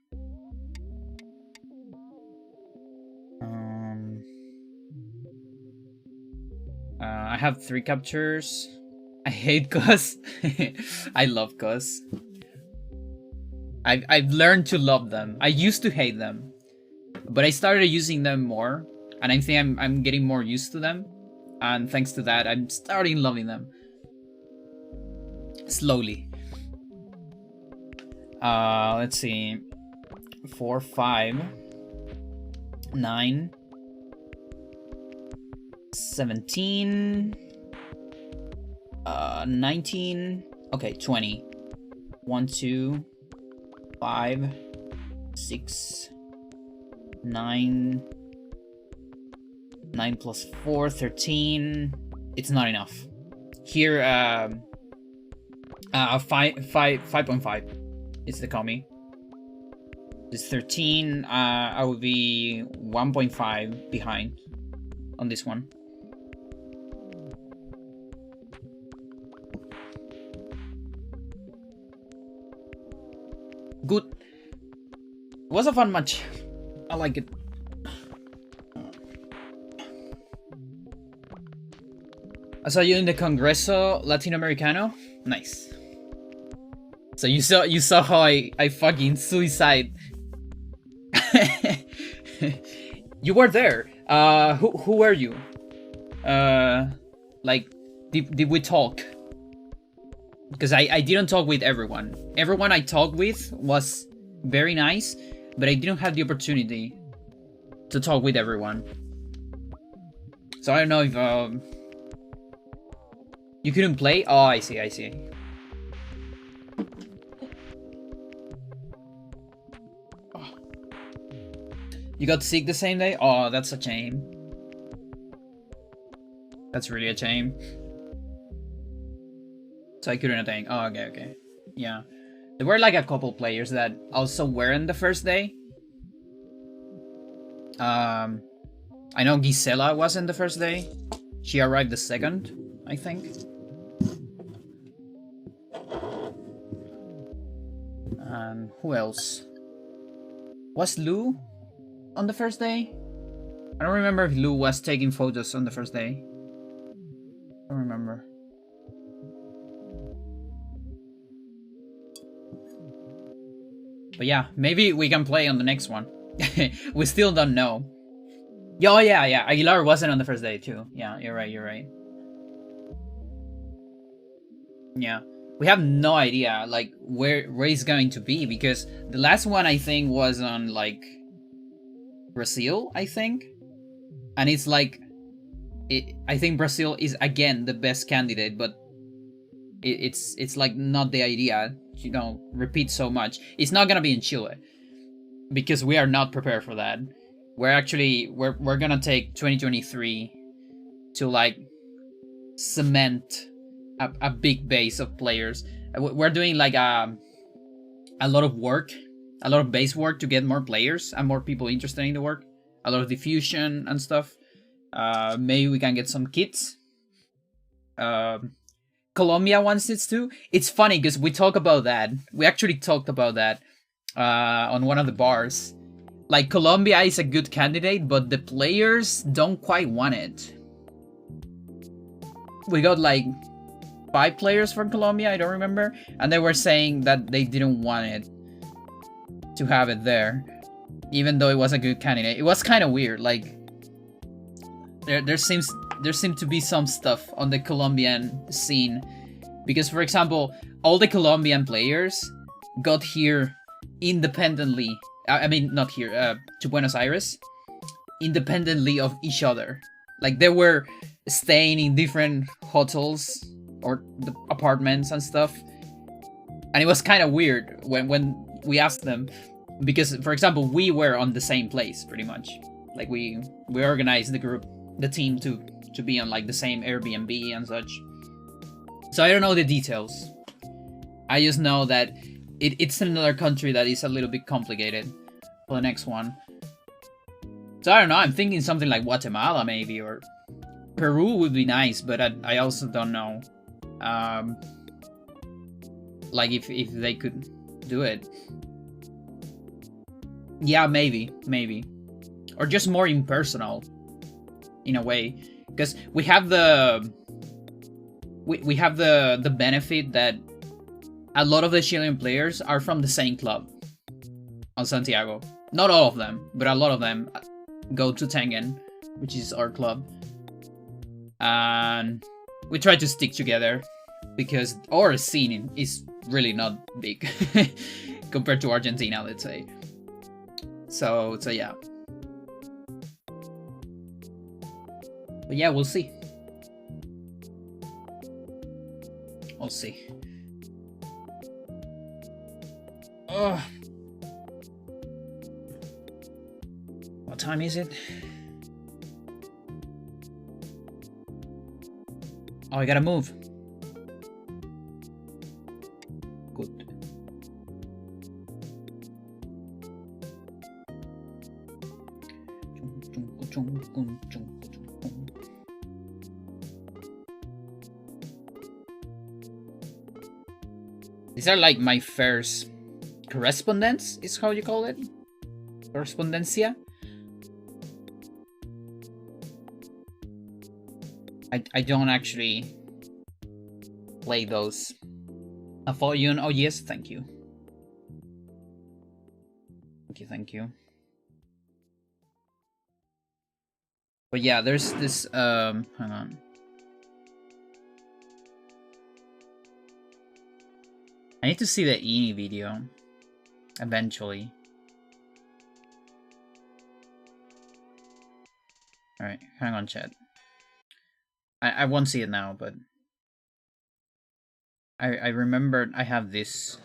I have 3 captures. I hate Cos. I love Cos. I've learned to love them. I used to hate them, but I started using them more, and I think I'm getting more used to them. And thanks to that, I'm starting loving them. Slowly. Let's see. 4, 5, 9, 17, 19, okay, 20. 1, 2, 5, 6, 9, 9 plus 4, 13. It's not enough. Here, 5.5 is the Kami. This 13, I will be 1.5 behind on this one. Good. It was a fun match. I like it. I saw you in the Congreso Latinoamericano. Nice. So you saw how I fucking suicide. You were there. Who were you? Like, did we talk? Because I didn't talk with everyone. Everyone I talked with was very nice, but I didn't have the opportunity to talk with everyone. So I don't know if you couldn't play. Oh, I see. You got sick the same day? Oh, that's a shame. That's really a shame. So I couldn't attend. Oh, okay. Yeah. There were like a couple players that also weren't the first day. I know Gisela wasn't the first day. She arrived the second, I think. And who else? Was Lou on the first day? I don't remember if Lou was taking photos on the first day. I don't remember. But yeah, maybe we can play on the next one. We still don't know. Oh yeah. Aguilar wasn't on the first day too. Yeah, you're right. Yeah. We have no idea like where he's going to be, because the last one I think was on like Brazil, I think. And it's like I think Brazil is again the best candidate, but it's like not the idea, you know, repeat so much. It's not gonna be in Chile, because we are not prepared for that. We're gonna take 2023 to like cement a big base of players. We're doing like a lot of work, a lot of base work to get more players and more people interested in the work. A lot of diffusion and stuff. Maybe we can get some kits. Colombia wants it too. It's funny because we talk about that. We actually talked about that on one of the bars. Like, Colombia is a good candidate, but the players don't quite want it. We got like 5 players from Colombia, I don't remember, and they were saying that they didn't want it to have it there, even though it was a good candidate. It was kind of weird. Like, there seemed to be some stuff on the Colombian scene, because, for example, all the Colombian players got here independently. I mean, not here, to Buenos Aires, independently of each other. Like, they were staying in different hotels or the apartments and stuff. And it was kind of weird when we asked them, because, for example, we were on the same place, pretty much. Like, we organized the team to be on, like, the same Airbnb and such. So I don't know the details. I just know that it's another country that is a little bit complicated for the next one. So I don't know, I'm thinking something like Guatemala maybe, or Peru would be nice, but I also don't know. Like if they could do it. Yeah, maybe. Or just more impersonal, in a way. Because we have the benefit that a lot of the Chilean players are from the same club on Santiago. Not all of them, but a lot of them go to Tengen, which is our club. And we try to stick together, because our scene is really not big compared to Argentina, let's say. So yeah. But yeah, we'll see. We'll see. Ugh. What time is it? Oh, I gotta move. Good. These are like my first correspondence, is how you call it? Correspondencia? I don't actually play those. A Folion, oh yes, thank you. Thank you. But yeah, there's this, hang on. I need to see the Ini video, eventually. Alright, hang on, chat. I won't see it now, but I remembered I have this.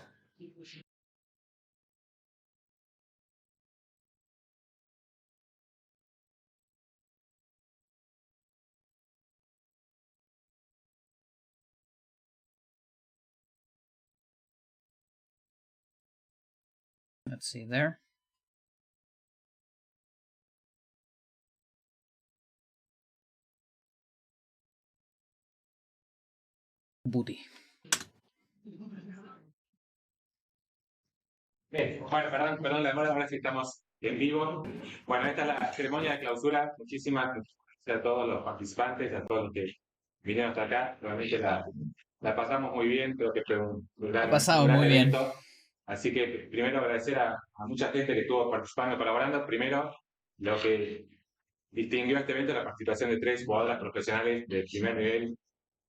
Let's see there. Booty. Bien, bueno, perdón la demora, ahora sí estamos en vivo. Bueno, esta es la ceremonia de clausura. Muchísimas gracias a todos los participantes, a todos los que vinieron hasta acá. Realmente la pasamos muy bien, creo que fue un Ha gran, pasado muy bien. evento. Así que primero agradecer a mucha gente que estuvo participando, colaborando. Primero, lo que distinguió este evento es la participación de 3 jugadoras profesionales de primer nivel,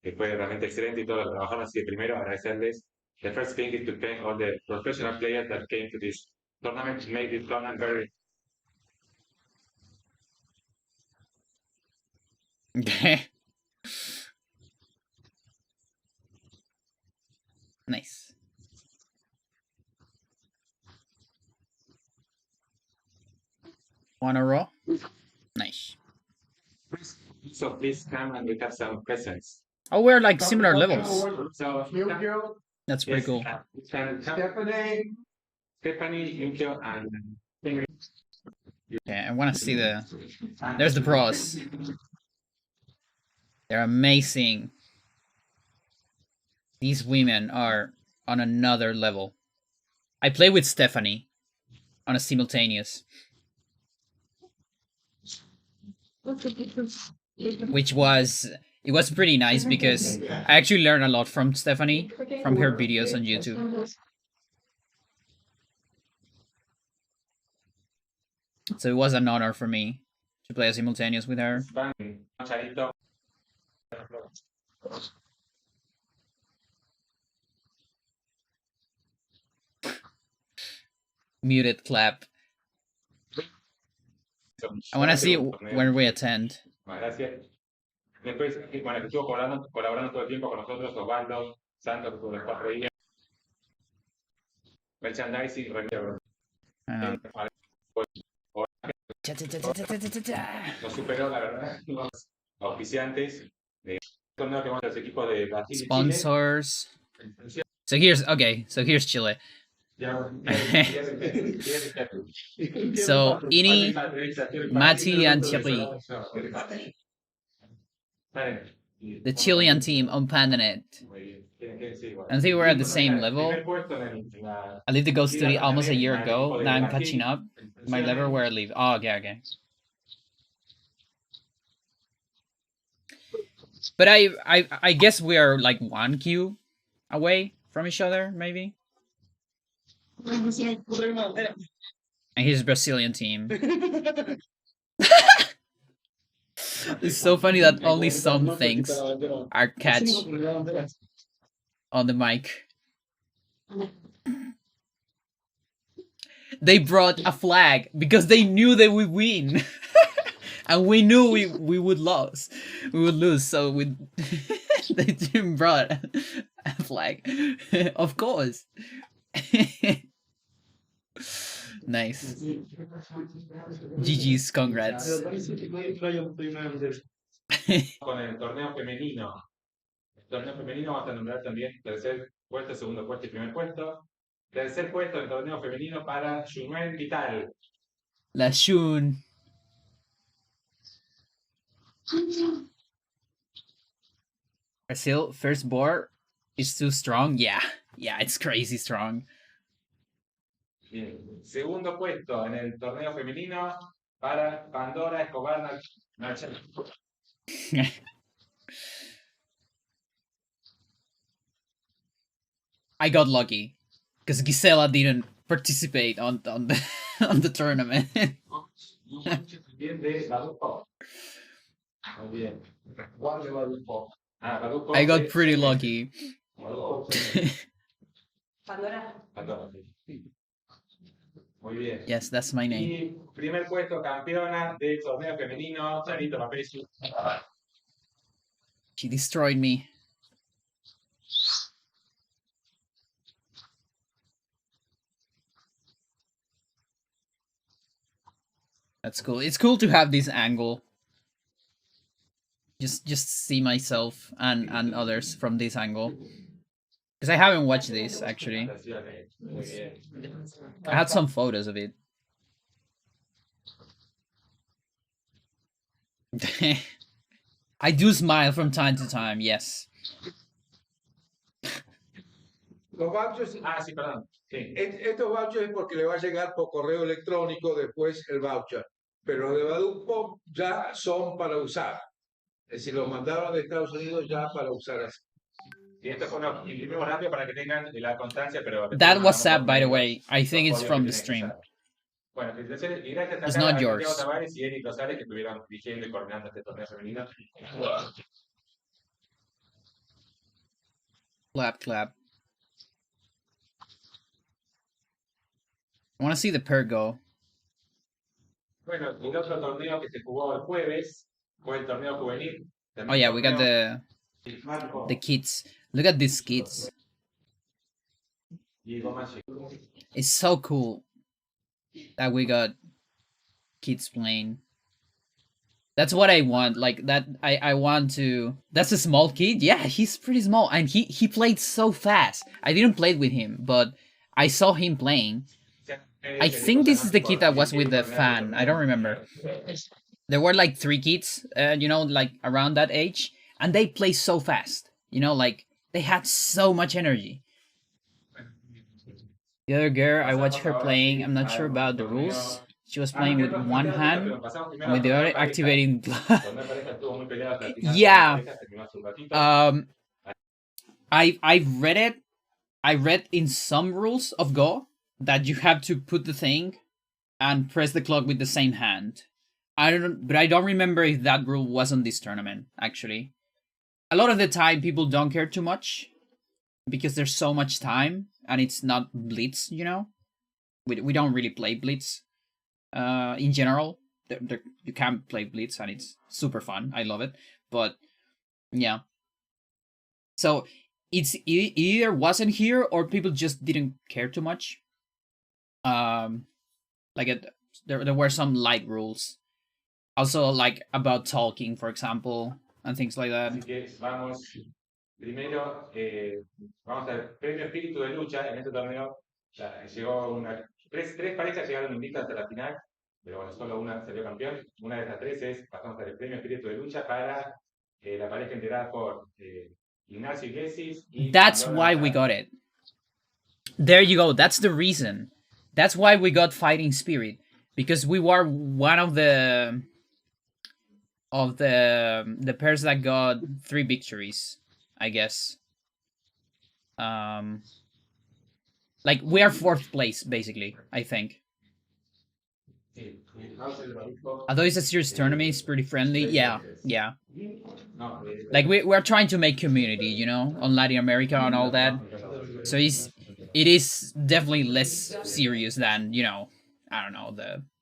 que fue realmente excelente y todo lo que trabajaron. Así que primero agradecerles. The first thing is to thank all the professional players that came to this tournament to make this tournament very. Okay. Nice. Wanna roll? Nice. So please come and we have some presents. Oh, we're like similar levels. So That's pretty cool. Stephanie, Yukio, and Okay, I want to see the. There's the pros. They're amazing. These women are on another level. I play with Stephanie on a simultaneous, which was pretty nice because I actually learned a lot from Stephanie from her videos on YouTube. So it was an honor for me to play a simultaneous with her. Muted clap. I want to see where we attend. Gracias. Después, bueno, que estuvo colaborando todo el tiempo con nosotros, Osvaldo, Santos, por los 4 días. Merchandising, nos superó, la verdad, los auspiciantes. Torneo que vamos a los equipos de Brasil y Sponsors. So here's Chile. So Ini, Mati, and Thierry, the Chilean team on Pandanet. I think we're at the same level. I left the Ghost Studio almost a year ago. Now I'm catching up. My level where I live. Oh, okay. But I guess we are like 1 queue away from each other, maybe. And here's Brazilian team. It's so funny that only some things are catch on the mic. They brought a flag because they knew they would win. And we knew we would lose. So they didn't brought a flag. Of course. Nice. GG's, congrats. Con el torneo femenino. El torneo femenino vamos a nombrar también tercer puesto, segundo puesto y primer puesto. Tercer puesto en torneo femenino para Junuen Vital. La Shun. Brazil first board is too strong. Yeah, it's crazy strong. Bien. Segundo puesto en el torneo femenino para Pandora Escobar. I got lucky because Gisela didn't participate on the on the tournament. I got pretty lucky. Pandora. Muy bien. Yes, that's my name. Y primer puesto campeona del torneo femenino, Sarito Papesi. She destroyed me. That's cool. It's cool to have this angle. Just see myself and others from this angle. Because I haven't watched this, actually. I had some photos of it. I do smile from time to time, yes. Los vouchers, Sí, perdón. Sí. estos vouchers es porque le va a llegar por correo electrónico después el voucher, pero los de Badoo Pop ya son para usar. Es decir, los mandaron de Estados Unidos ya para usar así. Y esto fue uno, imprimimos rápido para que tengan la constancia, pero... That WhatsApp, by the way, I think it's from the stream. Bueno, felicitaciones y gracias It's acá not a Santiago yours. Tavares y Eric Rosales que estuvieron dirigiendo y coordinando este torneo femenino. Clap, clap. I want to see the pair go. Bueno, el otro torneo que se jugó el jueves fue el torneo juvenil. Oh yeah, we got the kids. Look at these kids. It's so cool that we got kids playing. That's what I want. Like that, I want to. That's a small kid. Yeah, he's pretty small, and he played so fast. I didn't play with him, but I saw him playing. I think this is the kid that was with the fan. I don't remember. There were like 3 kids, you know, like around that age, and they play so fast. You know, like they had so much energy. The other girl, I watched her playing. I'm not sure about the rules. She was playing with one hand and with the other activating. Yeah. I read it. I read in some rules of Go that you have to put the thing and press the clock with the same hand. I don't remember if that rule was on this tournament, actually. A lot of the time people don't care too much because there's so much time and it's not Blitz, you know? We don't really play Blitz. In general, you can play Blitz and it's super fun. I love it. But yeah. So it's either wasn't here or people just didn't care too much. There were some light rules. Also, like about talking, for example, and things like that. Así que vamos, primero, vamos al premio espíritu de lucha en este torneo. Ya, llegó tres parejas llegaron invictas hasta la final, pero bueno, solo una salió campeón. Una de estas 3 pasamos al premio espíritu de lucha para la pareja integrada por Ignacio Iglesias y That's Pandora why we got it. There you go. That's the reason. That's why we got fighting spirit, because we were one of the pairs that got 3 victories, I guess. Like we are 4th place basically, I think. Although it's a serious tournament, it's pretty friendly. Yeah. Like we're trying to make community, you know, on Latin America and all that. So it is definitely less serious than, you know, I don't know,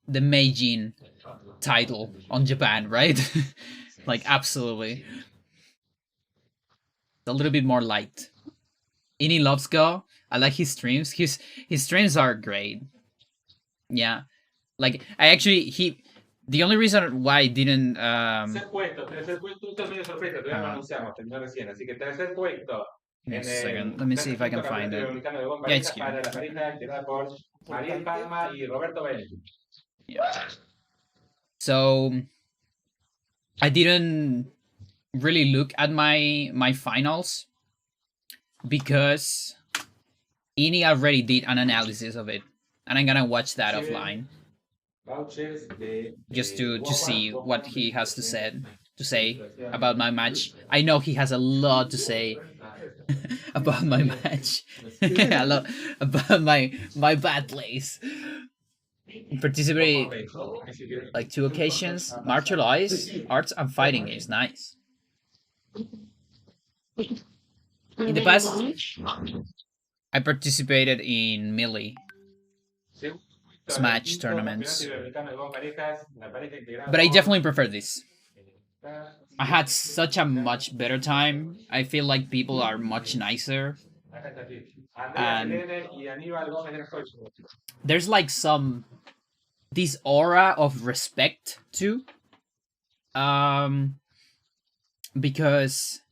the Meijin title on Japan, right? Like absolutely. A little bit more light. Ini loves Go. I like his streams. His streams are great. Yeah. Like I actually the only reason why I didn't tercer puesto, esto es medio sorpresa, todavía no anunciamos, terminó recién, así que tercer puesto. Just a second. Let me see if I can find it. Yeah, it's here. Para la pareja integrada por Mariel Palma y Roberto Benedito. Yeah. So I didn't really look at my finals because Ini already did an analysis of it, and I'm gonna watch that offline just to see what he has to say about my match. I know he has a lot to say about my match. A lot about my bad plays. Participated like 2 occasions. Martial arts and fighting games. Nice. In the past, I participated in melee Smash tournaments, but I definitely prefer this. I had such a much better time. I feel like people are much nicer, and there's like this aura of respect too, because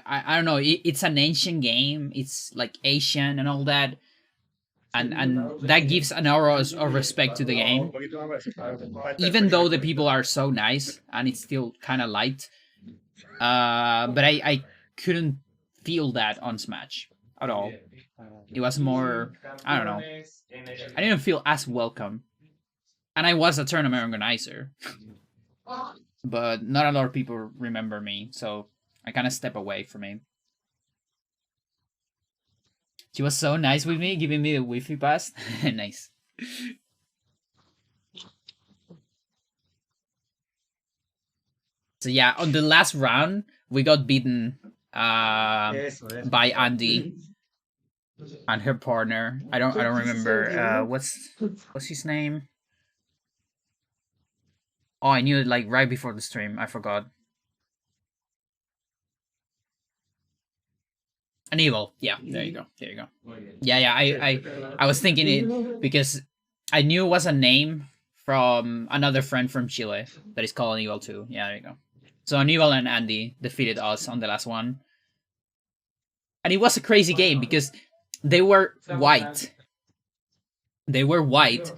I don't know. It's an ancient game. It's like Asian and all that, and that gives an aura of respect to the game. Even though the people are so nice and it's still kind of light, but I couldn't feel that on Smash at all. It was more, I don't know. I didn't feel as welcome, and I was a tournament organizer, but not a lot of people remember me, so I kind of step away from it. She was so nice with me, giving me the Wi-Fi pass. Nice. So yeah, on the last round, we got beaten by Andy and her partner. I don't remember what's his name. Oh, I knew it like right before the stream. I forgot. An evil. Yeah, there you go. There you go. Yeah. I was thinking it because I knew it was a name from another friend from Chile that is called Evil too. Yeah, there you go. So Aníbal and Andy defeated us on the last one. And it was a crazy game because they were white. They were white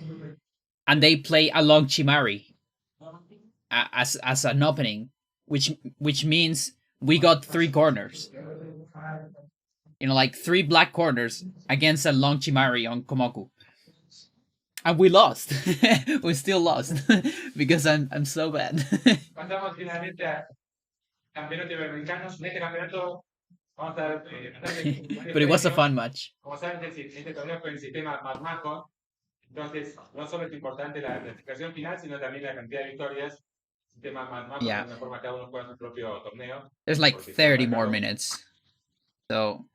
and they play along Chimari as an opening, which means we got 3 corners. You know, like 3 black corners against a long Chimari on Komoku. And we lost. We still lost because I'm so bad. But it was a fun match. Yeah. There's like 30 more minutes. So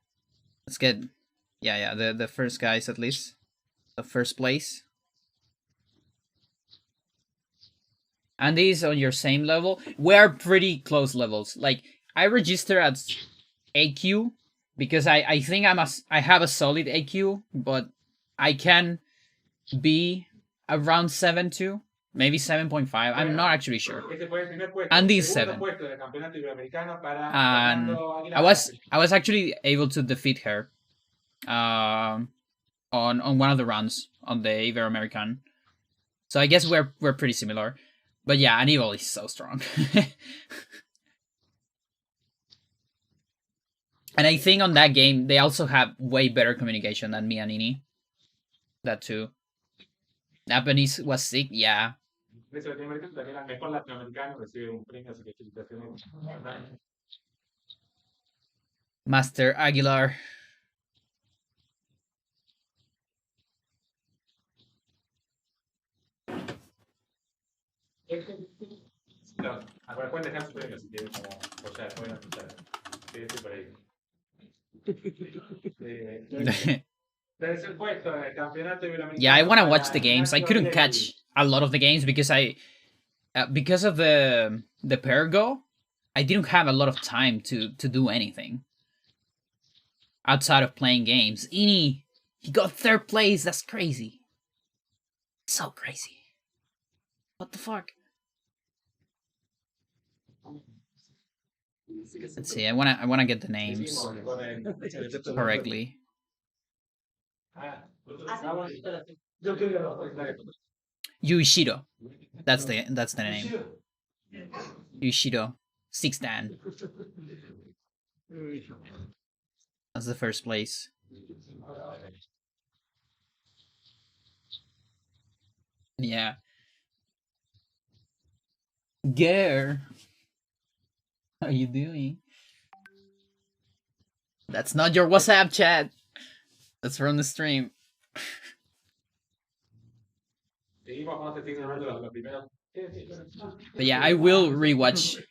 let's get the first guys at least. The first place. And these on your same level. We're pretty close levels. Like I register at AQ because I think I have a solid AQ, but I can be around 7 too. Maybe 7.5. I'm not actually sure. And these 7. And I was actually able to defeat her on one of the runs on the Ibero-American. So I guess we're pretty similar. But yeah, Aníbal is so strong. And I think on that game they also have way better communication than me and Nini. That too. Japanese was sick, yeah. Master Aguilar. Yeah, I want to watch the games. I couldn't catch a lot of the games because because of the Pergo, I didn't have a lot of time to do anything outside of playing games. Ini, he got 3rd place. That's crazy. So crazy. What the fuck? Let's see. I wanna get the names correctly. Yuishiro. That's the name. Yuishiro. 6Dan. That's the first place. Yeah. Girl. How are you doing? That's not your WhatsApp chat. That's from the stream. But yeah, I will rewatch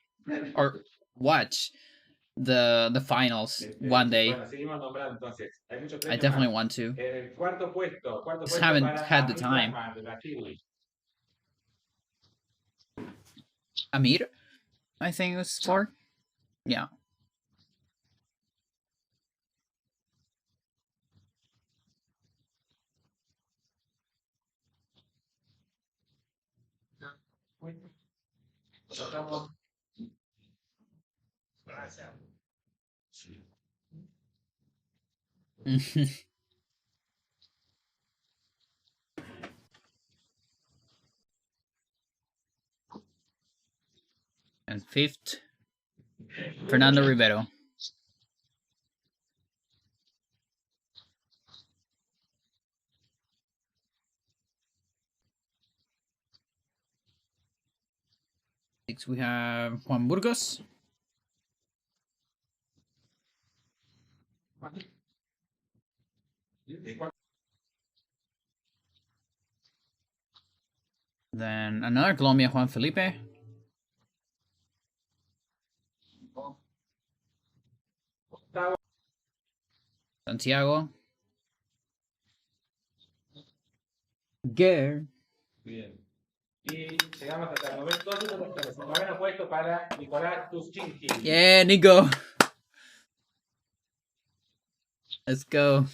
or watch the finals one day. I definitely want to. Just haven't had the time. Amir, I think it was for. Yeah. And fifth, Fernando Rivero. Sixth, we have Juan Burgos. Then another Colombia, Juan Felipe. Santiago. Guerre. Bien. Y llegamos hasta el noveno puesto para Nicolás Tuschinski. Yeah, Nico. Let's go.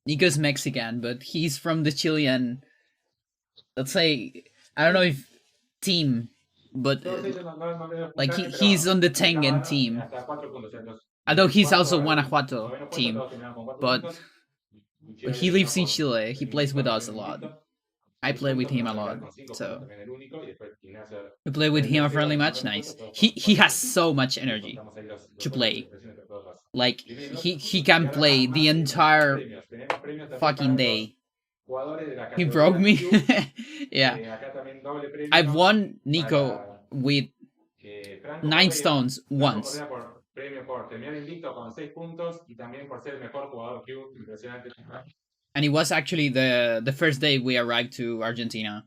Nico's Mexican, but he's from the Chilean, let's say, I don't know if team, but like he's on the Tengen team. Although he's also Guanajuato team, but he lives in Chile. He plays with us a lot. I play with him a lot, so we play with him a friendly match. Nice. He has so much energy to play. Like he can play the entire fucking day. He broke me. Yeah. I've won Nico with 9 stones once. And it was actually the first day we arrived to Argentina.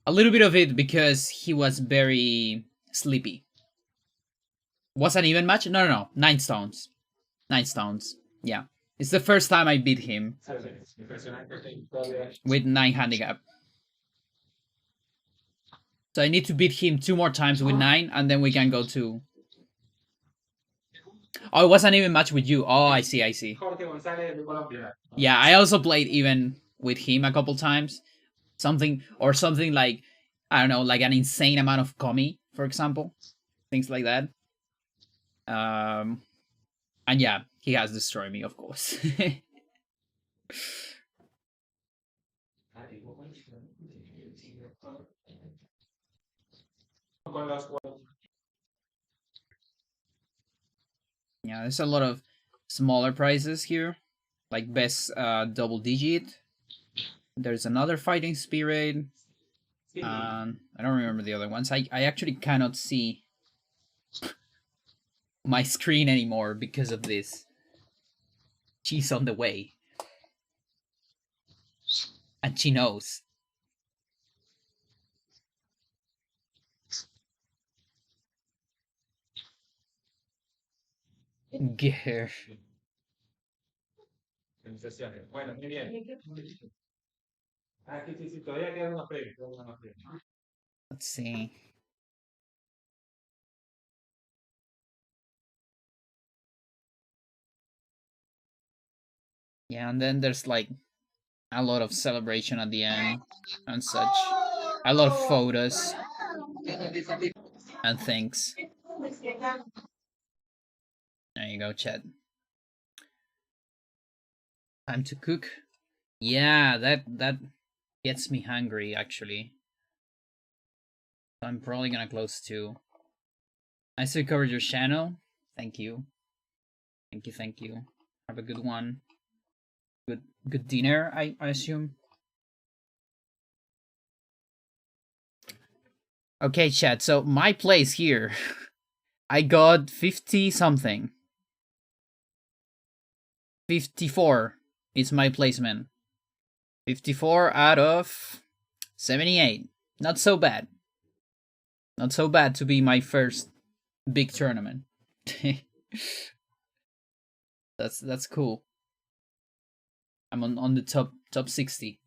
A little bit of it because he was very sleepy. Was an even match? No. 9 stones. 9 stones. Yeah. It's the first time I beat him with 9 handicap. So I need to beat him 2 more times with 9, and then we can go to... Oh, it wasn't even match with you. Oh, I see. Yeah, I also played even with him a couple times. Something like, I don't know, like an insane amount of Komi, for example. Things like that. And yeah, he has destroyed me, of course. Yeah, there's a lot of smaller prizes here, like best double digit. There's another fighting spirit. I don't remember the other ones. I actually cannot see my screen anymore because of this. She's on the way. And she knows. Get her. Bueno, muy bien. Sí, todavía quedan unos premios. Let's see. Yeah, and then there's like a lot of celebration at the end and such. A lot of photos and things. There you go, chat. Time to cook. Yeah, that gets me hungry actually. I'm probably gonna close too. Nice to cover your channel. Thank you. Thank you. Have a good one. Good dinner, I assume. Okay, chat. So my place here, I got 50 something. 54 is my placement. 54 out of 78. Not so bad. Not so bad to be my first big tournament. That's cool. I'm on the top 60.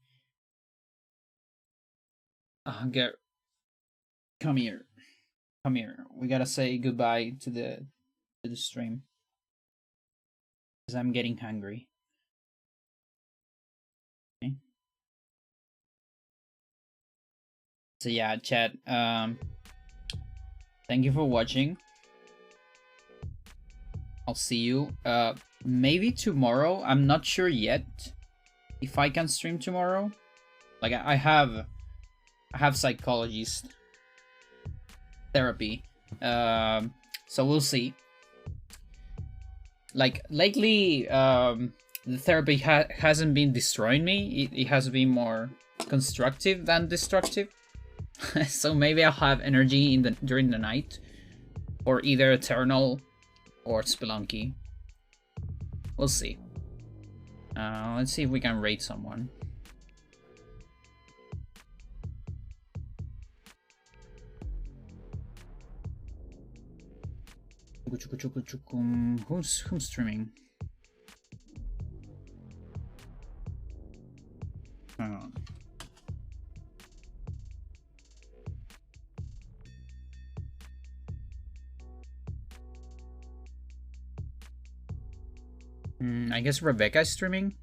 Get, come here. We gotta say goodbye to the stream because I'm getting hungry. Okay. So yeah, chat. Thank you for watching. I'll see you maybe tomorrow. I'm not sure yet if I can stream tomorrow. Like I have psychologist therapy. So we'll see. Like lately the therapy hasn't been destroying me. It has been more constructive than destructive. So maybe I'll have energy during the night, or either Eternal or Spelunky. We'll see. Let's see if we can raid someone. Who's streaming? Hang on. I guess Rebecca's streaming.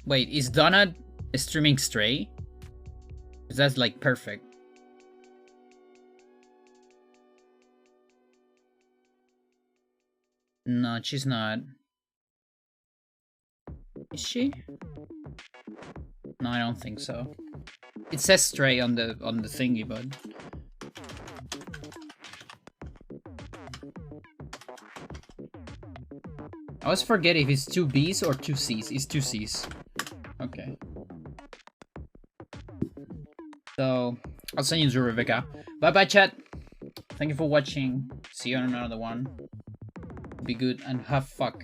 Wait, is Donna streaming Stray? That's like perfect. No, she's not. Is she? No, I don't think so. It says Stray on the thingy, but I always forget if it's 2 B's or 2 C's. It's 2 C's. Okay. So I'll send you to Rebecca. Bye bye, chat. Thank you for watching. See you on another one. Be good and have fuck.